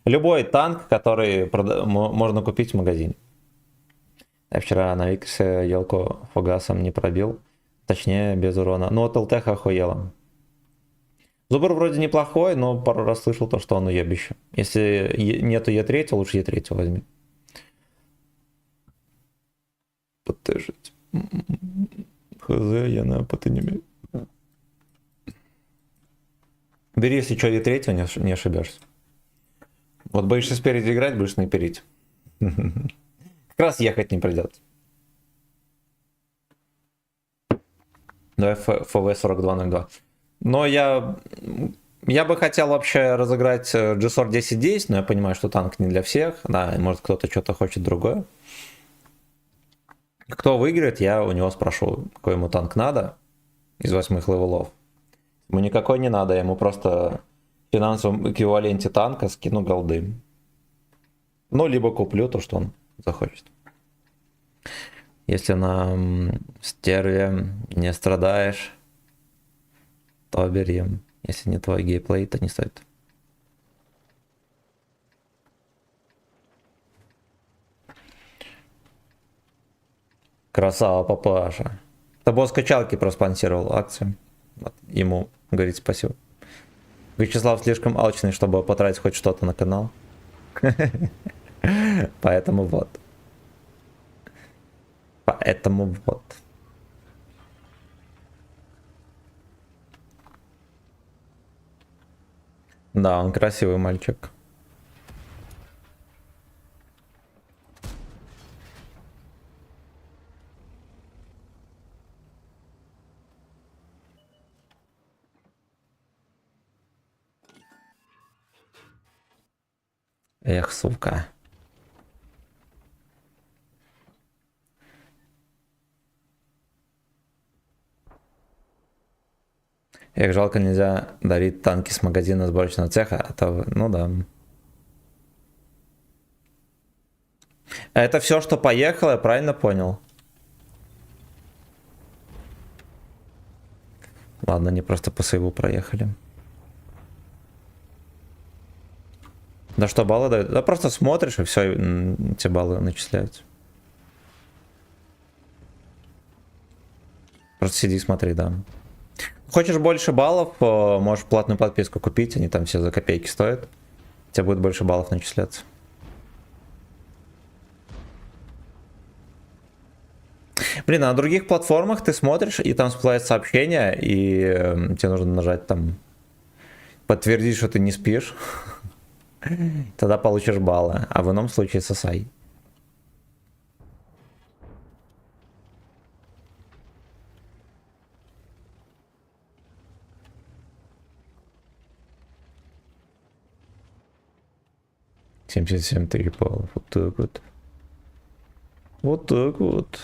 Любой танк, который можно купить в магазине. Я вчера на Виксе елку фугасом не пробил. Точнее, без урона. Ну, от ЛТХ охуело. Зубр вроде неплохой, но пару раз слышал то, что он уебище. Если нету Е3, лучше Е3 возьми. Подтежить. Хз, я на АПТ не имею. Бери, если что, Е3, не ошибешься. Вот боишься спереди играть, будешь наперить. Как раз ехать не придется. Давай ФВ-4202. Но я бы хотел вообще разыграть GSOR 1010, но я понимаю, что танк не для всех. Да, может кто-то что-то хочет другое. Кто выиграет, я у него спрошу, какой ему танк надо из 8 левелов. Ему никакой не надо, я ему просто в финансовом эквиваленте танка скину голды. Ну, либо куплю то, что он захочет. Если на стерве не страдаешь, то бери. Если не твой геймплей, то не стоит. Красава, папаша. Тобой скачалки проспонсировал акцию. Вот, ему говорить спасибо. Вячеслав слишком алчный, чтобы потратить хоть что-то на канал. Поэтому вот. Поэтому вот. Да, он красивый мальчик. Эх, сука. Эх, жалко, нельзя дарить танки с магазина сборочного цеха, а то, ну да. Это все, что поехало, я правильно понял? Ладно, они просто по сейву проехали. Да что, баллы дают? Да просто смотришь, и все, эти баллы начисляются. Просто сиди и смотри, да. Хочешь больше баллов, можешь платную подписку купить, они там все за копейки стоят. У тебя будет больше баллов начисляться. Блин, а на других платформах ты смотришь, и там всплывает сообщение, и тебе нужно нажать там подтвердить, что ты не спишь. Тогда получишь баллы, а в ином случае сосай. $77 баллов. Вот так вот. Вот так вот.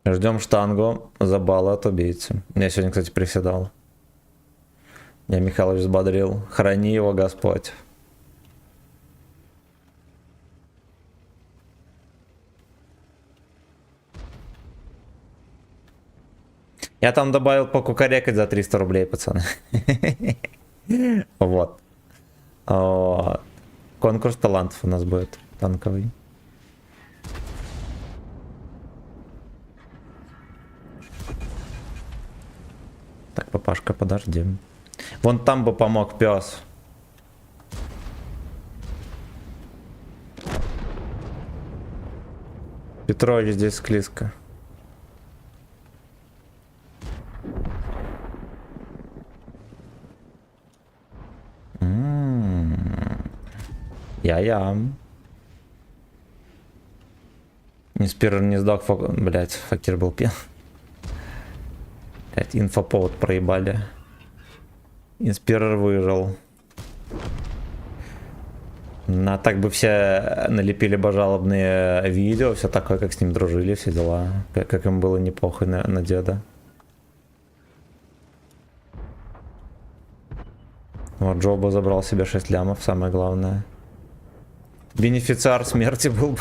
Ждем штангу за баллы от убийцы. Я сегодня, кстати, приседал. Я Михайлович взбодрил. Храни его Господь. Я там добавил покукарекать за 300 рублей, пацаны. Вот. Конкурс талантов у нас будет танковый. Так, папашка, подожди. Вон там бы помог пес. Петрович, здесь склизко. Я-я. Инспирер не сдох, блять, факир был пьян. Блять, инфоповод проебали. Инспирер выжил. А так бы все налепили бы жалобные видео, все такое, как с ним дружили, все дела. Как им было не похуй на деда. Вот Джоба забрал себе 6 лямов, самое главное. Бенефициар смерти был бы.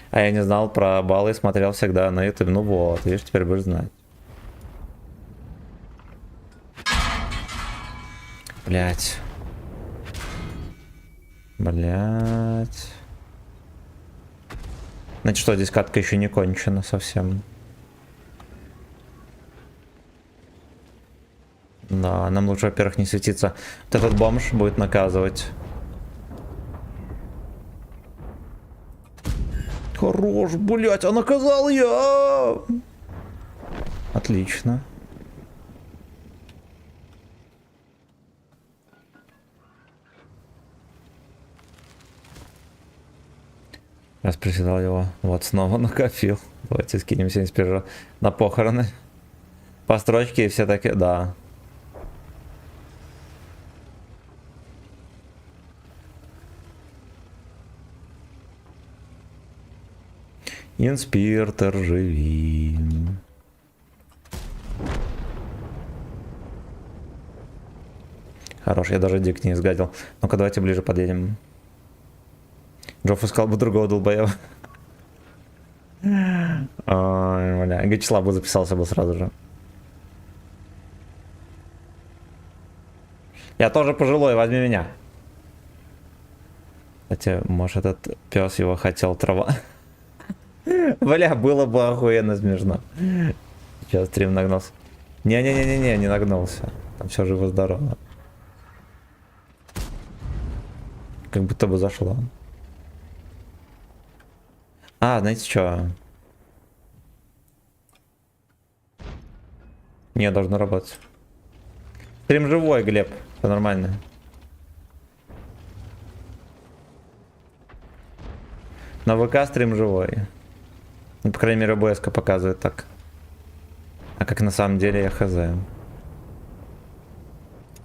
А я не знал про баллы, смотрел всегда на YouTube. Ну вот, видишь, теперь будешь знать. Блять. Блять. Значит что, здесь катка еще не кончена совсем. Да, нам лучше, во-первых, не светиться. Вот этот бомж будет наказывать. Хорош, блять, а наказал я! Отлично. Раз приседал его. Вот снова накопил. Давайте скинемся инспирера на похороны. По строчке и все такие, да. Инспиртор, живи. Хорош, я даже дик не изгадил. Ну-ка, давайте ближе подъедем. Джофф искал бы другого долбоева. Ой, бля. Гачеслав бы записался бы сразу же. Я тоже пожилой, возьми меня. Кстати, может, этот пес его хотел трава. Бля, было бы охуенно смешно. Сейчас стрим нагнался. Не-не-не-не, не нагнулся. Там все живо-здорово. Как будто бы зашло. А, знаете что? Не, должно работать. Стрим живой, Глеб. Все нормально. На ВК стрим живой. Ну, по крайней мере, ОБС-ка показывает так. А как на самом деле я хз.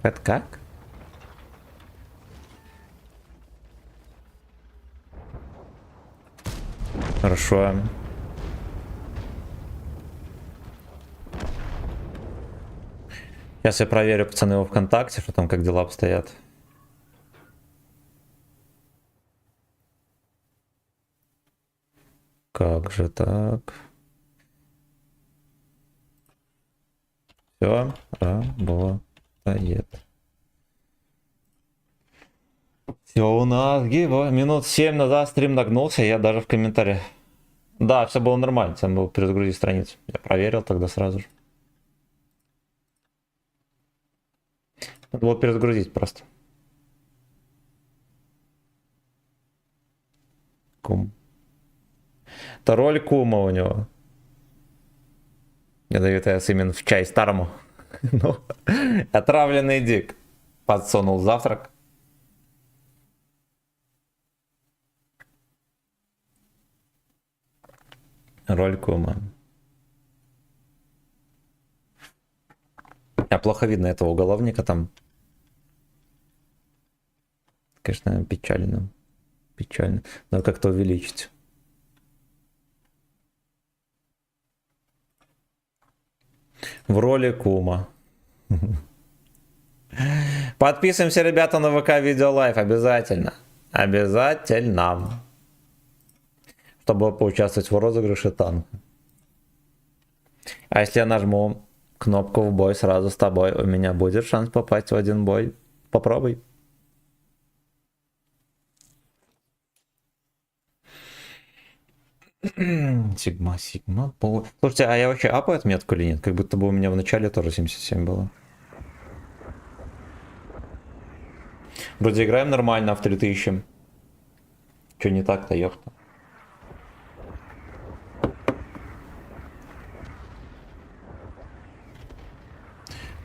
Это как? Хорошо. Сейчас я проверю, пацаны, его ВКонтакте, что там, как дела обстоят. Как же так? Все работает. Все у нас гиво. Минут 7 назад стрим нагнулся, я даже в комментариях. Да, все было нормально, там было перезагрузить страницу. Я проверил тогда сразу же. Надо было перезагрузить просто. Кум. Это роль кума у него. Я даю это именно в чай старому. Ну, отравленный дик. Подсунул завтрак. Роль кума. А плохо видно этого уголовника там. Конечно, печально. Печально. Надо как-то увеличить. В роли кума. Подписываемся, ребята, на ВК Видео Лайф. Обязательно. Обязательно. Чтобы поучаствовать в розыгрыше танка. А если я нажму кнопку в бой сразу с тобой, у меня будет шанс попасть в один бой. Попробуй. Сигма. Слушайте, а я вообще апаю отметку или нет? Как будто бы у меня в начале тоже 77 было. Вроде играем нормально в 3000. Че не так-то, ёпта?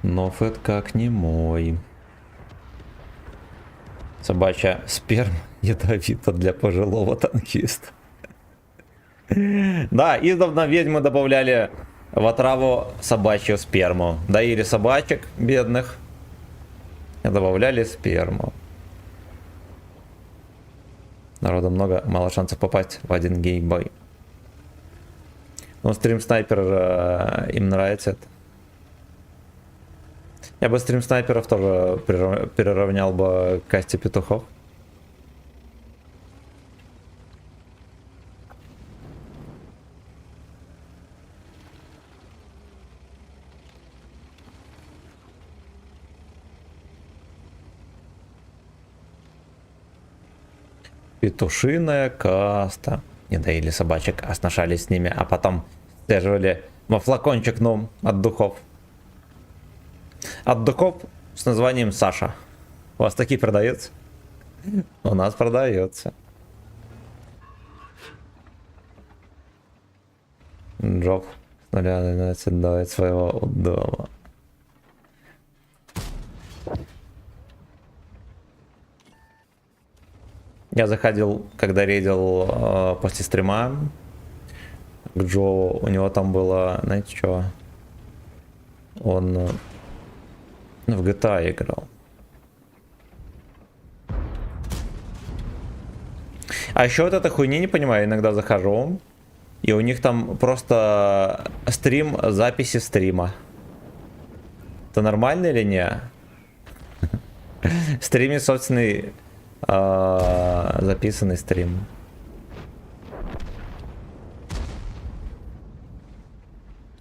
Но фэт как не мой. Собачья сперма ядовита для пожилого танкиста. Да, издавна ведьмы добавляли в отраву собачью сперму. Доили собачек бедных и добавляли сперму. Народа много, мало шансов попасть в один геймбой. Ну, стрим снайпер им нравится это. Я бы стрим снайперов тоже переравнял бы к касте петухов. Петушиная каста. Не доили собачек, а сношались с ними, а потом стеживали во флакончик, ну, от духов. От духов с названием Саша. У вас такие продаются? У нас продается. Джоб с нуля начинает давать своего удова. Я заходил, когда рейдил после стрима к Джо, у него там было, знаете что, он в GTA играл. А еще вот этой хуйни не понимаю, иногда захожу, и у них там просто стрим записи стрима. Это нормально или не? В стриме собственный записанный стрим.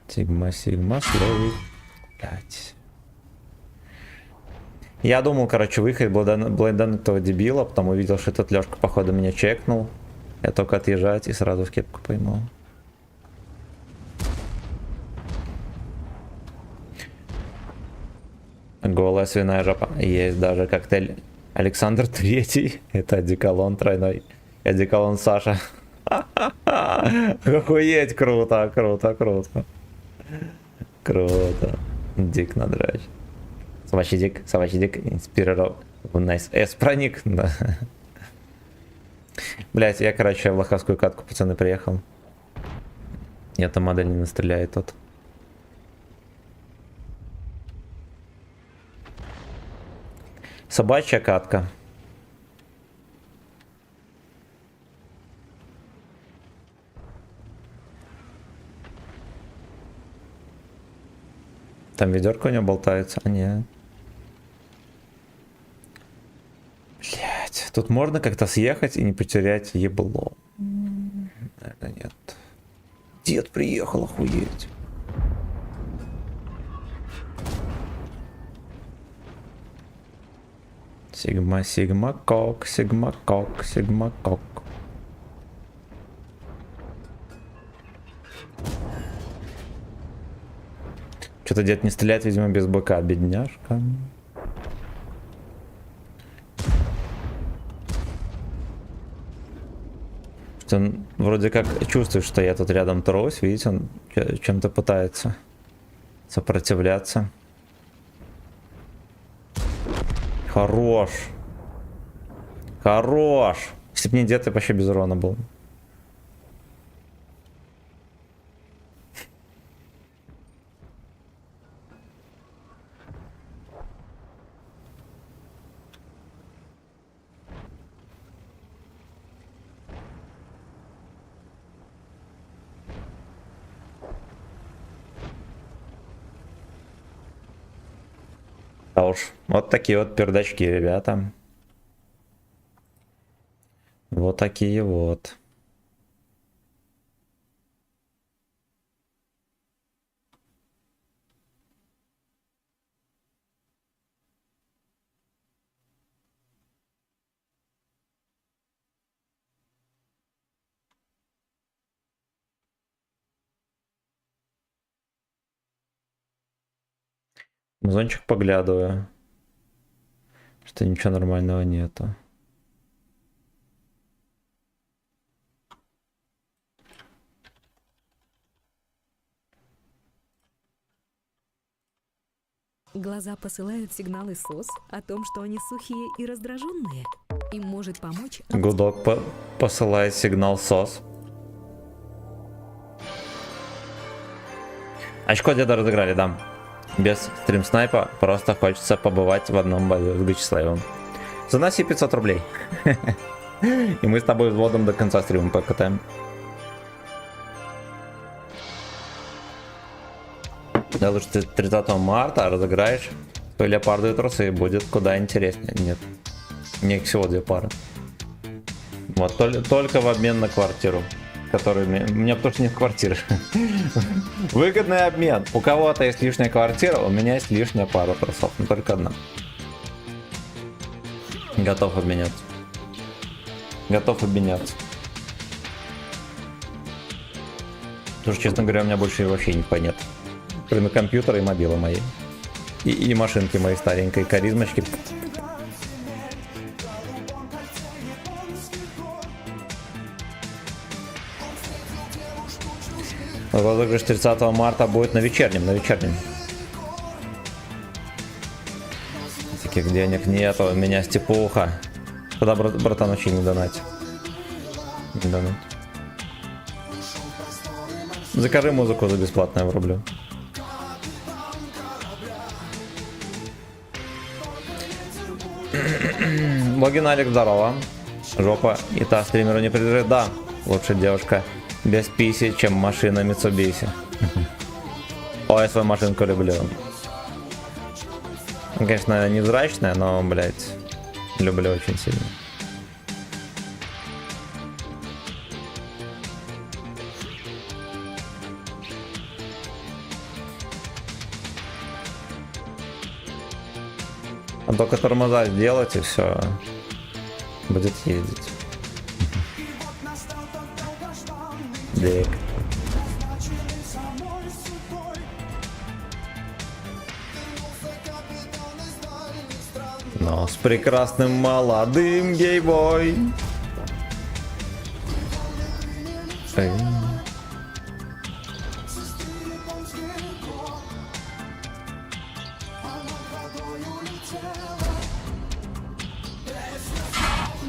Сигма, слой. 5. Я думал, короче, выехать блайдан этого дебила, потом увидел, что этот Лёшка, походу, меня чекнул. Я только отъезжать и сразу в кепку поймал. Голая свиная жопа. Есть даже коктейль Александр Третий. Это одеколон тройной. Одеколон Саша. Охуеть, круто, круто, круто. Круто. Дик надрач. Собачий дик инспирировал в Nice S проник. Да. Блять, я, короче, в лоховскую катку, пацаны, приехал. Эта модель не настреляет тут. Собачья катка. Там ведерко у него болтается, а нет. Блять, тут можно как-то съехать и не потерять ебло. Наверное, нет. Дед приехал, охуеть. Сигма, кок. Что-то дед не стреляет, видимо, без БК, бедняжка. Он вроде как чувствует, что я тут рядом трусь, видите, он чем-то пытается сопротивляться. Хорош. Хорош. Если бы не дед, я вообще без урона был. Да уж, вот такие вот пердачки, ребята. Вот такие вот. Музончик поглядываю, что ничего нормального нету. Глаза посылают сигналы СОС о том, что они сухие и раздраженные. Им может помочь... Гудок посылает сигнал СОС. Очко деда разыграли, да. Без стрим-снайпа просто хочется побывать в одном бою с Гачеславом. Заноси 500 рублей. И мы с тобой взводом до конца стрима покатаем. Да лучше ты 30 марта разыграешь твои леопардовые трусы, и будет куда интереснее. Нет, не всего 2 пары. Вот, только в обмен на квартиру. Который у меня потому что нет квартиры. Выгодный обмен. У кого-то есть лишняя квартира, у меня есть лишняя пара трусов. Но только одна. Готов обменяться. Готов обменяться. Потому что, честно говоря, у меня больше вообще ничего нет. Кроме компьютера и мобилы моей. И машинки моей старенькой, каризмочки. Розыгрыш 30 марта будет на вечернем. Таких денег нету, у меня степуха. Куда, братан, вообще не донать. Не донать. Закажи музыку за бесплатно, я врублю. Логин Алекс, здорово. Жопа и та стримеру не принадлежит. Да, лучше девушка без писи, чем машина Mitsubishi. Ой, я свою машинку люблю. Конечно, невзрачная, но, блядь, люблю очень сильно. А только тормоза сделать и все. Будет ездить. Дик. Но с прекрасным молодым гейбой.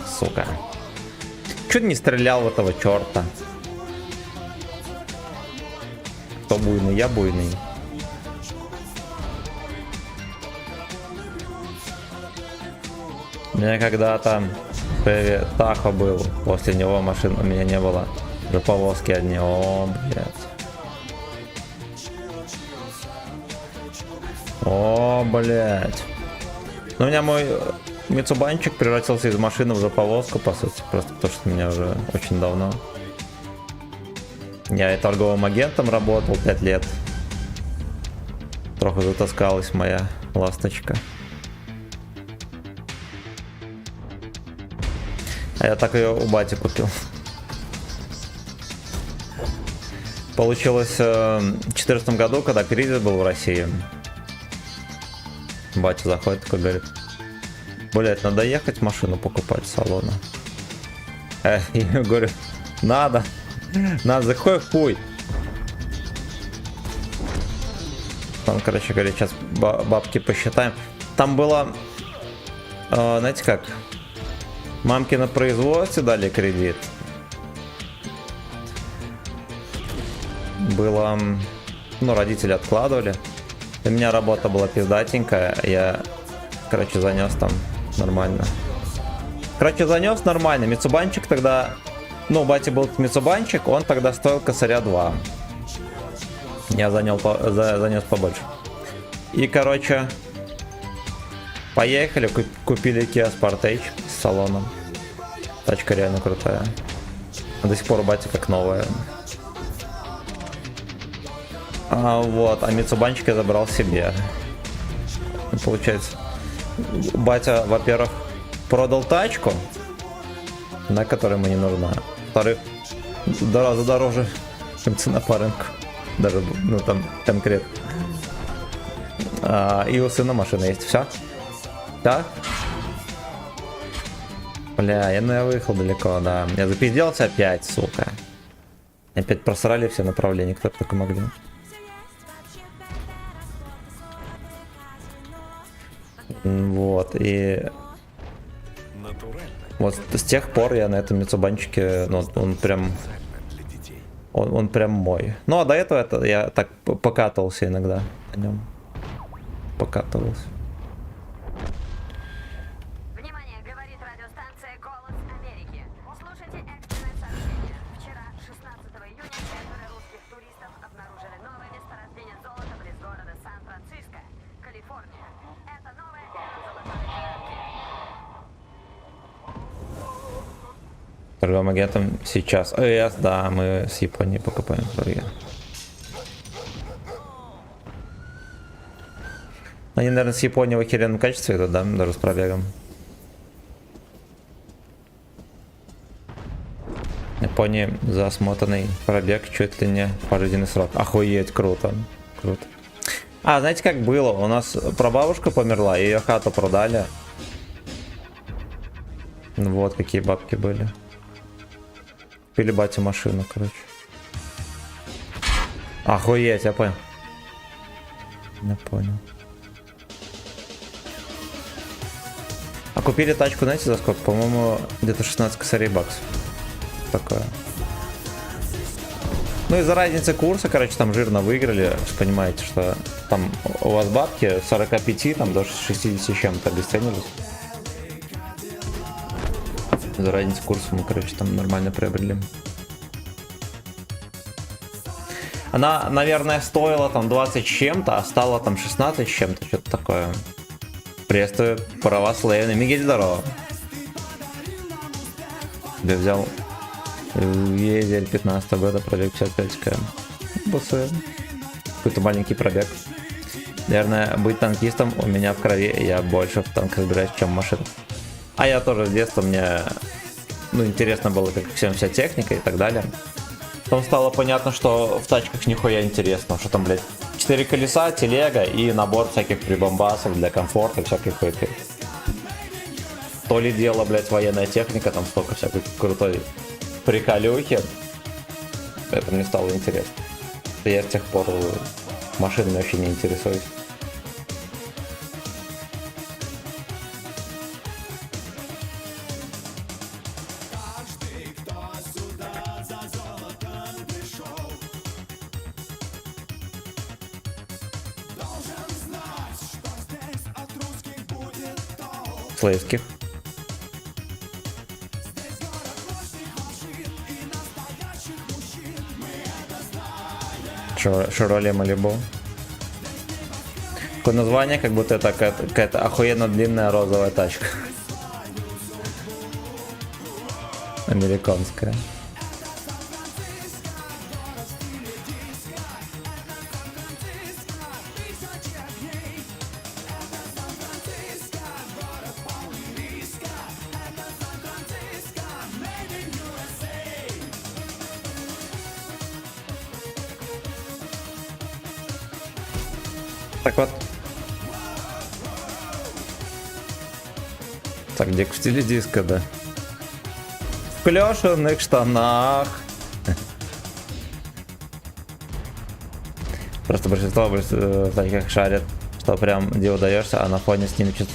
Сука. Чё ты не стрелял в этого черта? Кто буйный? Я буйный. У меня когда-то Тахо был, после него машин у меня не было. Уже повозки одни. О, блядь. О, блядь. Ну, у меня мой Митсубанчик превратился из машины в повозку, по сути. Просто потому что у меня уже очень давно. Я и торговым агентом работал 5 лет. Трохи затаскалась моя ласточка. А я так ее у бати купил. Получилось в 2014 году, когда кризис был в России. Батя заходит, такой говорит: блять, надо ехать машину покупать с салона. Я говорю: надо, какой хуй. Там, короче говоря, сейчас бабки посчитаем. Там было, знаете как, мамки на производстве дали кредит. Было, ну, родители откладывали. У меня работа была пиздатенькая. Я, короче, занес там нормально. Митсубанчик тогда, ну, у бати был Митсубанчик, он тогда стоил косаря 2. Я занес побольше. И, короче, поехали, купили Kia Sportage с салоном. Тачка реально крутая. До сих пор у бати как новая. Вот, а Митсубанчик я забрал себе. Получается, батя, во-первых, продал тачку, на которой мне не нужна. Во-вторых, дороже, чем цена по рынку. Даже, ну, там конкретно. И у сына машина есть. Все? Да? Бля, я выехал далеко, да. Я запизделся опять, сука. Опять просрали все направления, кто только могли. Вот, и вот с тех пор я на этом Митсубанчике, ну, он прям, он прям мой. Ну, а до этого это я так покатывался иногда на нем. Покатывался. Внимание, говорит радиостанция «Голос Америки». Слушайте экстренное сообщение. Вчера, 16 июня, 5 русских туристов обнаружили новое месторождение золота близ города Сан-Франциско, Калифорния. Это новая эра золотой экономики. Торговым агентом сейчас. ЕС, да, мы с Японией покупаем торги. Они, наверное, с Японией в охеренном качестве идут, да, даже с пробегом. В Японии за смотанный пробег чуть ли не пожизненный срок. Охуеть, круто. Круто. А, знаете, как было? У нас прабабушка померла, ее хату продали. Вот какие бабки были. Купили батю машину, короче. Охуеть, я понял. Я понял. А купили тачку, знаете, за сколько? По-моему, где-то 16 косарей баксов. Такое. Ну, из-за разницы курса, короче, там жирно выиграли. Вы понимаете, что там у вас бабки 45 там, до 60 с чем-то обесценились. За разницу курса мы, короче, там нормально приобрели. Она, наверное, стоила там 20 с чем-то, а стала там 16 с чем-то, что-то такое. Приветствую, права славяны. Мигель, здорово. Я взял Езель 15 года, пробег 55 км. Бусы. Какой-то маленький пробег. Наверное, быть танкистом у меня в крови, я больше в танках разбираюсь, чем в машинах. А я тоже с детства, мне интересно было, как всем вся техника и так далее. Потом стало понятно, что в тачках нихуя интересно, что там, блядь, 4 колеса, телега и набор всяких прибамбасов для комфорта, всякой хуйки. То ли дело, блядь, военная техника, там столько всякой крутой приколюхи. Это мне стало интересно. Я с тех пор машинами вообще не интересуюсь. Слейских. Шевроле Малибу. Такое название, как будто это какая-то охуенно длинная розовая тачка. Американская. Так вот. Так, где в стиле диска, да? В клешенных штанах. Просто большинство в таких шарят, что прям где удаешься, а на фоне снимчит.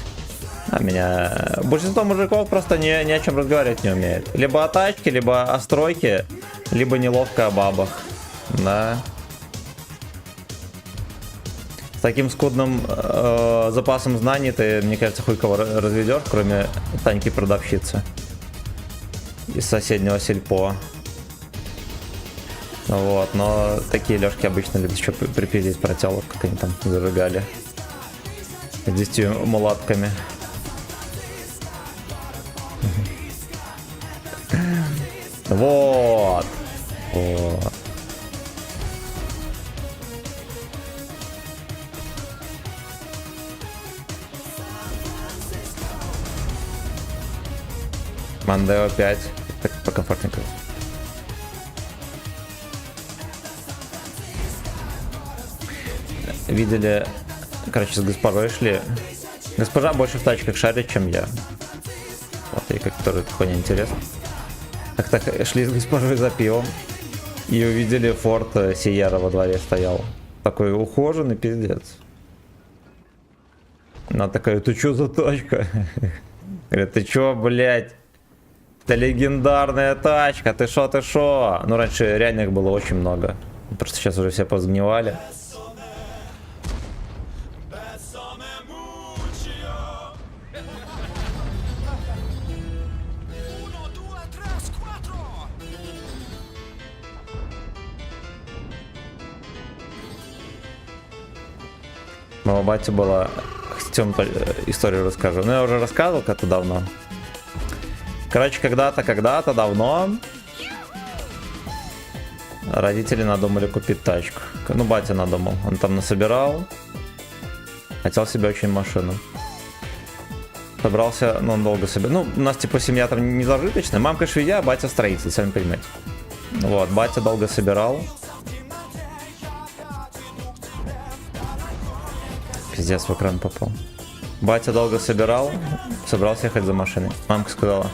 А меня... Большинство мужиков просто ни о чем разговаривать не умеет. Либо о тачке, либо о стройке, либо неловко о бабах. Да. С таким скудным запасом знаний ты, мне кажется, хуй кого разведешь, кроме Таньки-продавщицы из соседнего сельпо. Вот, но такие лёшки обычно любят еще припилить про телок, как они там зажигали. С 10 мулатками. Вот. Вот. Мандео 5. Так покомфортненько. Видели, короче, с госпожой шли. Госпожа больше в тачках шарит, чем я. Вот, и как тоже такое неинтересно. Так шли с госпожой за пивом и увидели Форд Сиера во дворе стоял. Такой ухоженный пиздец. Она такая: ты чё за тачка? Говорит: ты чё, блядь? Это легендарная тачка, ты шо, ты шо? Ну, раньше реально их было очень много. Просто сейчас уже все позгнивали. Моего батя была... Хотел историю расскажу. Ну, я уже рассказывал как-то давно. Короче, когда-то давно родители надумали купить тачку. Ну, батя надумал. Он там насобирал. Хотел себе очень машину. Собрался, ну, он долго себе... Ну, у нас, типа, семья там не зажиточная. Мамка швея, батя строитель, сами понимаете. Вот, батя долго собирал. Пиздец, в экран попал. Батя долго собирал, собрался ехать за машиной. Мамка сказала: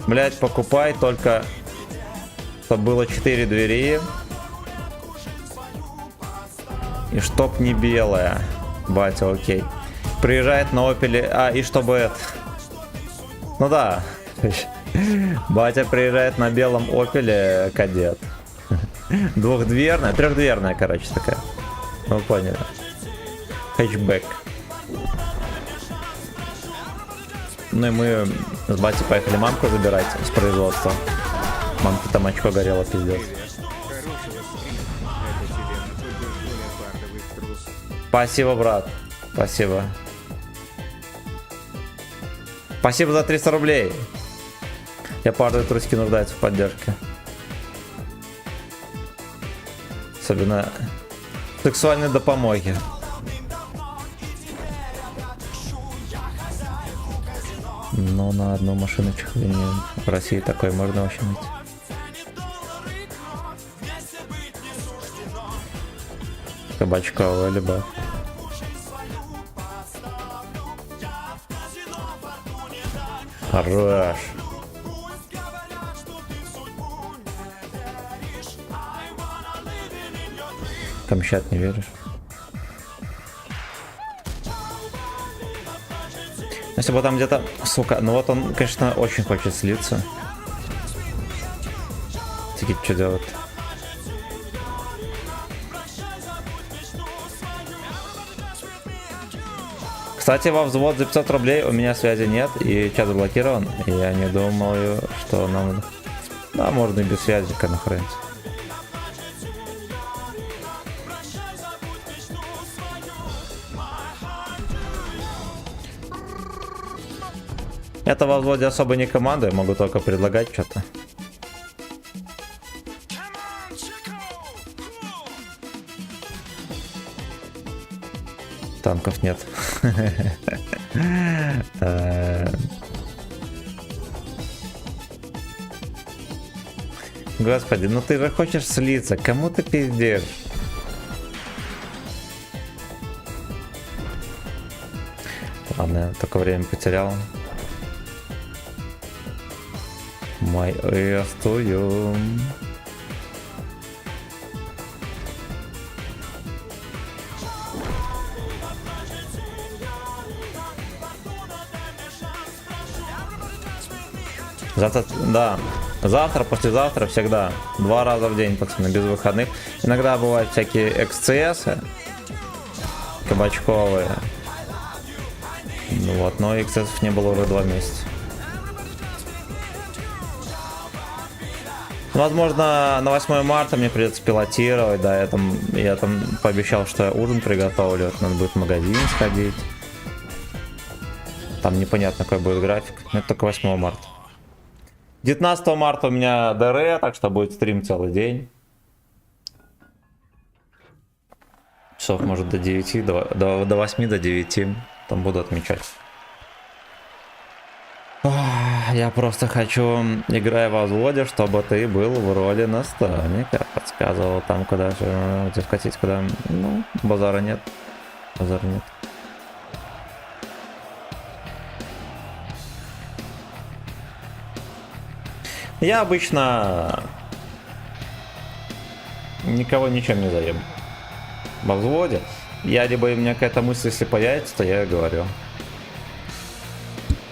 блять, покупай, только чтобы было 4 двери. И чтоб не белая. Батя, окей. Приезжает на Опеле, и чтобы это... Ну да. Батя приезжает на белом Опеле Кадет. Двухдверная, трехдверная, короче, такая. Ну, поняли. Хэтчбэк. Ну и мы с батей поехали мамку забирать с производства. Мамка там очко горела, пиздец. Спасибо, брат. Спасибо. Спасибо за 300 рублей. Леопарды трусики нуждаются в поддержке. Особенно сексуальной допомоги. Но на одну машину чехление в России такое можно вообще найти. Кабачковая любовь. Хорош. Камчат не веришь? Если бы там где-то... Сука, ну вот он, конечно, очень хочет слиться. Тикет что делать? Кстати, во взвод за 500 рублей у меня связи нет, и чат заблокирован. Я не думаю, что нам... Да, можно и без связи, как нахрен. Это во взводе особо не команда, я могу только предлагать что-то. Танков нет. Господи, ну ты же хочешь слиться, кому ты пиздишь? Ладно, я только время потерял. Я стою. Завтра, да. Завтра, послезавтра, всегда. 2 раза в день, пацаны, без выходных. Иногда бывают всякие XCS, кабачковые. Вот, но XCS не было уже 2 месяца. Возможно, на 8 марта мне придется пилотировать, да, я там пообещал, что я ужин приготовлю, надо будет в магазин сходить. Там непонятно, какой будет график, но это только 8 марта. 19 марта у меня ДР, так что будет стрим целый день. Часов, может, до 9, до 8, до 9, там буду отмечать. Я просто хочу, играя во взводе, чтобы ты был в роли наставника. Подсказывал там, куда же вкатить, куда... Ну, базара нет. Базара нет. Я обычно никого ничем не заем. Во взводе. Я либо у меня какая-то мысль, если появится, то я и говорю.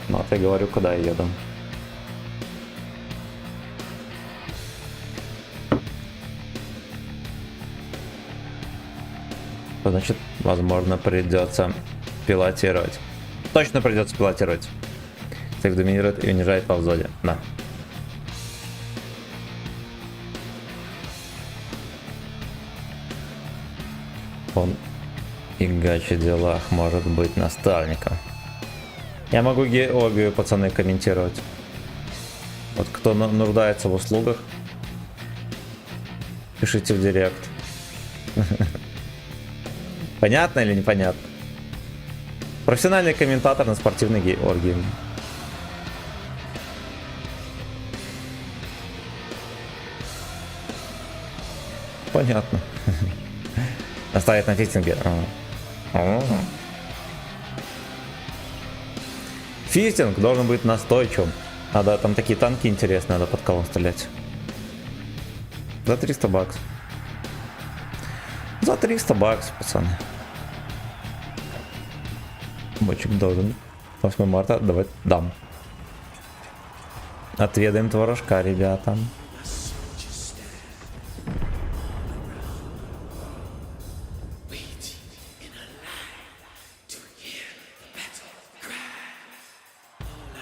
Ну, а я говорю, куда я еду. Значит, возможно, придется пилотировать. Точно придется пилотировать. Всех доминирует и унижает по взводе. Да. Он и гачи делах может быть наставником. Я могу Георгию, пацаны, комментировать. Вот кто нуждается в услугах, пишите в директ. Понятно или непонятно? Профессиональный комментатор на спортивной Георгии. Понятно. Оставить на фистинге. Фистинг должен быть настойчивым. Надо, там такие танки интересные, надо под колом стрелять. За 300 баксов. За 300 баксов, пацаны. Бочек должен. 8 марта, давай дам. Отведаем творожка, ребята.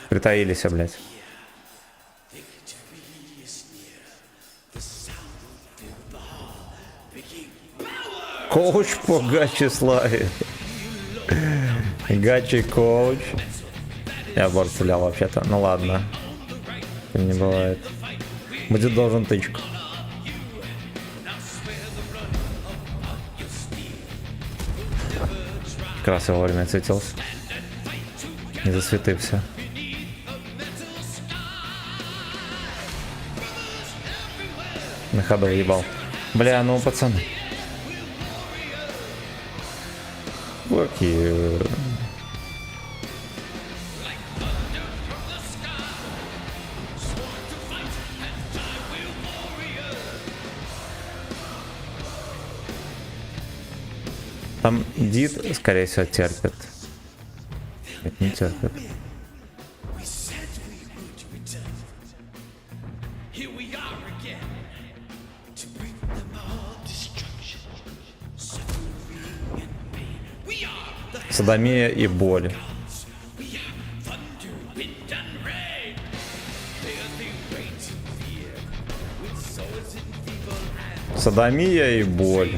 Притаились, блядь. Коуч по гачи славе. Гачи коуч. Я борт стрелял вообще-то. Ну ладно. Не бывает. Будет должен тычку. Как раз я вовремя отсветился. Не засветывся. На ходу ебал. Бля, ну пацаны. Окей. Там Дид, скорее всего, терпит. Нет, не терпит. Содомия и боль. Содомия и боль.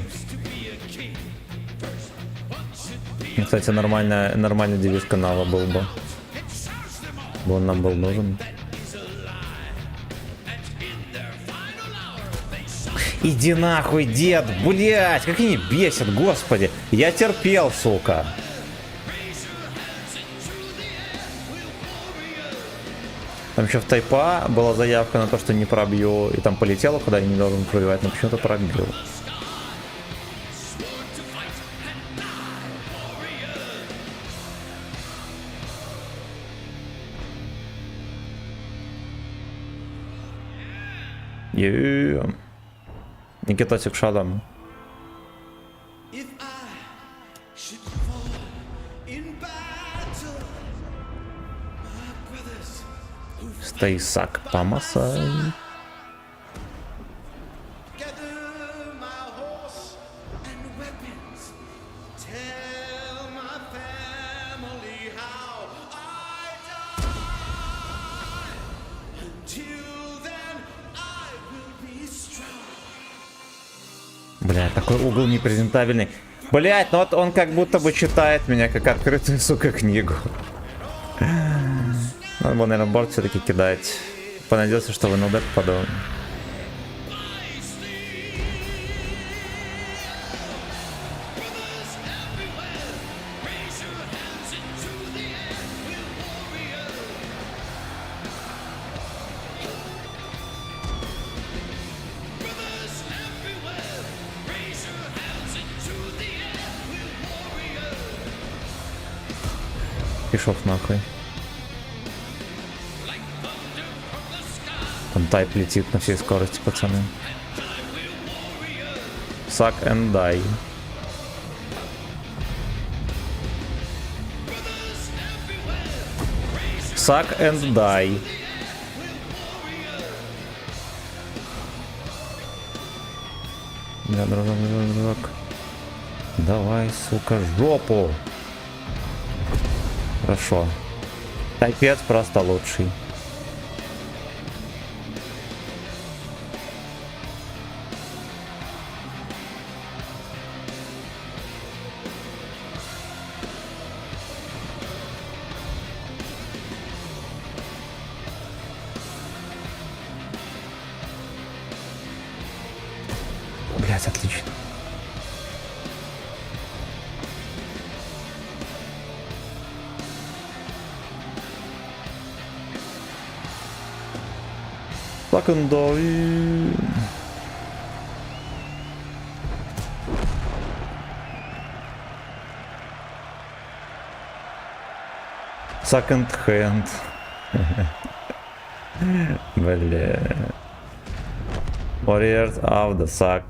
Кстати, нормальный девиз канала был бы. Он нам был нужен. Иди нахуй, дед, блять, как они бесят, господи. Я терпел, сука. Там еще в тайпа была заявка на то, что не пробью, и там полетело, куда я не должен пробивать, но почему-то пробил. Никитосик шалом. Стейсак помасай. Бля, такой угол непрезентабельный. Блять, ну вот он как будто бы читает меня как открытую, сука, книгу. Надо было, наверное, борт все-таки кидать. Понадеялся, что в НЛД попаду. Пішов нахуй. Там тайп летит на всей скорости, пацаны. Suck and die. Suck and die. Бля, дружок. Давай, сука, жопу. Хорошо. Тайпец просто лучший. Блять, отлично. Secondary. Second hand. Бля. Warriors of the Sack.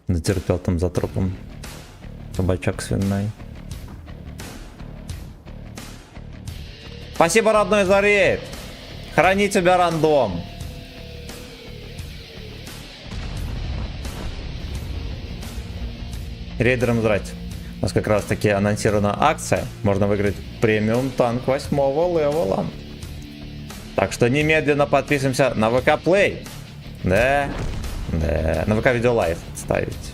Затерпел там за трупом. Кабачок свиной. Спасибо, родной, за рейд. Храни тебя, рандом. Рейдерам здрасте. У нас как раз таки анонсирована акция. Можно выиграть премиум танк 8-го левела. Так что немедленно подписываемся на ВК Play. Да. Да. На ВК Видео Лайв ставить.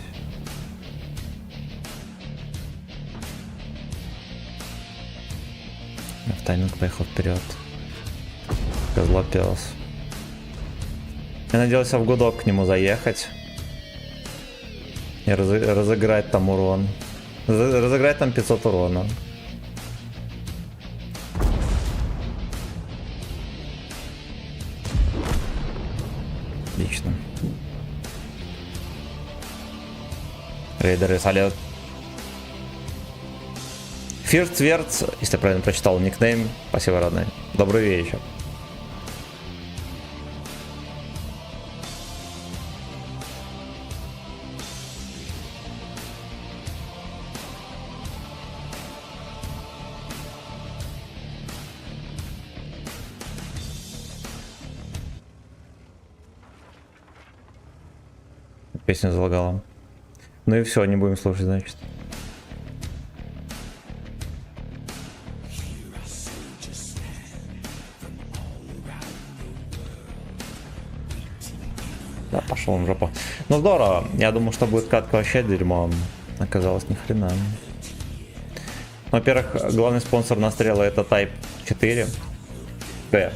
В тайминг поехал вперед. Козлопес. Я надеялся в гудок к нему заехать. И разыграть там урон. Разыграть там 500 урона. Отлично. Рейдеры, салют. Фирцверц, если я правильно прочитал никнейм. Спасибо, родной. Добрый вечер. Песня залагала. Ну и все, не будем слушать, значит. Да, пошел он в жопу. Ну здорово. Я думал, что будет катка вообще дерьмо. Оказалось, ни хрена. Во-первых, главный спонсор настрела это Type 4. Т.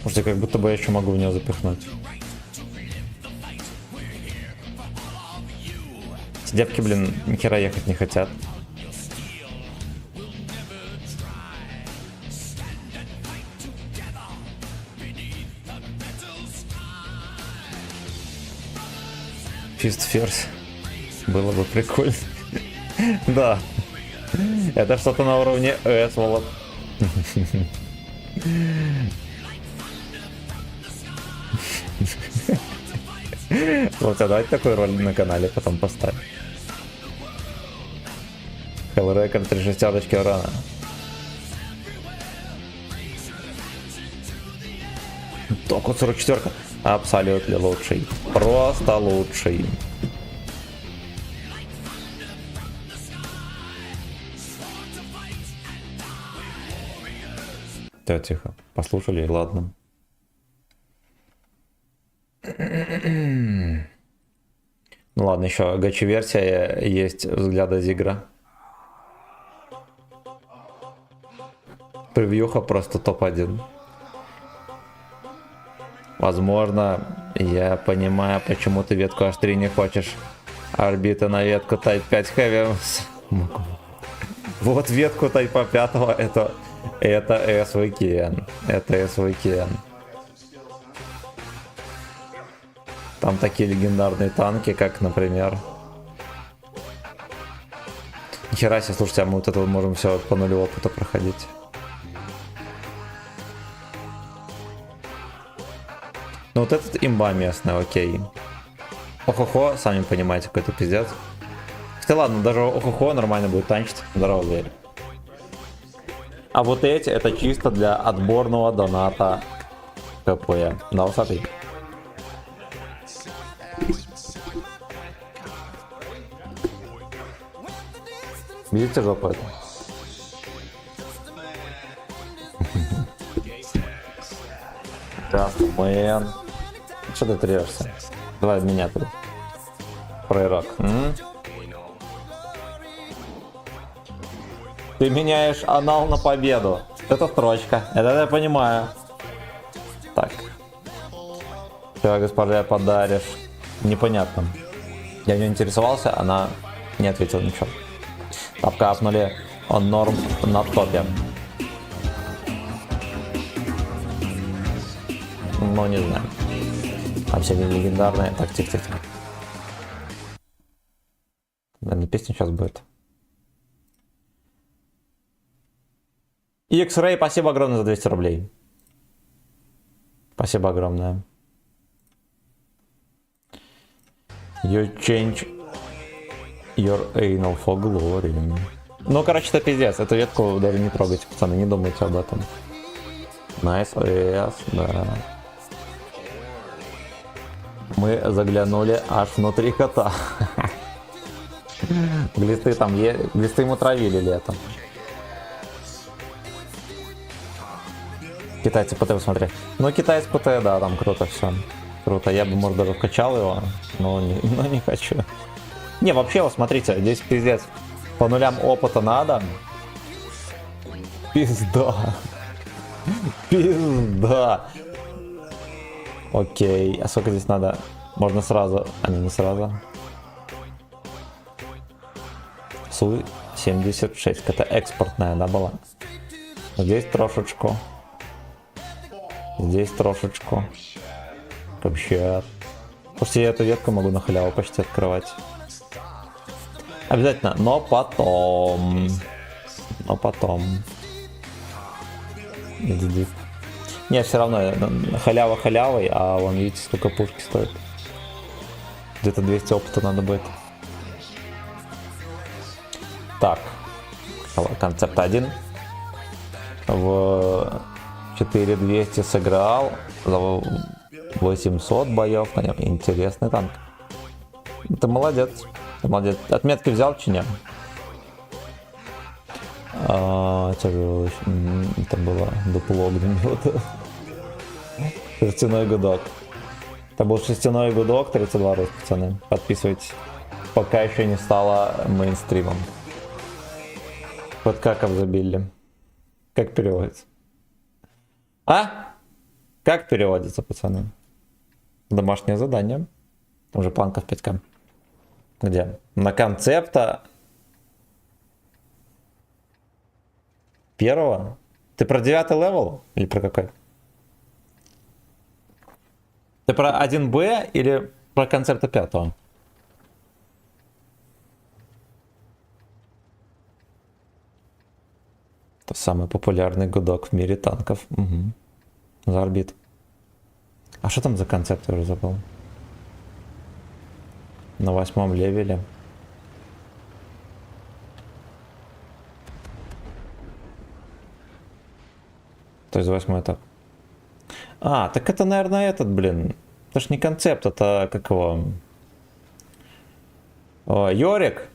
Может, я как будто бы я еще могу в нее запихнуть. Эти девки, блин, нихера ехать не хотят. Фист ферзь. Было бы прикольно. Да. Это что-то на уровне S, Волод. Вот, давайте такой ролик на канале потом поставим. Hellraker 3 шестерочки урона. Только 44. Абсолютно лучший. Просто лучший. Да, тихо. Послушали, ладно. Ну ладно, еще гачи-версия есть взгляда Зигра. Превьюха просто топ-1. Возможно, я понимаю, почему ты ветку H3 не хочешь. Орбита на ветку Type 5 Heavy. Вот ветку Type 5 это SVKN. Это SVKN. Там такие легендарные танки, как, например... Нихера себе, слушайте, а мы вот этого можем все по нулю опыта проходить. Ну вот этот имба местная, окей. Охо-хо, сами понимаете, какой-то пиздец. Хотя ладно, даже охо нормально будет танчить. Здорово, Зверь. А вот эти это чисто для отборного доната КП. Да, усатый. Видите жопу это? Just man. Что ты трешься? Давай меня тут. Пророк. Ты меняешь анал на победу. Это строчка. Это я понимаю. Так. Что, госпожа, подаришь? Непонятно. Я не интересовался, она не ответила ничего. Тапка апнули. Он норм на топе. Ну, не знаю. Вообще не легендарная. Так, тихо. Наверное, песня сейчас будет. X-Ray, спасибо огромное за 200 рублей. Спасибо огромное. You change your anal for glory. Ну, короче, это пиздец. Эту ветку даже не трогайте, пацаны, не думайте об этом. Nice, yes, да. Мы заглянули аж внутри кота. Глисты там, глисты ему травили летом. Китайцы ПТ, посмотри. Ну, китайцы ПТ, да, там круто все. Круто. Я бы, может, даже вкачал его, но не хочу. Не, вообще, вот смотрите, здесь пиздец. По нулям опыта надо. Пизда. Пизда. Окей, а сколько здесь надо? Можно сразу, а не сразу. Су-76, это экспортная, да, была? Здесь трошечку. Здесь трошечку. Вообще. Слушайте, я эту ветку могу на халяву почти открывать. Обязательно, но потом. Иди. Не, все равно халява халявой, а вон, видите, сколько пушки стоит. Где-то 200 опыта надо будет. Так. Концепт 1. В 4200 сыграл. За 800 боев на нем. Интересный танк. Ты молодец. Ты молодец. Отметки взял, чи нет? Это было дупло огнемета. Шерстяной гудок. Это был шерстяной гудок, 32 рус, пацаны. Подписывайтесь. Пока еще не стало мейнстримом. Вот как забили. Как переводится? А? Как переводится, пацаны? Домашнее задание. Там же планка в 5К. Где? На концепта первого? Ты про 9 левел? Или про какой? Ты про 1Б или про концепта 5? Это самый популярный гудок в мире танков. Угу. За орбит. А что там за концепт, я уже забыл? На 8 левеле. То есть 8 этап. А, так это, наверное, этот, блин. Это ж не концепт, это как его... О, Йорик.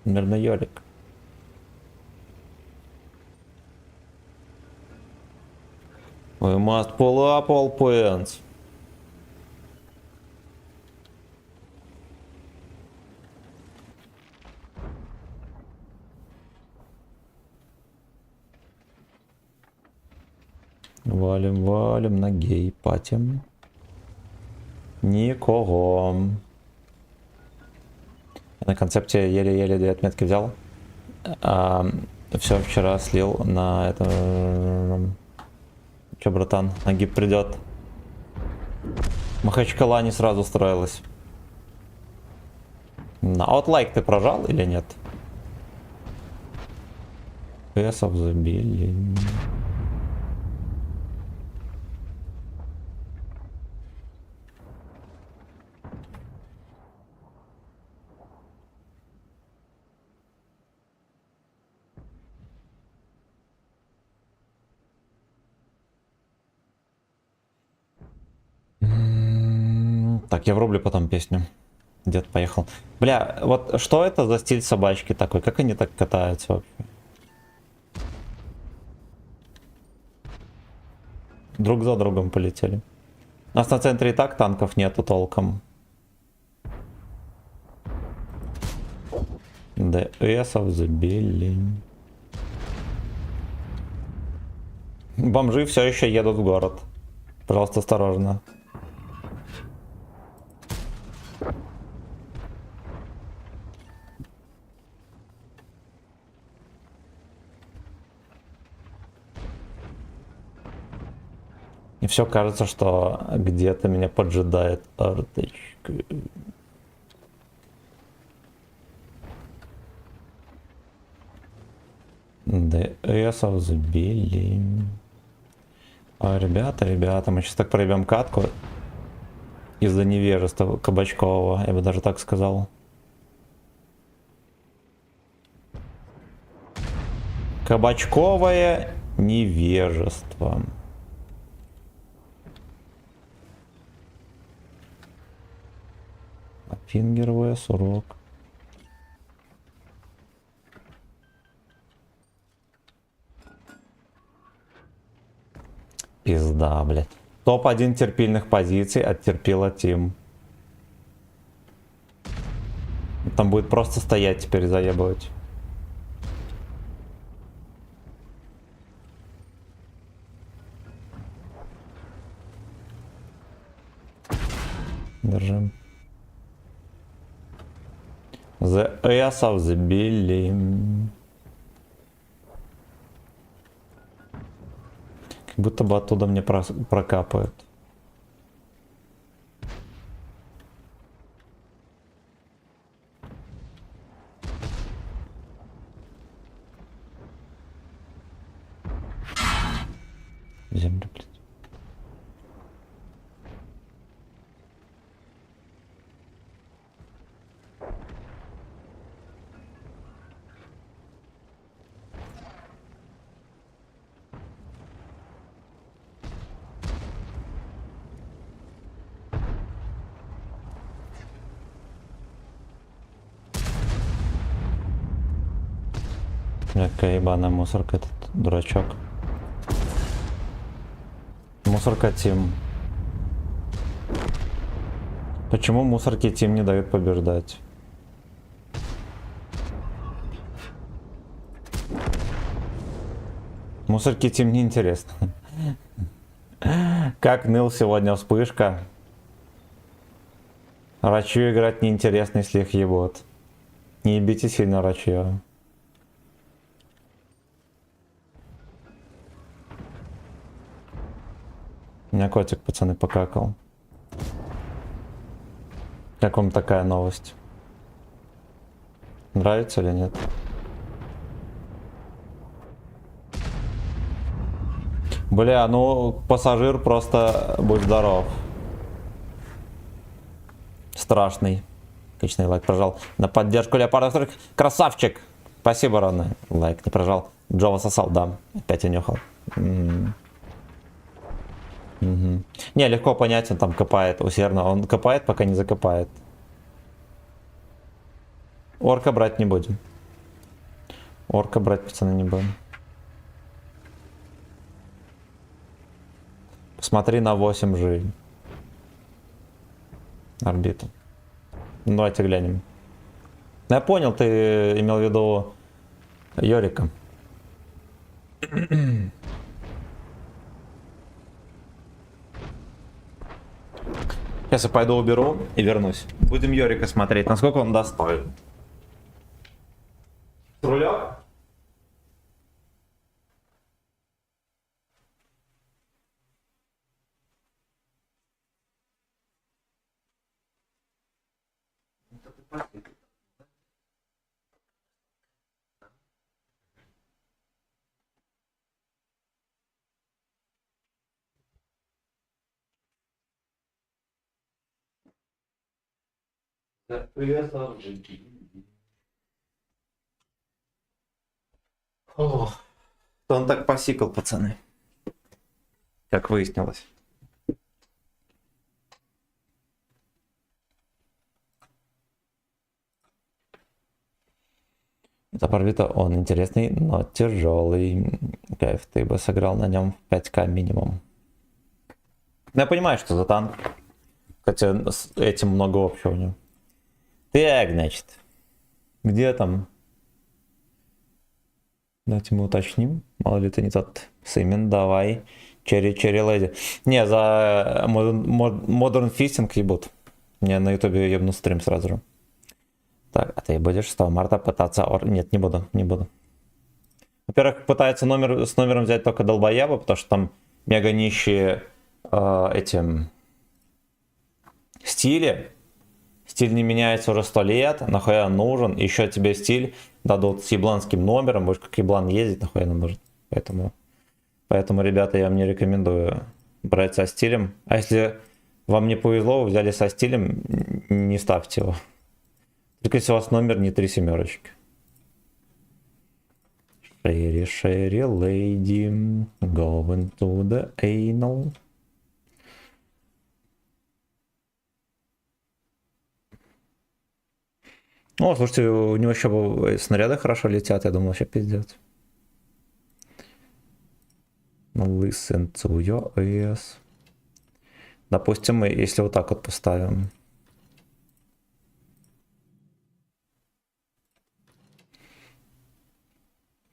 Наверное, Йорик. We must pull up all points. Валим на гей-патім. Никого. На концепте еле-еле 2 отметки взял. Все вчера слил на это. Че, братан, на гиб придет. Махачкала не сразу строилась. А вот лайк ты прожал или нет? Песов забили. Так, я врублю потом песню. Дед поехал. Бля, вот что это за стиль собачки такой? Как они так катаются вообще? Друг за другом полетели. У нас на центре и так танков нету толком. ДСов забили. Бомжи все еще едут в город. Пожалуйста, осторожно. И все кажется, что где-то меня поджидает арточка. ДСов забили. А, ребята, мы сейчас так проебем катку из-за невежества Кабачкового, я бы даже так сказал. Кабачковое невежество. Фингер ВС урок. Пизда, блядь. Топ-1 терпильных позиций оттерпила Тим. Там будет просто стоять теперь, заебывать. Держим. The Эсов забили. Как будто бы оттуда мне прокапают. Землю, блядь. Какая ебаная мусорка этот дурачок. Мусорка Тим. Почему мусорки Тим не дают побеждать? Мусорки Тим неинтересно. Как ныл сегодня вспышка. Рачью играть неинтересно, если их ебут. Не ебите сильно Рачью. У меня котик, пацаны, покакал. Как вам такая новость? Нравится или нет? Бля, ну пассажир просто будь здоров. Страшный. Отличный лайк прожал. На поддержку Леопарда. Красавчик! Спасибо, Рона. Лайк не прожал. Джова сосал, да. Опять унюхал. Угу. Не, легко понять, он там копает усердно. Он копает, пока не закопает. Орка брать не будем. Орка брать, пацаны, не будем. Посмотри на 8G. Орбиту. Ну, давайте глянем. Я понял, ты имел в виду Йорика. Сейчас я пойду уберу и вернусь. Будем Йорика смотреть, насколько он достоин. Рулек? Ох, он так посикал, пацаны. Как выяснилось. Топор Вита, он интересный, но тяжелый. Кайф, ты бы сыграл на нем 5К минимум. Ну, я понимаю, что за танк. Хотя с этим много общего у него. Так, значит. Где там? Давайте мы уточним. Мало ли ты не тот. Сымен, давай. Черри леди. Не, за Modern Fisting ебут. Мне на ютубе ебну стрим сразу же. Так, а ты будешь 6 марта пытаться... Нет, не буду. Во-первых, пытается с номером взять только долбоеба, потому что там мега нищие эти стили. Стиль не меняется уже 100 лет, нахуя он нужен. Еще тебе стиль дадут с ебланским номером, будешь как еблан ездить, нахуя он нужен. Поэтому, ребята, я вам не рекомендую брать со стилем. А если вам не повезло, вы взяли со стилем, не ставьте его. Только если у вас номер не 3 семерочки. Шерри, lady, going to the anal. О, слушайте, у него еще снаряды хорошо летят, я думал, вообще пиздец. Listen to your ears. Допустим, мы, если вот так вот поставим.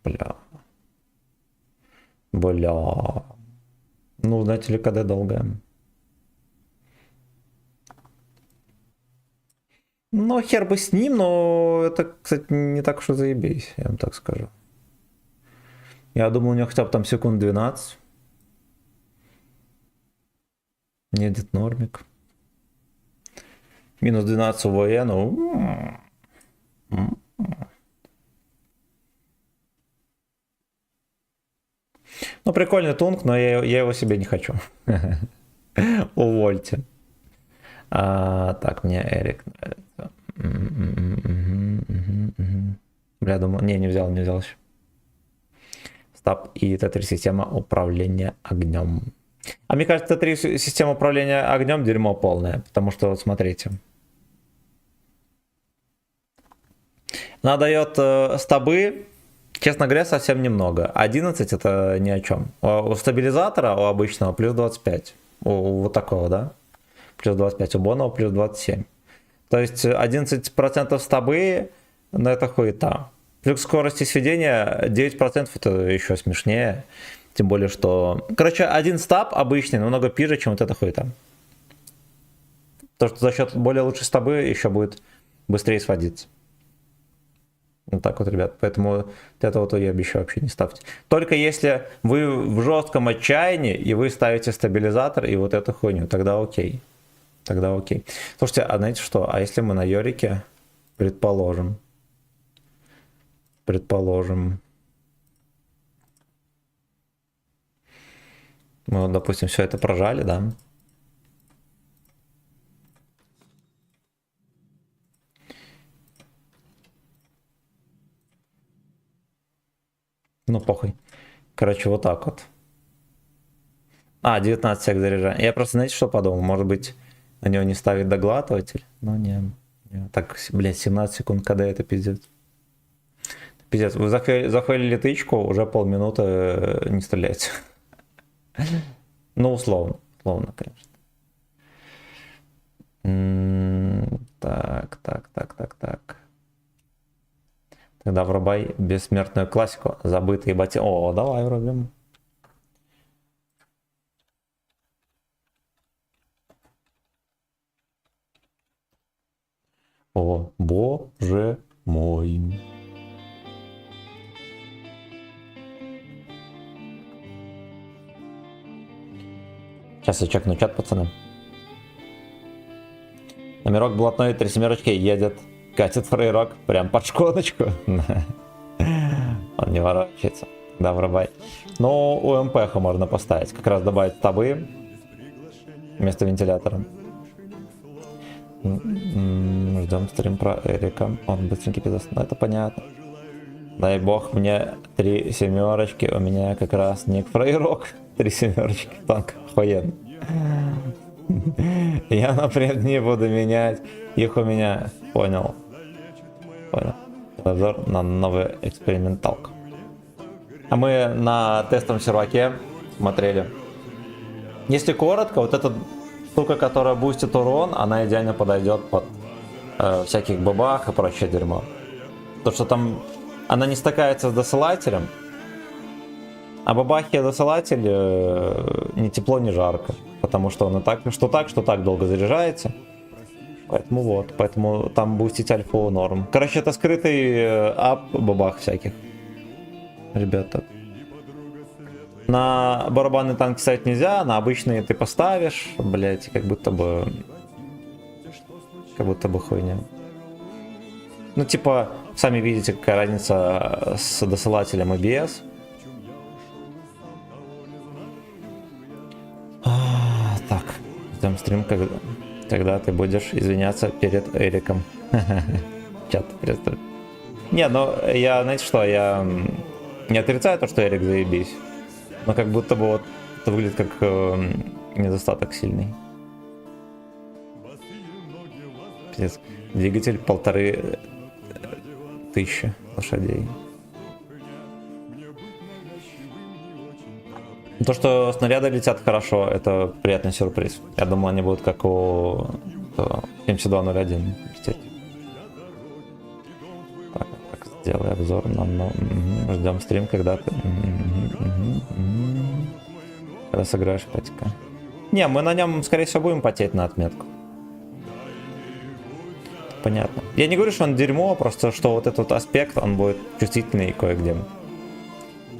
Бля. Ну, знаете ли, КД долгая. Ну, хер бы с ним, но это, кстати, не так уж и заебись, я вам так скажу. Я думал, у него хотя бы там секунд 12. Едет нормик. Минус 12 УВЕ, ну... Ну, прикольный тунк, но я его себе не хочу. Увольте. Так, мне Эрик нравится. Бля, думал... Не взял еще. Стаб и Т3 система управления огнем. А мне кажется, Т3 система управления огнем дерьмо полное. Потому что, вот смотрите. Она дает стабы, честно говоря, совсем немного. 11 это ни о чем. У стабилизатора, у обычного, плюс 25. У вот такого, да? Плюс 25. У Бонова плюс 27. То есть 11% стабы, ну это хуета. Плюс скорости сведения 9% это еще смешнее. Тем более, что... Короче, один стаб обычный намного пиже, чем вот эта хуета. То, что за счет более лучшей стабы еще будет быстрее сводиться. Вот так вот, ребят. Поэтому вот это вот уебище вообще не ставьте. Только если вы в жестком отчаянии, и вы ставите стабилизатор и вот эту хуйню, тогда окей. Тогда окей. Слушайте, а знаете что? А если мы на Йорике, предположим, мы вот, допустим, все это прожали, да? Ну, похуй. Короче, вот так вот. 19 сек заряжания. Я просто, знаете, что подумал? Может быть, на него не ставить доглатыватель? Но не. Так, блядь, 17 секунд КД, это пиздец. Пиздец, вы захвалили тычку, уже полминуты не стреляете. Ну, условно, конечно. Так. Тогда врубай бессмертную классику. Забытые боти. О, давай врубим. О, боже мой. Сейчас я чекну чат, пацаны. Номерок блатной 3 семерочки едет. Катит фрейрок прям под шкодочку. Он не ворочается. Да, врубай. Ну, у МПХ можно поставить. Как раз добавить стабы вместо вентилятора. Ждем стрим про Эрика. Он быстренький пиздос. Ну, это понятно. Дай бог мне 3 семерочки. У меня как раз ник фрейрок. 3 семерочки. Танк охуенный. Я, например, не буду менять. Их у меня... Понял. Обзор на новый эксперименталку. А мы на тестовом серваке смотрели. Если коротко, вот эта штука, которая бустит урон, она идеально подойдет под всяких бабах и прочее дерьмо. То, что там она не стыкается с досылателем, а бабахи и досылатель ни тепло, ни жарко. Потому что он и так, что так долго заряжается. Поэтому вот, поэтому там бустить альфу норм. Короче, это скрытый ап бабах всяких. Ребята. На барабанный танк ставить нельзя, на обычные ты поставишь, блять, как будто бы хуйня. Ну, типа, сами видите, какая разница с досылателем ABS. Так, ждем стрим, когда ты будешь извиняться перед Эриком. Чат, представь. Не, ну, знаете что, я не отрицаю то, что Эрик заебись. Но как будто бы вот это выглядит как недостаток сильный. Пиздец. Двигатель 1500 лошадей. То, что снаряды летят хорошо, это приятный сюрприз. Я думал, они будут как у 7201 лететь. Так, сделай обзор на... Ждем стрим, когда ты... Когда сыграешь 5К. Не, мы на нем, скорее всего, будем потеть на отметку. Понятно. Я не говорю, что он дерьмо, просто что вот этот аспект, он будет чувствительный кое-где.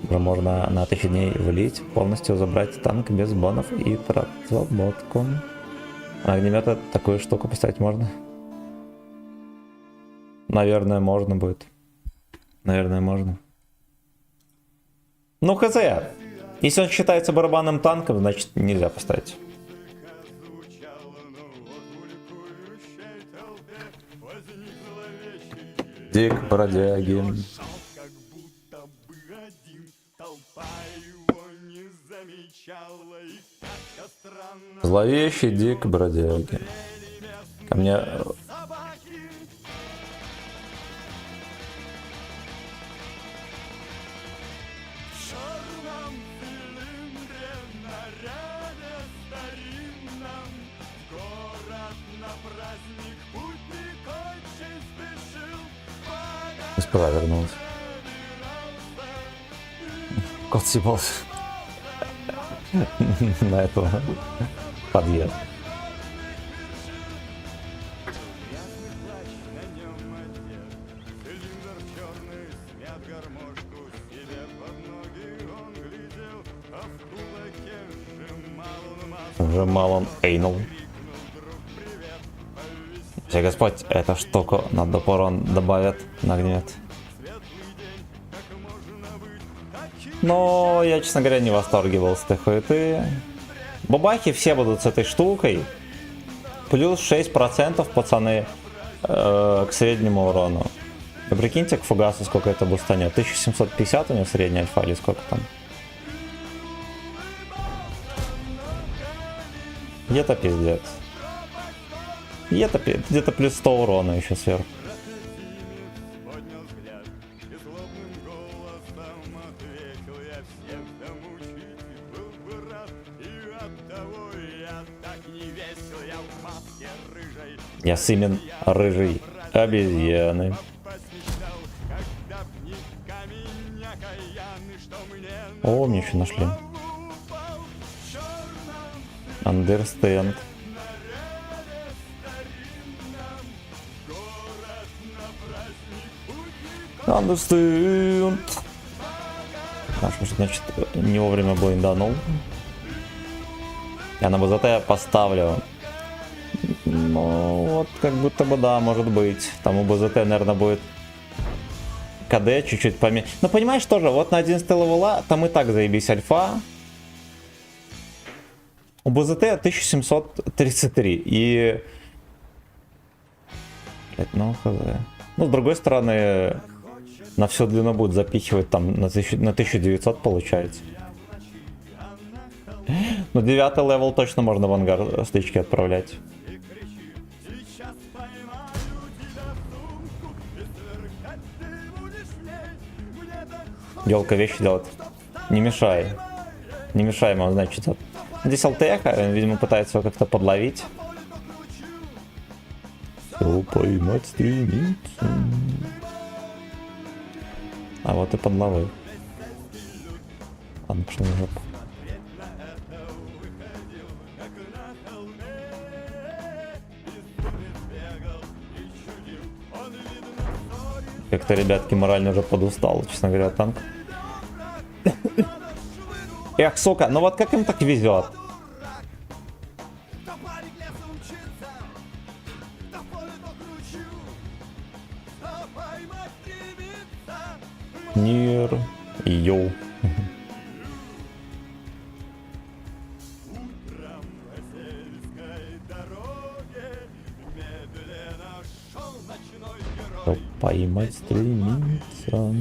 Уже можно на 1000 дней влить, полностью забрать танк без бонов и разработку. А огнемета такую штуку поставить можно? Наверное, можно будет. Наверное, можно. Ну, хз. Если он считается барабанным танком, значит нельзя поставить. Дик Бродягин. Зловещий Дик Бродягин. Ко мне... Справа вернулся. Кот съебался. На этого подъезд. Сжимал он эйнул. Все, Господь, эту штуку на допорон добавят на огнемет. Но я, честно говоря, не в восторге был с этой хуеты. Бабахи все будут с этой штукой. Плюс 6%, пацаны, к среднему урону. Вы прикиньте, к фугасу сколько это бустанет. 1750 у него средняя альфа или сколько там. Где-то пиздец. Где-то плюс 100 урона еще сверху. Я Симен рыжий обезьяны. О, мне еще нашли. Understand. Understand. Значит, не вовремя блинданул. Я на БЗТ поставлю. Ну, вот как будто бы да, может быть. Там у БЗТ, наверное, будет КД чуть-чуть поменьше. Но понимаешь тоже, вот на 11 левела там и так заебись альфа. У БЗТ 1733. И... Ну, хз. Ну, с другой стороны, на всю длину будет запихивать там на 1900 получается. Ну, 9 левел точно можно в ангар стычки отправлять. Елка вещи делает. Не мешай. Не мешай ему, значит. Здесь ЛТХ, видимо, пытается его как-то подловить. Все поймать стремится. А вот и подловил. Ладно, пошел на жопу. Как-то, ребятки, морально уже подустал, честно говоря, танк. Эх, сука, ну вот как им так везет? Нир, йоу. Кто поймать стремится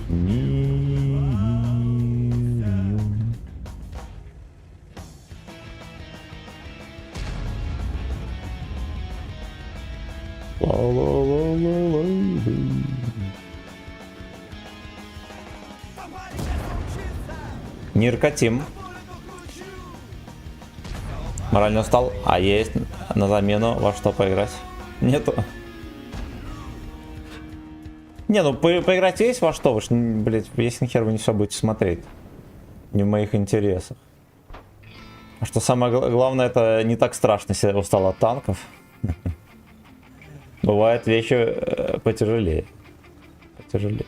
мир. Ла-ла-ла-ла-ла. Нир катим. Морально устал, а есть на замену во что поиграть? Нету. Не, ну поиграть есть во что, вы ж, блять, если нахер вы не все будете смотреть. Не в моих интересах. А что самое главное, это не так страшно, если я устал от танков. Бывают вещи потяжелее. Потяжелее.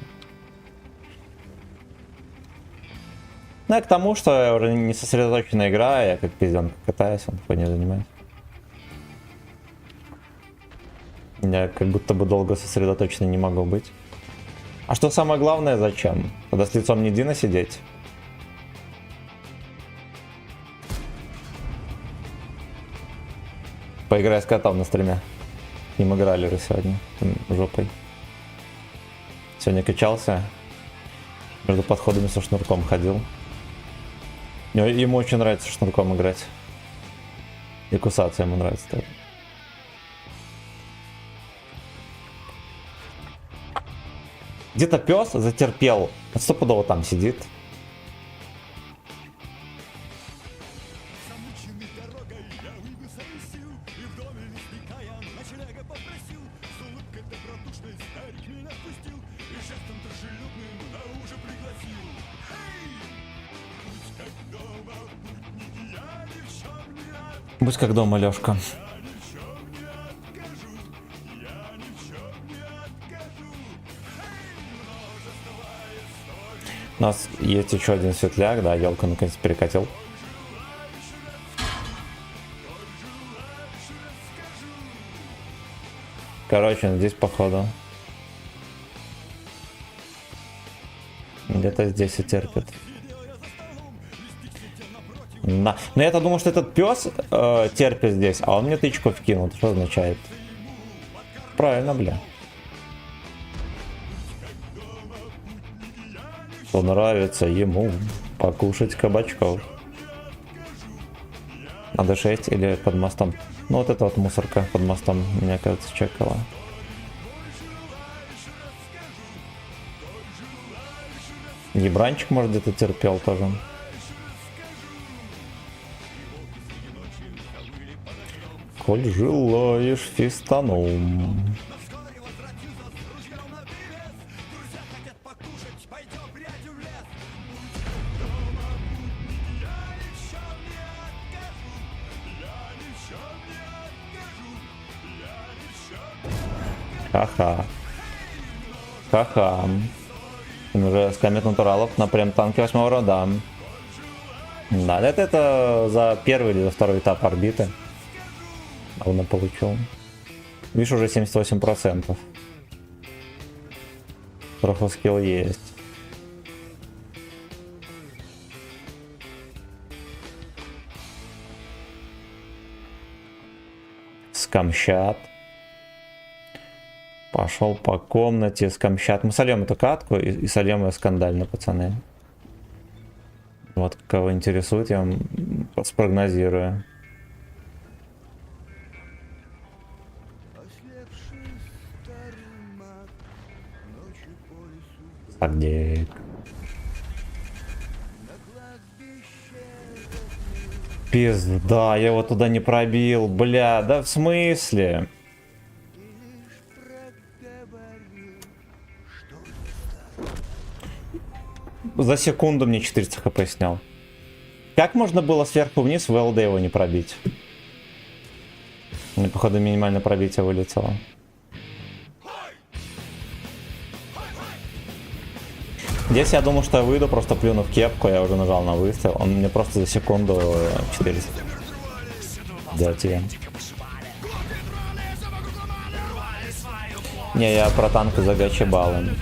Ну, я к тому, что я уже не сосредоточенно играю, я как пизденка катаюсь, он такой не занимается. Я как будто бы долго сосредоточенно не могу быть. А что самое главное, зачем? Тогда с лицом не Дина сидеть. Поиграй с котом на стриме. С ним играли уже сегодня. Жопой. Сегодня качался. Между подходами со шнурком ходил. Ему очень нравится шнурком играть. И кусаться ему нравится тоже. Где-то пес затерпел. Стопудово там сидит. Будь как дома, Лёшка. У нас есть еще один светляк, да, елка наконец перекатил. Короче, здесь походу. Где-то здесь и терпит. Да. Но я-то думал, что этот пес терпит здесь, а он мне тычку вкинул. Что означает? Правильно, бля. Нравится ему покушать кабачков. На D6 или под мостом? Ну вот эта вот мусорка под мостом, мне кажется, чекала. Ебранчик, может, где-то терпел тоже. Коль желаешь фистаном. Ха-ха. Ха-ха. Уже скамит натуралов на прем танке 8-го рода. Да, это за первый или за второй этап орбиты. Он получил. Видишь, уже 78%. Троху скилл есть. Скамщат. Пошел по комнате, скамщат. Мы сольем эту катку и сольем ее скандально, пацаны. Вот кого интересует, я вам спрогнозирую. Сагдик. Пизда, я его туда не пробил. Бля, да в смысле? За секунду мне 400 хп снял. Как можно было сверху вниз в ЛД его не пробить? Мне, походу, минимальное пробитие вылетело. Здесь я думал, что я выйду, просто плюну в кепку, я уже нажал на выстрел. Он мне просто за секунду 400. Делать я. Не, я про танк за гачи-баллы.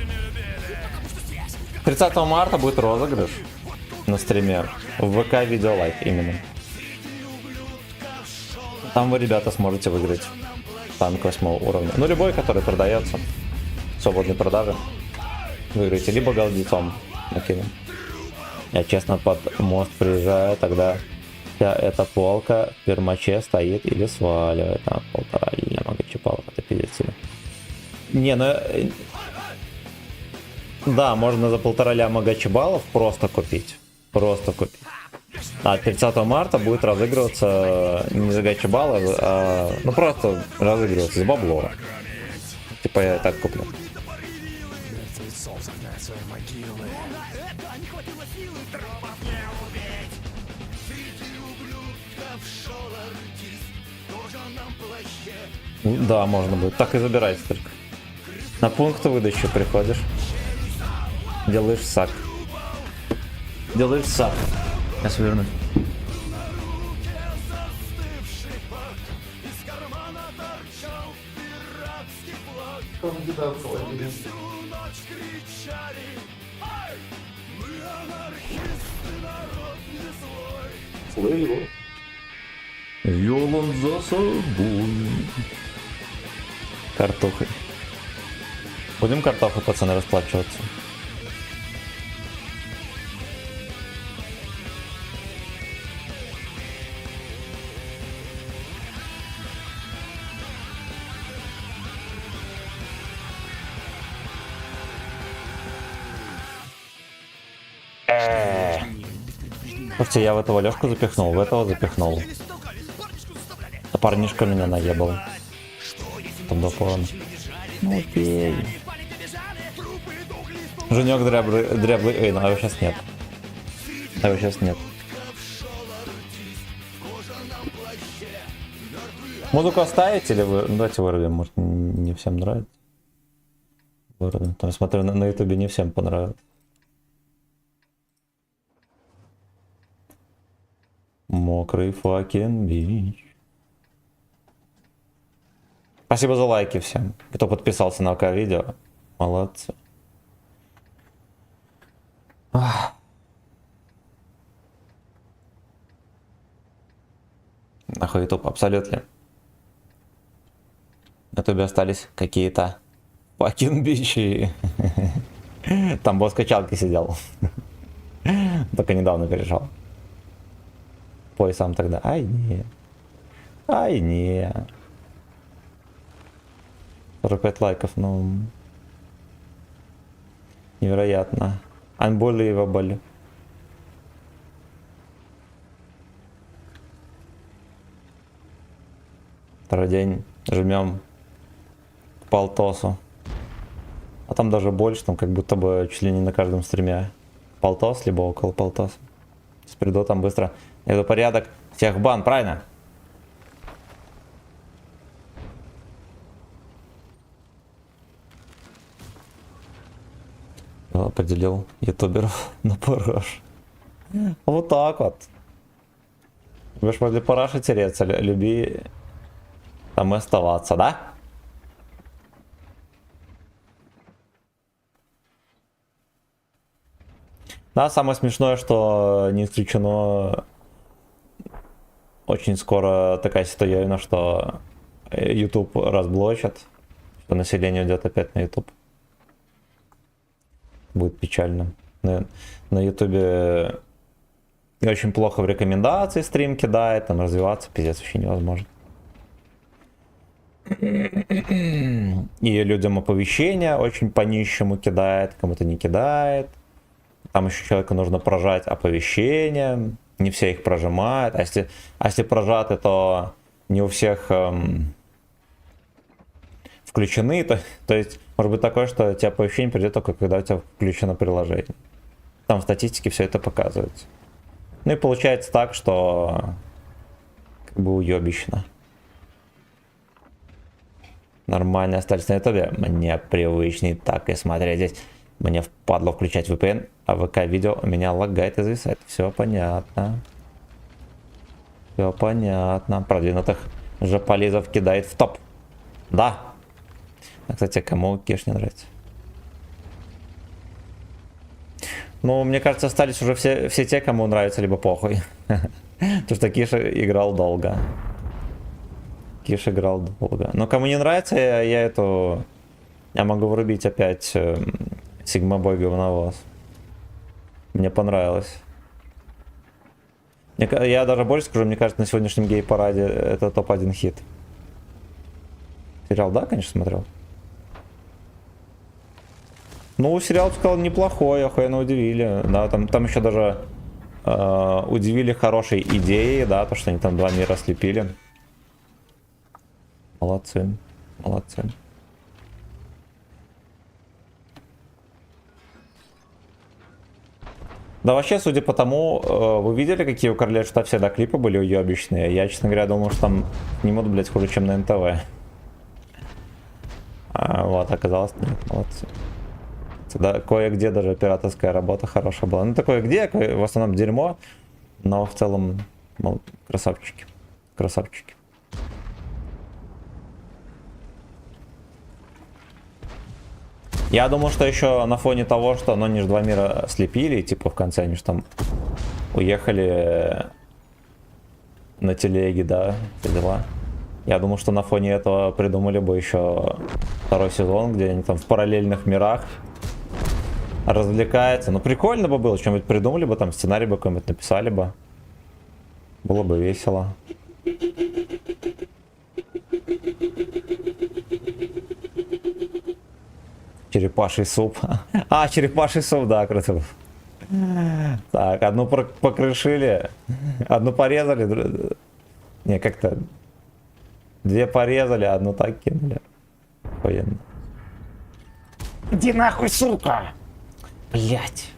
30 марта будет розыгрыш на стриме. В ВК видеолайк именно. Там вы, ребята, сможете выиграть танк 8 уровня. Ну, любой, который продается. Свободной продажи. Выиграете. Либо голдецом накину. Я, честно, под мост приезжаю, тогда вся эта полка в пермаче стоит или сваливает. А, 1,5 ляма гачи-баллов. Это пиздец себе. Не, ну... Да, можно за 1,5 ляма гачи-баллов просто купить. Просто купить. А 30 марта будет разыгрываться не за гачи-баллы, а ну просто разыгрываться за бабло. Типа я так куплю. Да, можно будет. Так и забирайте только. На пункт выдачи приходишь. Делаешь сак. Делаешь сак. Я сверну. Вел он за собой. Картохой. Будем картохой, пацаны, расплачиваться. Слушайте, я в этого Лёшку запихнул, в этого запихнул. А парнишка меня наебал. Там до порно. Ну окей. Женек дряблый. Эй, ну а его сейчас нет. А его сейчас нет. Музыку оставить или вы... Ну, давайте вырубим, может не всем нравится. Вырубим. Там смотрю, на ютубе не всем понравится. Мокрый факен бич. Спасибо за лайки всем, кто подписался на ВК-видео. Молодцы. Нахуй ютуб, абсолютно. На ютубе остались какие-то факен бичи. Там босс качалки сидел. Только недавно перешел. Пой сам тогда. Ай, не. Ай, не. 45 лайков, ну... Невероятно. Unbelievable. Второй день жмем к Полтосу. А там даже больше, там как будто бы чуть ли не на каждом стриме. Полтос, либо около Полтоса. Приду там быстро. Это порядок. Всех бан, правильно? Поделил ютуберов на параш. Вот так вот. Будешь возле параши тереться, люби там и оставаться, да? Да, самое смешное, что не исключено, очень скоро такая ситуация, что YouTube разблочат, что население идет опять на YouTube. Будет печально. На YouTube очень плохо в рекомендации стрим кидает, там развиваться пиздец вообще невозможно. И людям оповещения очень по-нищему кидает, кому-то не кидает. Там еще человеку нужно прожать оповещения. Не все их прожимают. А если прожаты, то не у всех включены. То есть может быть такое, что тебе оповещение придет только когда у тебя включено приложение. Там в статистике все это показывается. Ну и получается так, что как бы уебищно. Нормально остались на ютубе. Мне привычней так и смотреть здесь. Мне впадло включать VPN, а ВК-видео у меня лагает и зависает. Все понятно. Все понятно. Продвинутых жополизов кидает в топ. Да. А, кстати, кому кеш не нравится? Ну, мне кажется, остались уже все те, кому нравится, либо похуй. Потому что Киш играл долго. Киш играл долго. Но кому не нравится, я могу врубить опять Сигмабой говновоз. Мне понравилось. Я даже больше скажу, мне кажется, на сегодняшнем гей-параде это топ-1 хит. Сериал, да, конечно, смотрел? Ну, сериал, сказал, неплохой, охуенно удивили. Да, там еще даже удивили хорошей идеей, да, то, что они там два мира слепили. Молодцы, молодцы. Да вообще, судя по тому, вы видели, какие у Короля Шута всегда клипы были уебищные? Я, честно говоря, думал, что там снимут, блядь, хуже, чем на НТВ. Вот, оказалось, нет, молодцы. Да, кое-где даже операторская работа хорошая была. Ну, такое где, в основном дерьмо, но в целом, ну, красавчики. Красавчики. Я думал, что еще на фоне того, что они же два мира слепили, типа в конце они же там уехали на телеге, да, все дела. Я думал, что на фоне этого придумали бы еще второй сезон, где они там в параллельных мирах развлекаются. Ну, прикольно бы было, что-нибудь придумали бы, там сценарий бы какой-нибудь написали бы. Было бы весело. Черепаший суп. А, черепаший суп, да, круто. Так, одну покрышили, одну порезали. Не, как-то две порезали, одну так кинули. Охуенно. Иди нахуй, сука! Блять.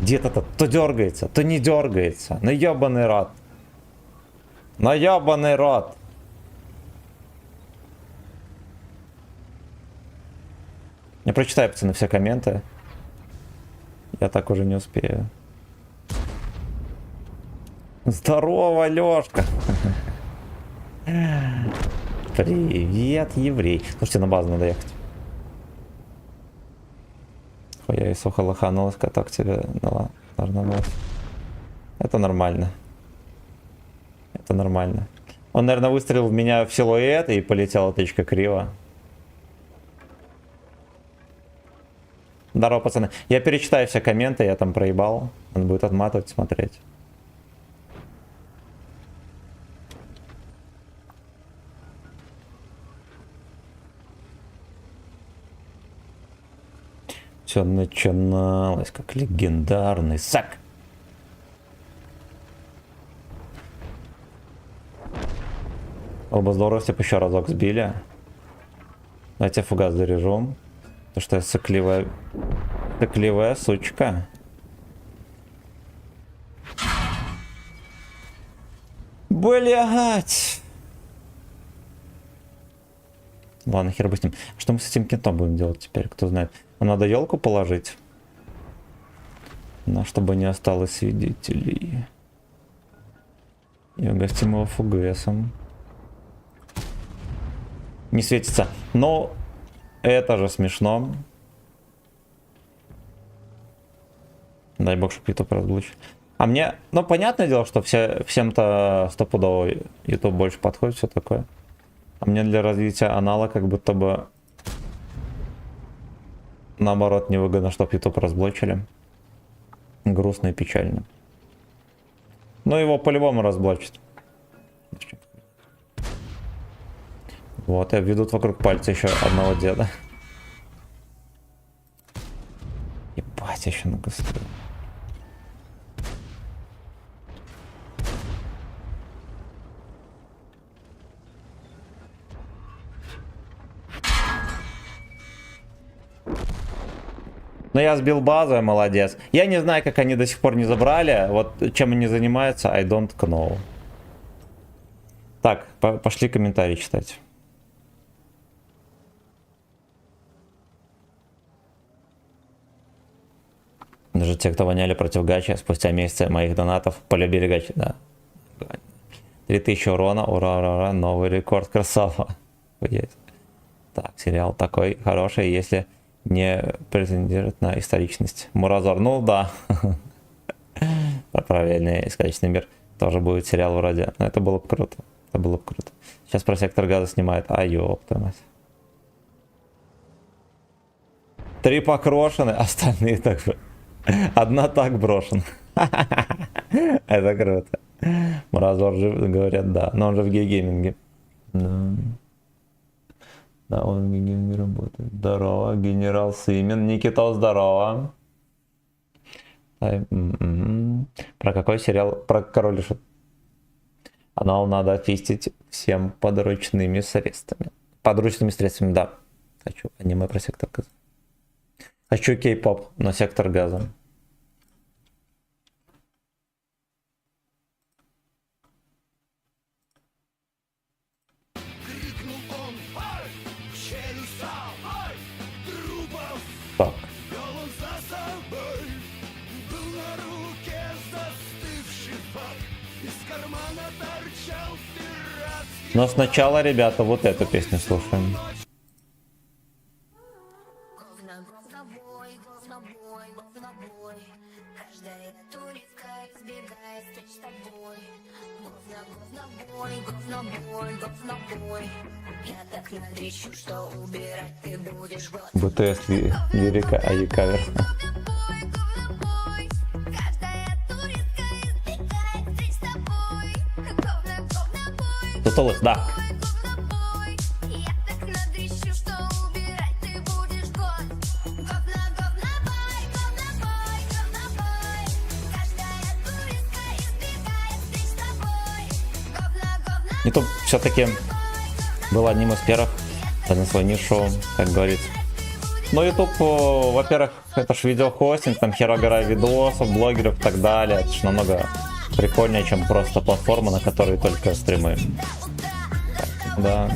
Где-то то дергается, то не дергается. Ну ебаный рот. Ну ебаный рот. Я прочитаю, пацаны, все комменты. Я так уже не успею. Здорово, Лёшка. Привет, еврей. Слушайте, на базу надо ехать. Я и сухо лоханулась, каток тебе дала. Должна была. Это нормально. Это нормально. Он, наверное, выстрелил в меня в силуэт и полетела тычка криво. Здорово, пацаны. Я перечитаю все комменты, я там проебал. Он будет отматывать, смотреть. Все начиналось как легендарный сак. Было бы здорово, если бы еще разок сбили. Давайте фугас заряжу. То что я сыкливая сучка. Блять. Ладно, хер бы с ним. Что мы с этим кентом будем делать теперь, кто знает. Нам надо елку положить. Но чтобы не осталось свидетелей. И угостим его фугасом. Не светится. Но это же смешно. Дай бог, чтобы YouTube разблочил. А мне, ну, понятное дело, что всем-то стопудово YouTube больше подходит, все такое. А мне для развития анала как будто бы наоборот невыгодно, чтобы YouTube разблочили. Грустно и печально. Но его по-любому разблочат. Вот, и ведут вокруг пальца еще одного деда. Ебать, еще на костре. Но я сбил базу, я молодец. Я не знаю, как они до сих пор не забрали. Вот чем они занимаются, I don't know. Так, пошли комментарии читать. Даже те, кто воняли против гачи, спустя месяцы моих донатов полюбили гачи, да. 3000 урона, ура, ура, ура, новый рекорд, красава. Так, сериал такой хороший, если не претендирует на историчность. Муразор, ну да. Про правильный и сказочный мир тоже будет сериал вроде. Но это было бы круто. Это было бы круто. Сейчас про сектор газа снимают. А ёпта мать. 3 покрошены, остальные так же. Одна так брошена. Это круто. Муразор жив, говорят, да. Но он же в гей-гейминге. Да. Да, он в гей-гейминге работает. Здорово, генерал Симен. Никита, здорово. Про какой сериал? Про Король и Шут. Анал надо фистить всем подручными средствами. Подручными средствами, да. Хочу аниме про сектор газа. Хочу кей-поп, но сектор газа. Так. Но сначала, ребята, вот эту песню слушаем. БТС лирика, а не кавер. Тутулых, да. YouTube все-таки был одним из первых на свою нишу, как говорится. Но YouTube, во-первых, это ж видеохостинг, там хера гора видосов, блогеров и так далее. Это ж намного прикольнее, чем просто платформа, на которой только стримы. Так, да.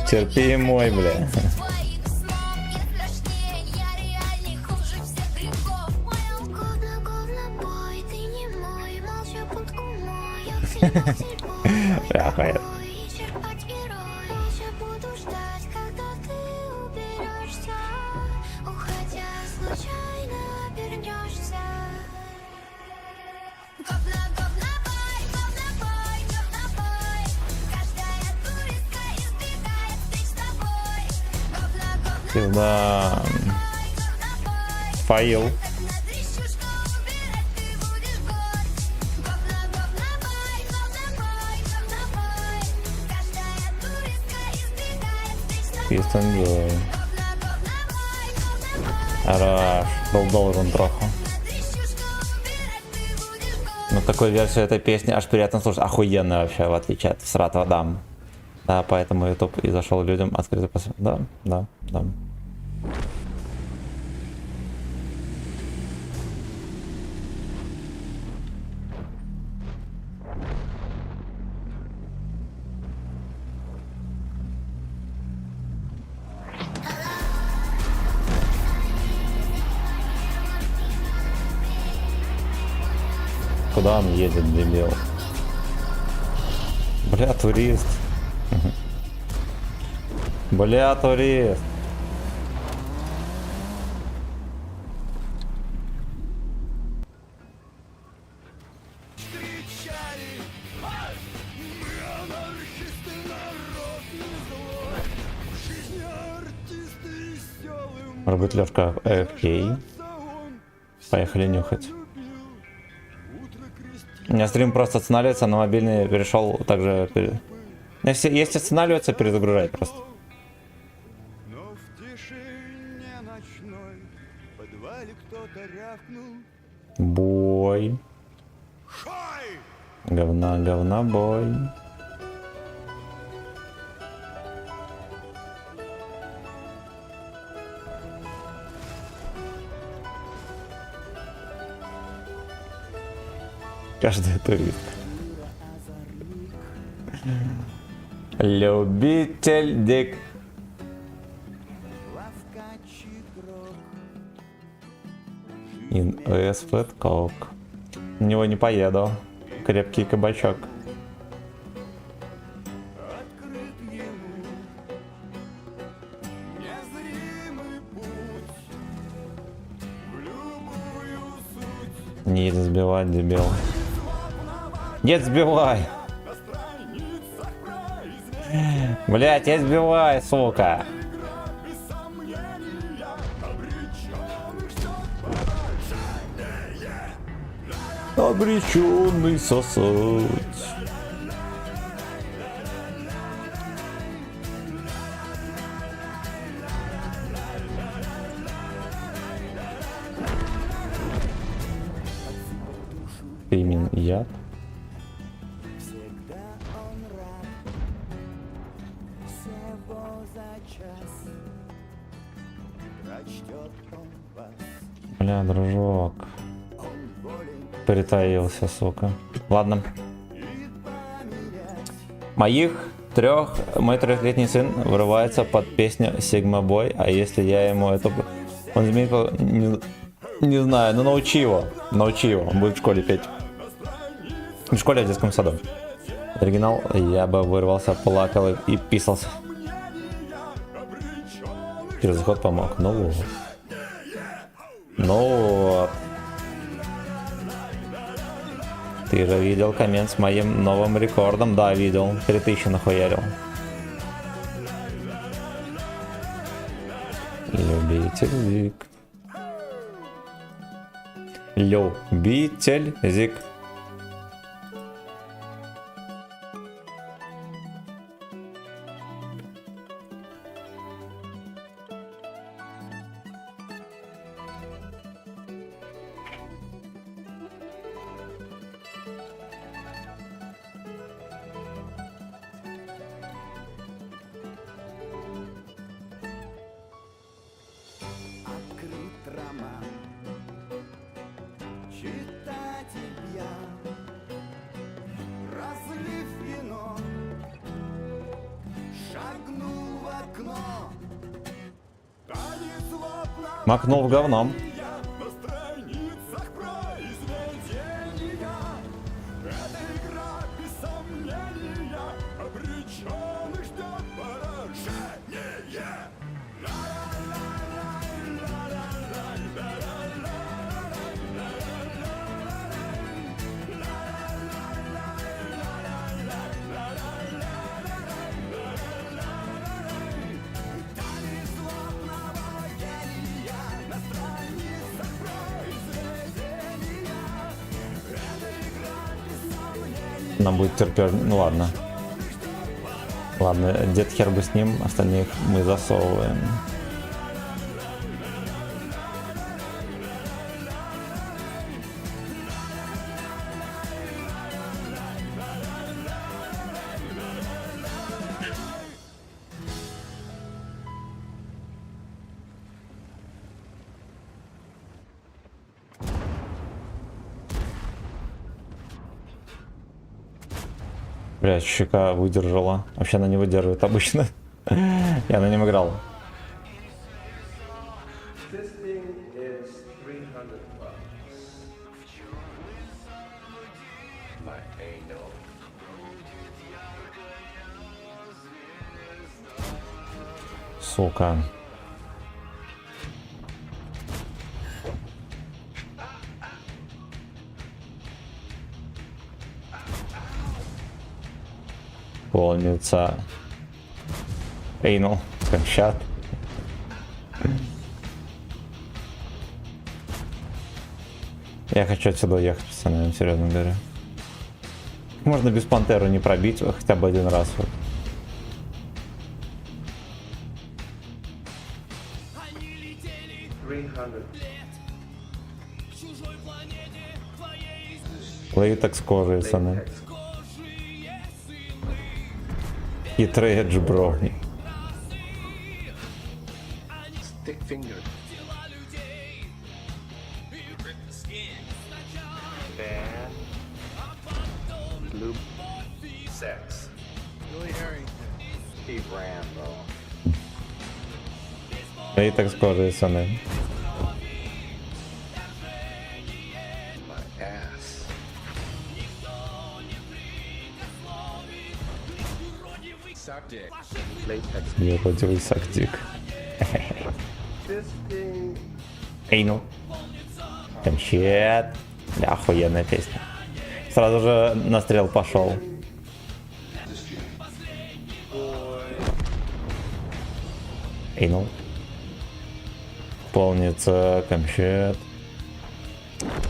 Терпи мой, бля. Охуенно. Да. Фаил. Enjoy. Араш, был должен троху. Ну, такой версию этой песни аж приятно слушать. Охуенная вообще, в отличие от Сратова Дам. Да, поэтому YouTube и зашел людям открыто после. Да, да, да. Куда он едет, дебил? Бля, турист. Бля, турист. Может быть, Лёшка окей. Поехали нюхать. У меня стрим просто останавливается, на мобильный перешел также... Если останавливается, перезагружает просто. Но в тишине ночной в подвале кто-то рявкнул. Бой. Шай! Говна, бой. Каждый турист. Любитель дик. Инвест кок. На него не поеду. Крепкий кабачок. Открыт ему незримый путь в любую суть. Не едет сбивать, дебил. Нет, сбивай. Блять, я сбивай, сука. Обреченный сосать. Именно я. Всегда он рад всего за час. Прочтет он вас, Бля, дружок. он волен Притаился, сука. Ладно. и поменять. Мой трехлетний сын вырывается под песню Sigma Boy, а если я ему это... Он изменит... Не знаю, ну научи его, он будет в школе петь. В школе, в детском саду. Оригинал, я бы вырвался, плакал и писался. Перезаход помог, ну вот. Ну вот. Ты же видел коммент с моим новым рекордом? Да, видел. 3000 нахуярил. Любитель зик. Любитель зик. Открыт роман, читатель пьян, разлив вино, шагнул в окно, танец злобно Макнул в говном. на страницах произведения. Эта игра без сомнения обреченных ждет поражение. Нам будет терпеть. Ну ладно. Ладно, дед хер бы с ним, остальных мы засовываем. Блять, щека выдержала. Вообще она не выдерживает обычно. Я на нем играл. Сука. Полница. Эйнул. Сканчат. Я хочу отсюда уехать, пацаны, серьезно говоря. Можно без Пантеру не пробить хотя бы один раз. Вот. Лейтекс кожи, пацаны. Хитрый эдж, бро. Stick finger. Bad. Loop. Sex. Billy Harrington. Steve Rambo. Лейтекс кожи, пацаны. My ass. Suck dick. Latex. Неплативый сактик. Fisting. Эй, ну. Кончет. Бля, охуенная песня. Сразу же настрел пошел. Эй, ну. Полнится кончет.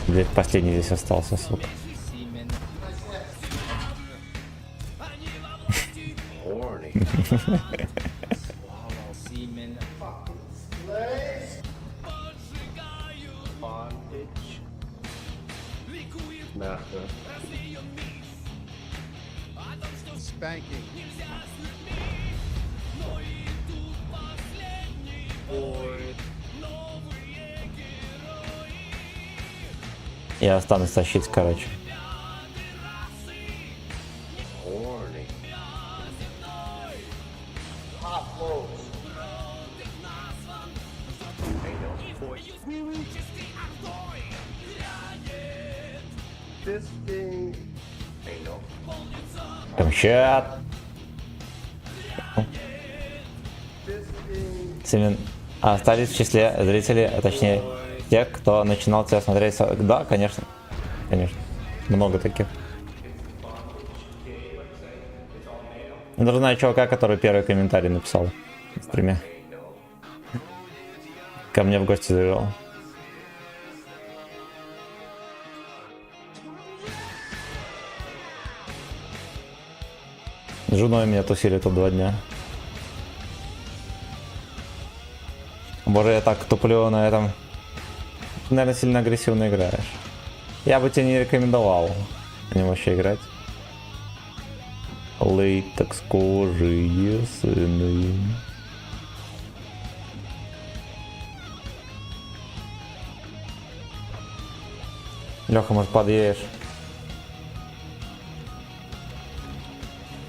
Блять, последний здесь остался, сука. Horny. Bondage. Master. Spanking. Boy. Я останусь тащить, короче. Horny. Fisting. Anal. Кончет. Семен. А остались в числе зрителей, а точнее тех, кто начинал тебя смотреть. Да, конечно. Конечно. Много таких. Я даже знаю чувака, который первый комментарий написал на стриме. Ко мне в гости завел. С женой меня тусили тут 2 дня. Боже, я так туплю на этом. Ты, наверное, сильно агрессивно играешь. Я бы тебе не рекомендовал на нем вообще играть. Лейтекс кожи, сыны. Леха, может, подъедешь?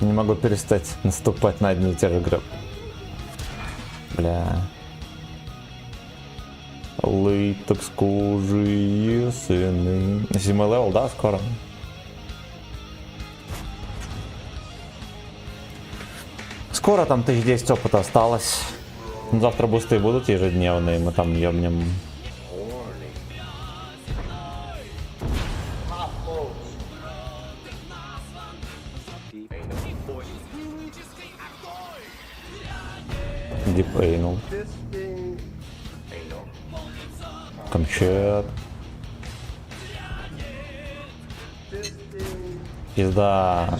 Не могу перестать наступать на одни и те же граб. Бля. Лейтекс кожи, сыны. 7 левел, да, скоро? Скоро там 1010 опыта осталось. Завтра бусты будут ежедневные, мы там ёбнем. Дипейнул. Кончет. Пизда.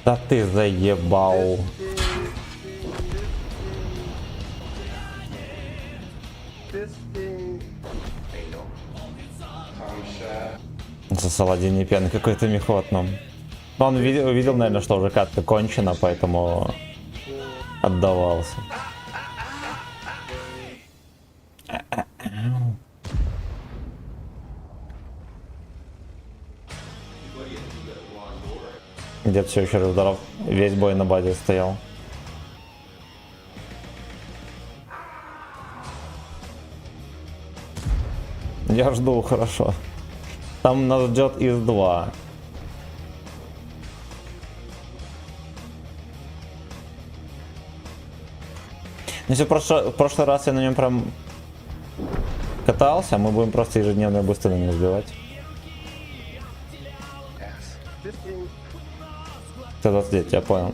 Да ты заебал. Засал один непьяный какой-то мехвод нам. Он увидел, наверное, что уже катка кончена, поэтому отдавался. Дед все еще здоров. Весь бой на базе стоял. Я жду, хорошо. Там нас ждет ИС-2. Если в прошлый раз я на нем прям катался, мы будем просто ежедневные бусты на него сбивать. Т-29, я понял.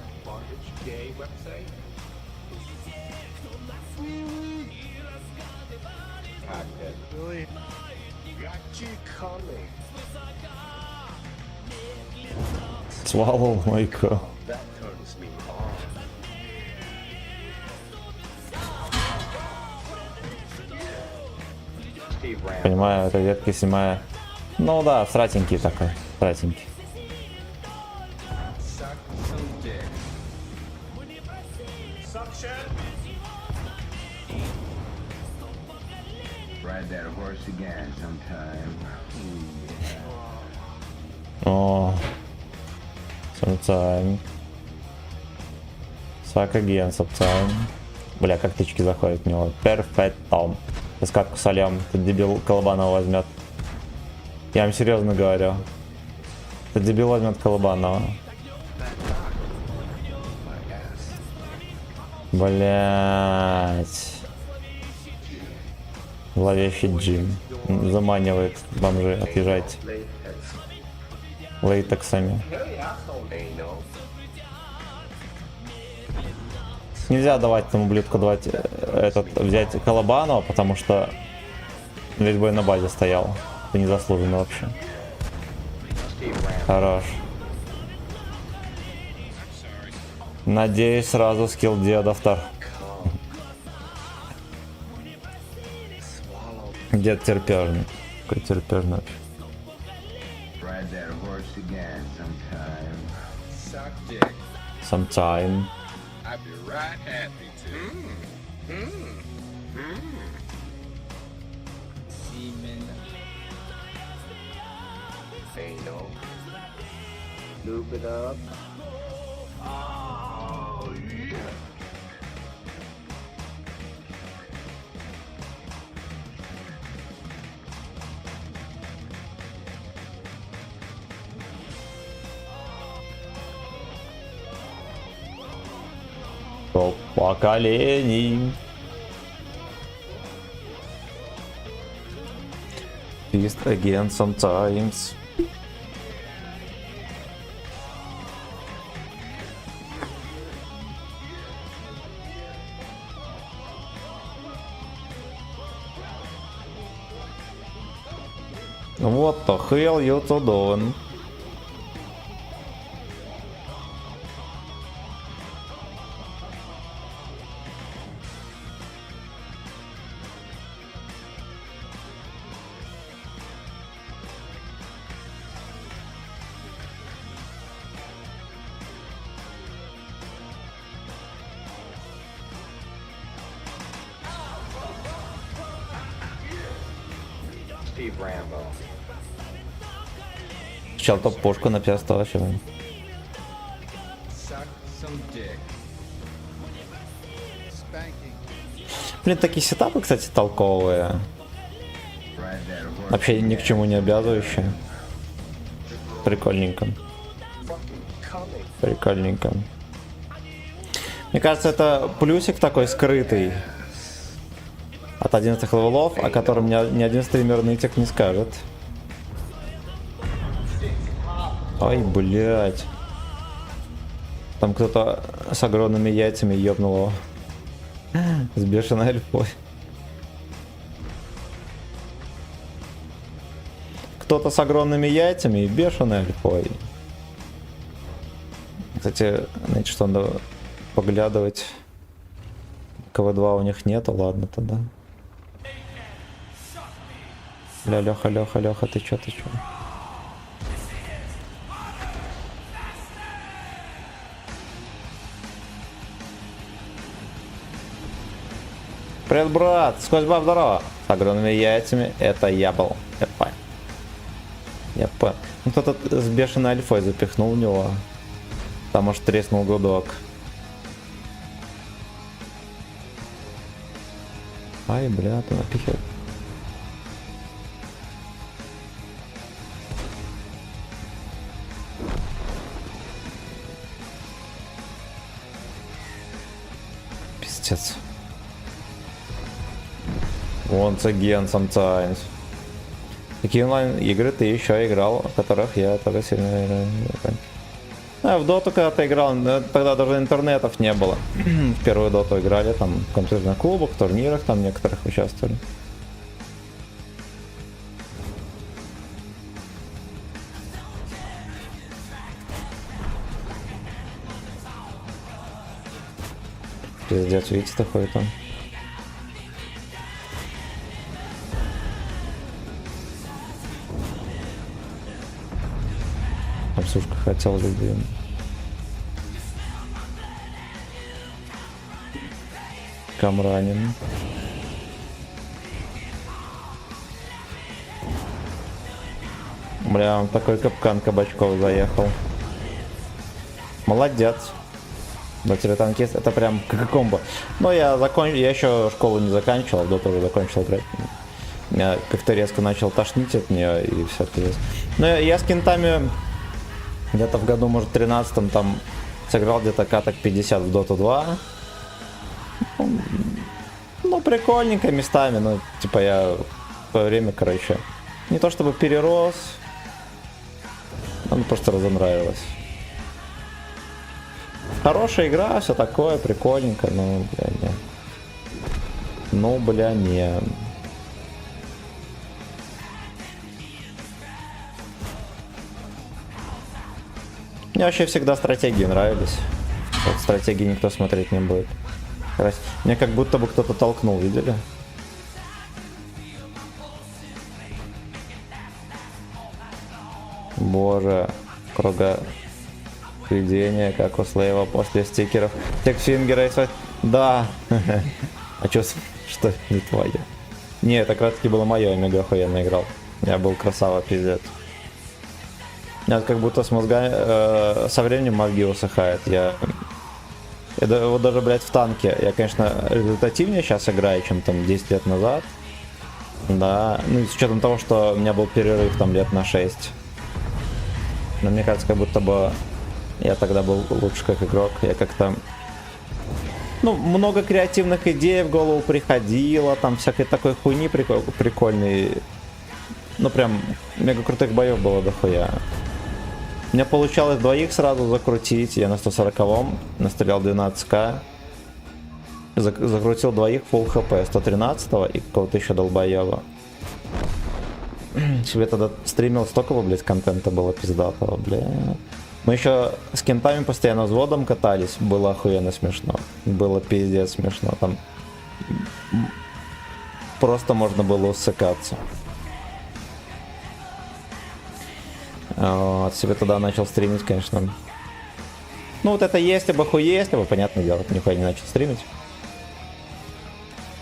Swallow my god. Понимаю, это ветки снимая. Ну да, сратенький такой. Сратенький. О, sometime. Suck again, sometime. Бля, как тычки заходят в него. Перфектом. Сейчас катку сольем. Этот дебил Колобанова возьмет. Я вам серьезно говорю. Этот дебил возьмет Колобанова. Блять. Зловещий Джим. Заманивает бомжи. Отъезжайте. Лейтексами. Нельзя давать этому ублюдку давать взять Колобанова, потому что весь бой на базе стоял. Это незаслуженно вообще. Хорош. Надеюсь, сразу скилл деда втор. Дед терпежный. Какой терпежный вообще. Sometime. Loop it up. Топ поколений. Feast again sometimes. What the hell you two doing? Steve Rambo. Чел топ-пушку на 5 вообще. Блин, такие сетапы, кстати, толковые. Вообще ни к чему не обязывающие. Прикольненько. Прикольненько. Мне кажется, это плюсик такой скрытый от 11 левелов, о котором ни один стример нытик не скажет. Ай, блять. Там кто-то с огромными яйцами ёбнул его. С бешеной эльфой. Кто-то с огромными яйцами и бешеной эльфой. Кстати, значит, что надо поглядывать. КВ-2 у них нету, ладно тогда. Бля, Леха, ты чё? Привет, брат! Сквозь баб здорово! С огромными яйцами это я был. Я понял. Ну, кто-то с бешеной альфой запихнул в него. Там аж треснул гудок. Ай, бля, ты напихивай. Пиздец. Once again, sometimes. Такие онлайн игры ты еще играл, в которых я только сильно играю. А в доту когда-то играл, тогда даже интернетов не было. В первую доту играли там в компьютерных клубах, турнирах там некоторых участвовали. Пиздец, видите, такой там. Обсушка хотел людей. Камранин. Бля, он такой капкан кабачков заехал. Молодец. Но танкист это прям как комбо. Но я еще школу не заканчивал, до того закончил играть. Меня как-то резко начал тошнить от нее и все это. Но я с кентами где-то в году, может, 13-м там сыграл где-то каток 50 в Dota 2. Ну, прикольненько местами, но типа я в свое время, короче, не то чтобы перерос, но просто разонравилось. Хорошая игра, все такое, прикольненько, но, бля, не. Ну, бля, не. Мне вообще всегда стратегии нравились. Вот стратегии никто смотреть не будет. Мне как будто бы кто-то толкнул, видели? Боже, круговедение, как у Слейва после стикеров. Текфингера и да. А чё, что не твое? Не, это как раз таки было мое, я мега охуенно играл. Я был красава, пиздец. Как будто с мозгами, со временем мозги усыхают. Я вот даже, блядь, в танке, я, конечно, результативнее сейчас играю, чем там 10 лет назад. Да, ну и с учетом того, что у меня был перерыв там лет на 6. Но мне кажется, как будто бы я тогда был лучше как игрок. Я как-то... Ну, много креативных идей в голову приходило, там всякой такой хуйни прикольной. Ну, прям мега крутых боев было дохуя. У меня получалось двоих сразу закрутить. Я на 140-м настрелял 12к. Закрутил двоих full хп 113-го и какого-то еще долбоева. Себе тогда стримил столько, блядь, контента было пиздатого, блядь. Мы еще с кентами постоянно взводом катались. Было охуенно смешно. Было пиздец смешно. Там просто можно было усыкаться. Вот, себе тогда начал стримить, конечно. Ну вот это если бы понятное дело, нихуя не начал стримить.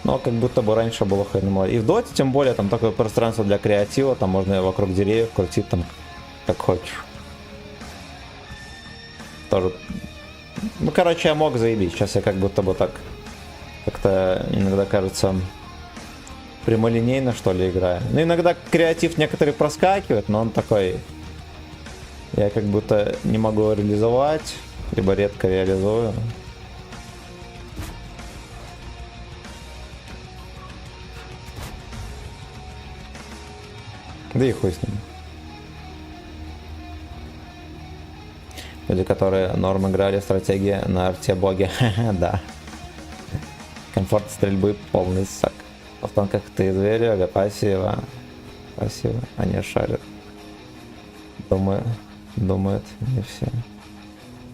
Но как будто бы раньше было охуенно мало. И в доте, тем более, там такое пространство для креатива, там можно вокруг деревьев крутить там как хочешь. Тоже. Ну, короче, я мог заебить. Сейчас я как будто бы так как-то иногда кажется прямолинейно, что ли, играю. Ну, иногда креатив некоторые проскакивает, но он такой... Я как будто не могу реализовать, либо редко реализую. Да и хуй с ним. Люди, которые норм играли, стратегия на арте боги. Да. Комфорт стрельбы полный сак. В танках ты звери, а пассива. Пассива, они шарят. Думают, не все.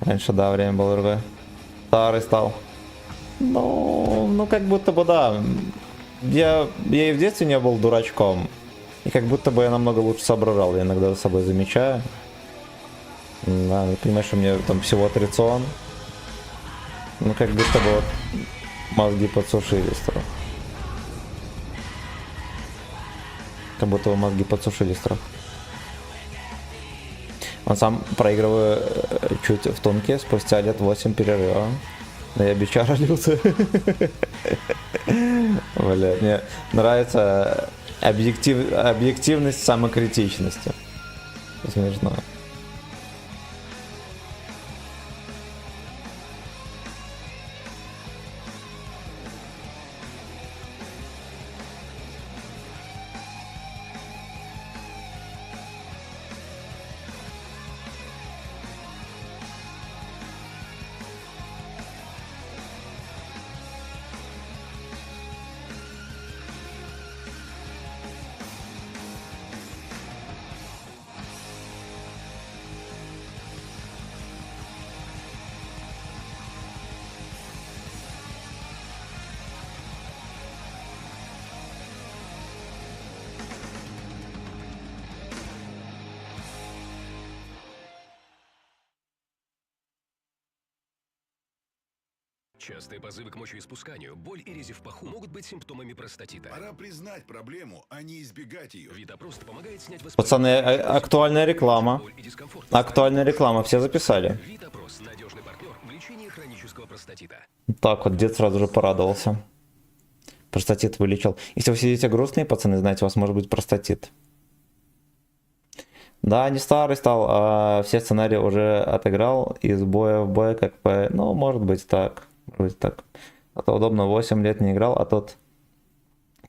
Раньше, да, время было другое. Старый стал. Ну, как будто бы, да. Я и в детстве не был дурачком. И как будто бы я намного лучше соображал. Я иногда за собой замечаю. Да, ну, понимаешь, что мне там всего аттракцион. Ну, как будто бы вот мозги подсушились. Трохи. Как будто бы мозги подсушились трохи. Он сам проигрываю чуть в тонке спустя лет 8 перерыва. Но я бичара лился. Бля, мне нравится объективность самокритичности. Смешно. Частые позывы к мочеиспусканию, боль и рези в паху могут быть симптомами простатита. Пора признать проблему, а не избегать ее. Витапрост помогает снять Пацаны, актуальная реклама. боль и дискомфорт. Актуальная реклама, все записали. Витапрост – надежный партнер в лечении хронического простатита. Так вот, дед сразу же порадовался. Простатит вылечил. Если вы сидите грустные, пацаны, знаете, у вас может быть простатит. Да, не старый стал, а все сценарии уже отыграл из боя в бой, как по... Ну, может быть так. Может быть так. А то удобно, 8 лет не играл, а тут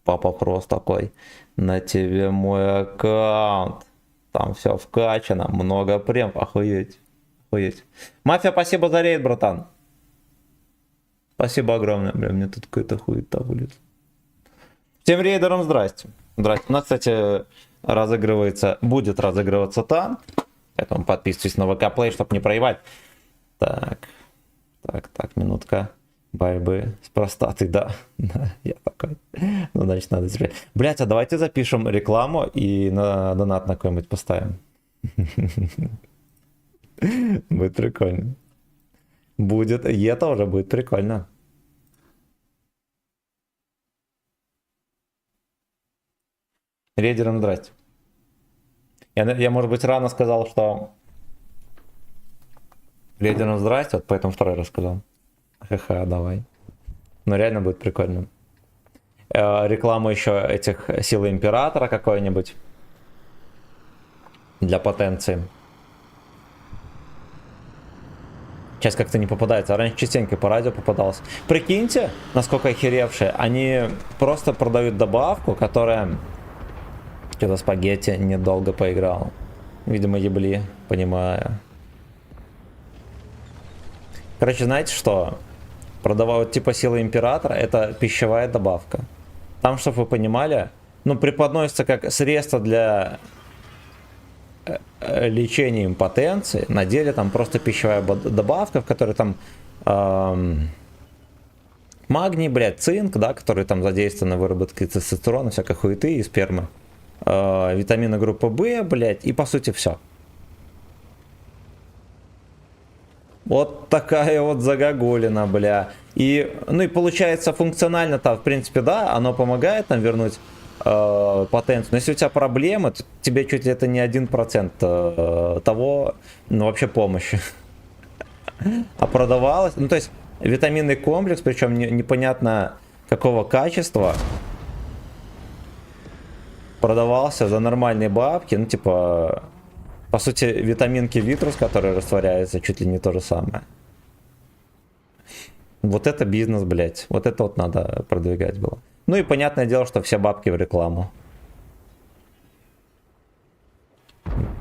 Папа Фрост такой: на тебе мой аккаунт. Там все вкачано, много прем, охуеть. Охуеть. Мафия, спасибо за рейд, братан. Спасибо огромное, бля, мне тут какая-то хуета вылез. Всем рейдерам здрасте. Здрасте. У нас, кстати, будет разыгрываться танк. Поэтому подписывайтесь на ВК Play, чтобы не проебать. Так, минутка борьбы с простатой, да. Я такой. Ну, значит, надо теперь. Блять, а давайте запишем рекламу и на донат на какой-нибудь поставим. Будет прикольно. Будет, и это уже будет прикольно. Рейдерам здрасте. Я, может быть, рано сказал, что рейдерам здрасте, вот поэтому второй раз сказал. Ха-ха, давай. Но реально будет прикольно. Рекламу еще этих силы императора какой-нибудь. Для потенции. Сейчас как-то не попадается. Раньше частенько по радио попадался. Прикиньте, насколько охеревшие. Они просто продают добавку, которая... Что-то спагетти недолго поиграл. Видимо, ебли, понимаю. Короче, знаете что? Продавают типа силы императора. Это пищевая добавка. Там, чтобы вы понимали, ну, преподносится как средство для лечения импотенции. На деле там просто пищевая добавка, в которой там магний, блядь, цинк, да, который там задействован на выработке тестостерона, всякой хуеты и спермы. Витамины группы В, блядь, и по сути все. Вот такая вот загогулина, бля. И, ну и получается функционально-то, в принципе, да, оно помогает нам вернуть потенцию. Но если у тебя проблемы, то тебе чуть ли это не 1% того, ну вообще помощи. А продавалось, ну то есть витаминный комплекс, причем непонятно какого качества, продавался за нормальные бабки, ну типа, по сути, витаминки Витрус, которые растворяются, чуть ли не то же самое. Вот это бизнес, блять. Вот это вот надо продвигать было. Ну и понятное дело, что все бабки в рекламу.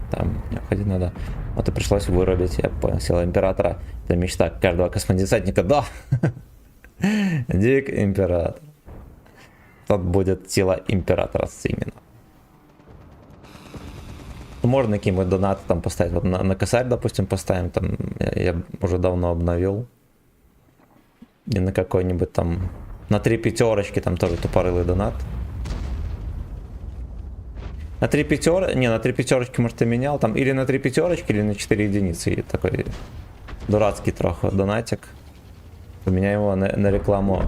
Там необходимо надо. Вот и пришлось вырубить, я понял, сила императора. Это мечта каждого космодесантника. Да! Дик император. Тут будет сила императора именно. Можно какие-нибудь донаты там поставить. Вот на косарь, допустим, поставим. Там я уже давно обновил. И на какой-нибудь там... На 3 пятерочки там тоже тупорылый донат. На 3 пятерочки... Не, на 3 пятерочки, может, ты менял. Там или на 3 пятерочки, или на 4 единицы. И такой дурацкий трохи донатик. Поменяю его на рекламу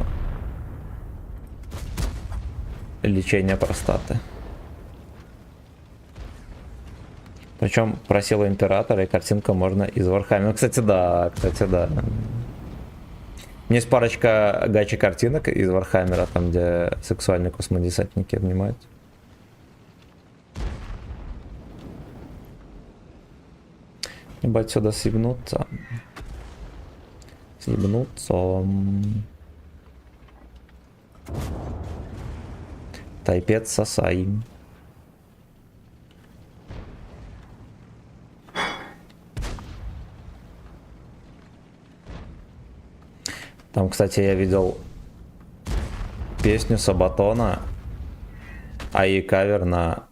лечения простаты. Причем про силу императора и картинку можно из Вархаммера. Кстати, да. У меня есть парочка гачи картинок из Вархаммера, там где сексуальные космодесантники обнимают. Либо отсюда съебнуться. Съебнуться. Тайпец сосай. Там, кстати, я видел песню Сабатона, и кавер на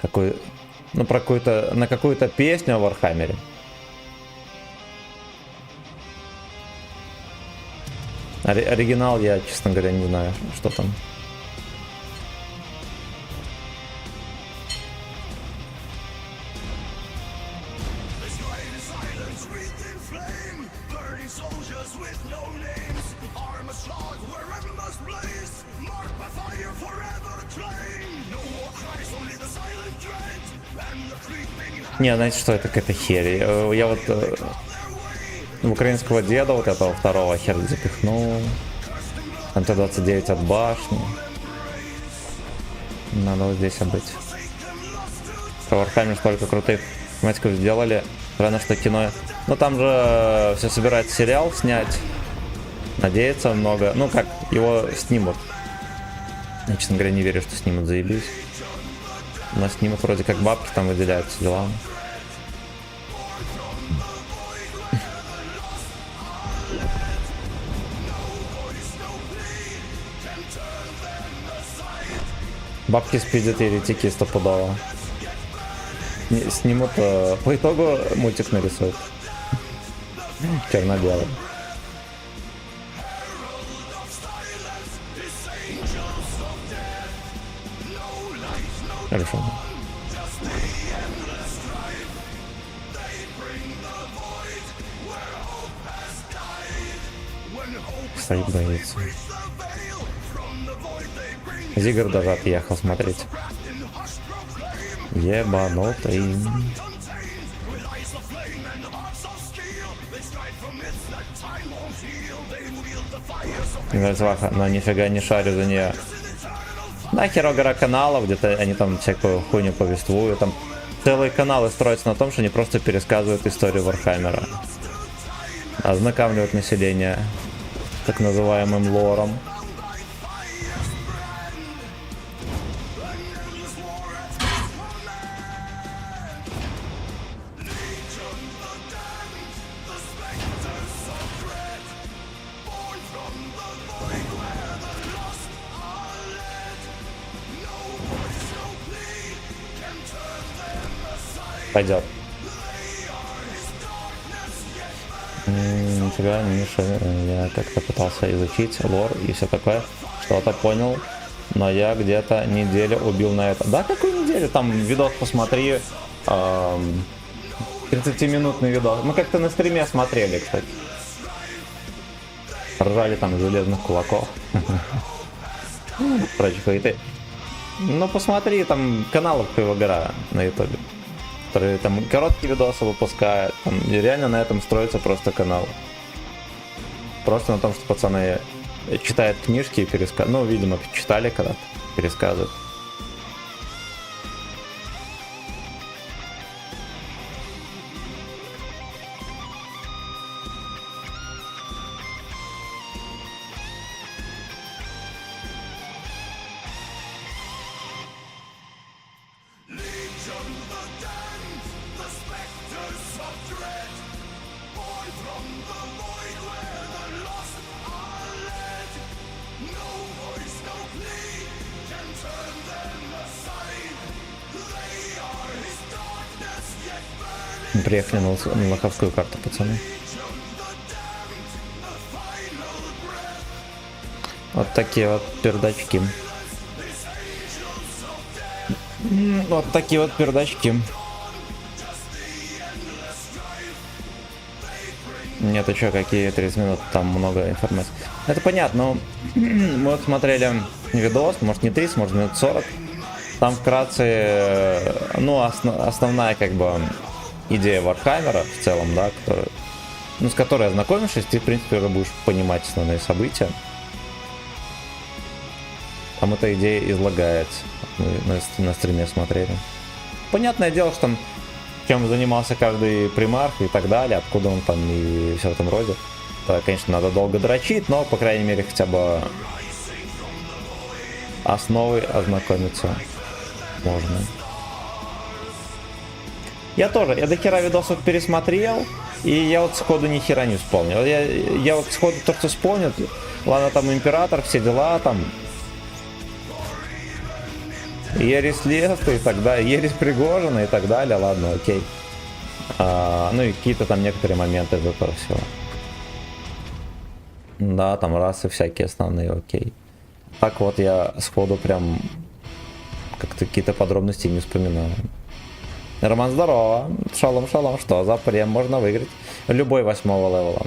какой, ну, про какую-то, на какую-то песню о Вархаммере. Оригинал я, честно говоря, не знаю, что там. Soldiers with Не, знаете что, это какая-то херь. Я вот в украинского деда вот этого второго хер запихнул. МТ-29 от башни. Надо вот здесь быть. По Warhammer столько крутых матиков сделали. Рано что кино. Ну там же все собирается сериал снять. Надеется много. Ну как, его снимут. Я, честно говоря, не верю, что снимут, заебись. Но снимут вроде как бабки там выделяются дела. Бабки спиздят еретики стопудово. Снимут, по итогу мультик нарисуют. Черно-белый. Хорошо. Стоит, боится. Зигр даже отъехал смотреть. Ебанутый. Мне нравится Ваха, но нифига не шарю за нее. Нахер гора каналов, где-то они там всякую хуйню повествуют. Там целые каналы строятся на том, что они просто пересказывают историю Вархаммера. Ознакомливают население так называемым лором. Пойдет. Нифига, Миша, я как-то пытался изучить лор и все такое, что-то понял, но я где-то неделю убил на это. Да, какую неделю? Там видос посмотри, 30-минутный видос. Мы как-то на стриме смотрели, кстати. Ржали там железных кулаков. Прочие хуеты. Ну посмотри, там канал Пивогора на ютубе, которые там короткие видосы выпускают, там, и реально на этом строится просто канал. Просто на том, что пацаны читают книжки и пересказывают. Ну, видимо, читали когда-то, пересказывают. Приехали на лоховскую карту, пацаны. Вот такие вот пердачки. Вот такие вот пердачки. Нет, а чё, какие 30 минут, там много информации. Это понятно, но мы вот смотрели видос, может не 30, может минут 40. Там вкратце, ну, основная как бы идея Вархаммера в целом, да, который, ну, с которой ознакомившись, ты, в принципе, уже будешь понимать основные события. Там эта идея излагается. Мы на стриме смотрели. Понятное дело, что там, чем занимался каждый примарх и так далее, откуда он там и все в этом роде. Да, конечно, надо долго дрочить, но, по крайней мере, хотя бы основы ознакомиться можно. Я тоже, я до хера видосов пересмотрел, и я вот сходу ни хера не вспомнил. Я вот сходу то, что вспомнил, ладно, там Император, все дела, там Ересь Леста и так далее, Ересь Пригожина и так далее, ладно, окей. Ну и какие-то там некоторые моменты из этого всего. Да, там расы всякие основные, окей. Так вот я сходу прям как-то какие-то подробности не вспоминаю. Роман, здорово. Шалом, шалом. Что за прем можно выиграть? Любой 8-го левела.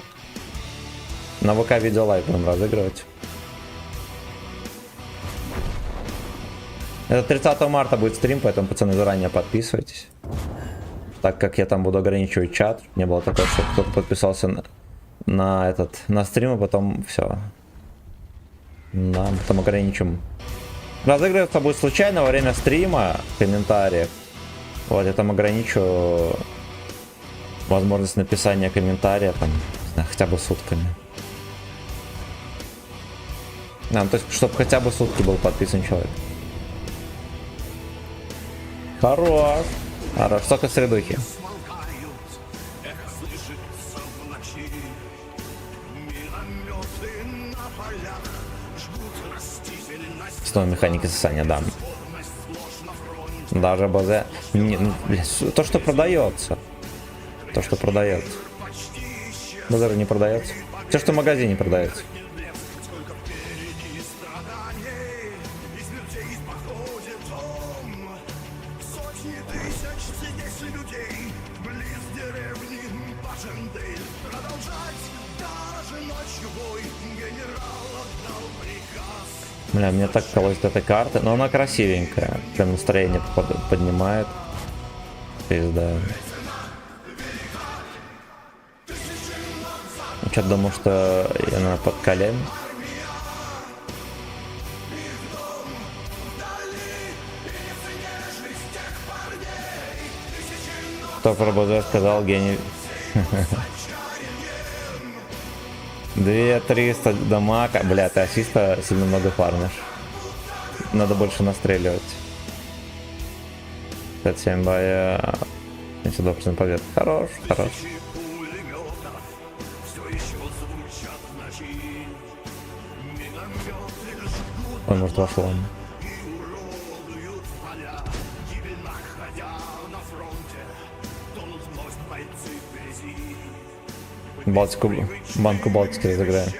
На ВК видео лайк будем разыгрывать. Это 30 марта будет стрим, поэтому, пацаны, заранее подписывайтесь. Так как я там буду ограничивать чат, не было такого, что кто-то подписался на стрим, а потом все. Да, потом ограничим. Разыгрываться будет случайно во время стрима в комментариях. Вот, я там ограничу возможность написания комментария, там, не знаю, хотя бы сутками. Да, ну, то есть, чтобы хотя бы сутки был подписан человек. Хорош. Хорош. Только средухи. Снова механики сосания, да. Даже БЗ. То, что продается. То, что продается. БЗ не продается. Все, что в магазине продается. Бля, мне так колотит эта карта, но она красивенькая, прям настроение поднимает. Пизда. Что-то думал, что она под колен. Кто про БЗ сказал, гений. 2300 дамага. Бля, ты ассиста сильно много фармишь. Надо больше настреливать. 57 боя. 72% побед. Хорош, хорош. Ой, может, вошло он. Банку Балтики разыграем.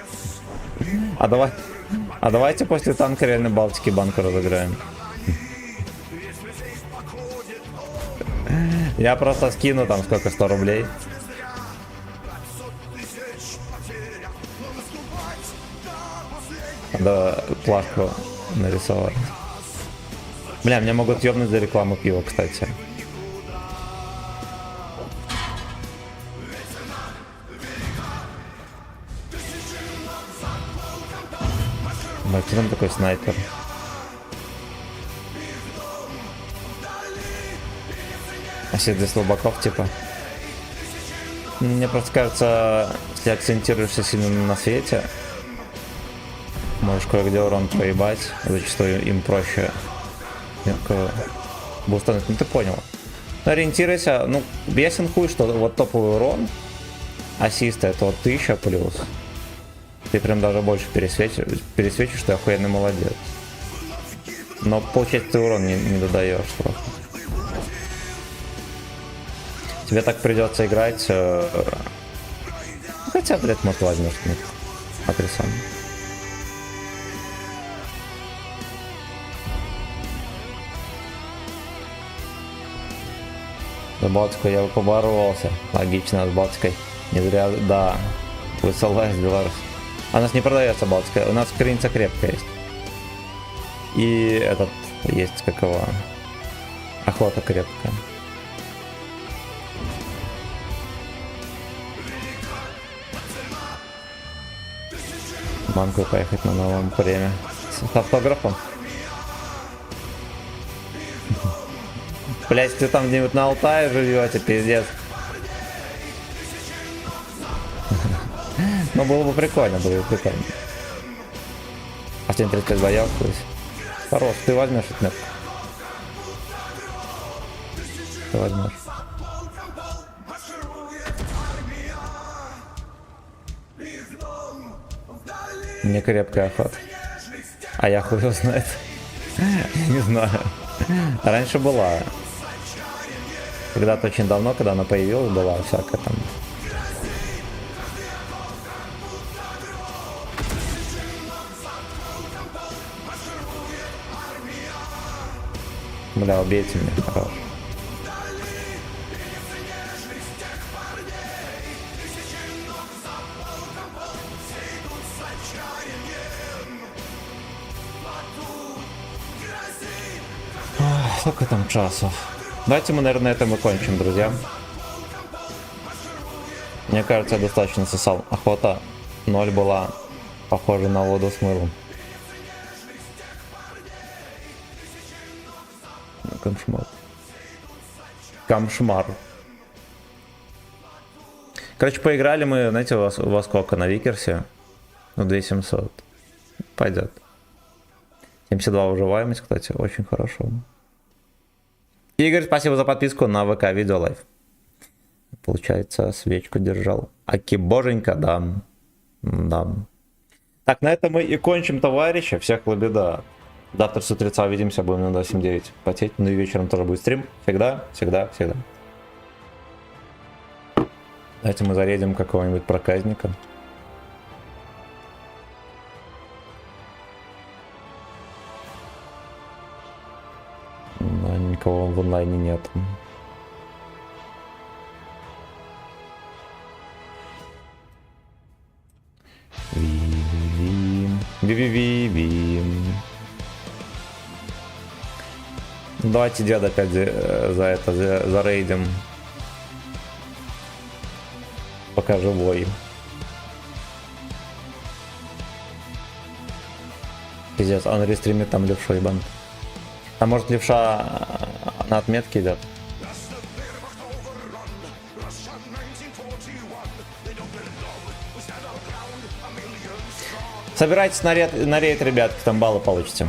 А давайте после танка реально Балтики банку разыграем. Я просто скину там сколько, 100 рублей. Да, плашку нарисовать. Бля, меня могут ёбнуть за рекламу пива, кстати. Бля, кто там такой снайпер? А все для слабаков, типа. Мне просто кажется, если акцентируешься сильно на свете, можешь кое-где урон проебать. Зачастую им проще бустануть. Ну ты понял. Ориентируйся. Ну, ясен хуй, что вот топовый урон ассиста это вот 1000 плюс. Ты прям даже больше пересвечишь, что охуенный молодец. Но получается ты урон не додаешь просто. Тебе так придется играть. Хотя, блядь, может возьмешь адресан. За Балтику я бы поборолся. Логично, с Балтикой. Не зря, да. Высылась в Беларусь. А у нас не продается Балтика. У нас крыница крепкая есть. И этот есть, как его, охота крепкая. В банку поехать на новом премии. С автографом. Блять, ты там где-нибудь на Алтае живете, пиздец. Ну, было бы прикольно, было бы прикольно. А в 35 боев, то есть. Хорош, ты возьмешь отметку. Ты возьмешь. Не крепкая охота. А я хуй его знает. Не знаю. Раньше была. Когда-то очень давно, когда она появилась, была всякая там. Бля, убейте меня, хорош. Сколько там часов? Давайте мы, наверное, на этом закончим, друзья. Мне кажется, я достаточно сосал. Охота 0 была похожа на воду с мылом. Камшмар. Камшмар. Короче, поиграли мы, знаете, у вас сколько на Викерсе? Ну, 2700. Пойдет. 72 выживаемость, кстати, очень хорошо. Игорь, спасибо за подписку на ВК Видео Лайф. Получается, свечку держал. Аки боженька, да. Да. Так, на этом мы и кончим, товарищи. Всех лабеда. Завтра с утреца увидимся, будем на 2.7.9 потеть. Ну и вечером тоже будет стрим. Всегда, всегда, всегда. Давайте мы зарядим какого-нибудь проказника. Да, никого в онлайне нет. Вим. Давайте деда опять за это зарейдим. Пока живой. Пиздец, он рестримит там левшу ебан. А может левша на отметке идет? Собирайтесь на рейд, ребятки, там баллы получите.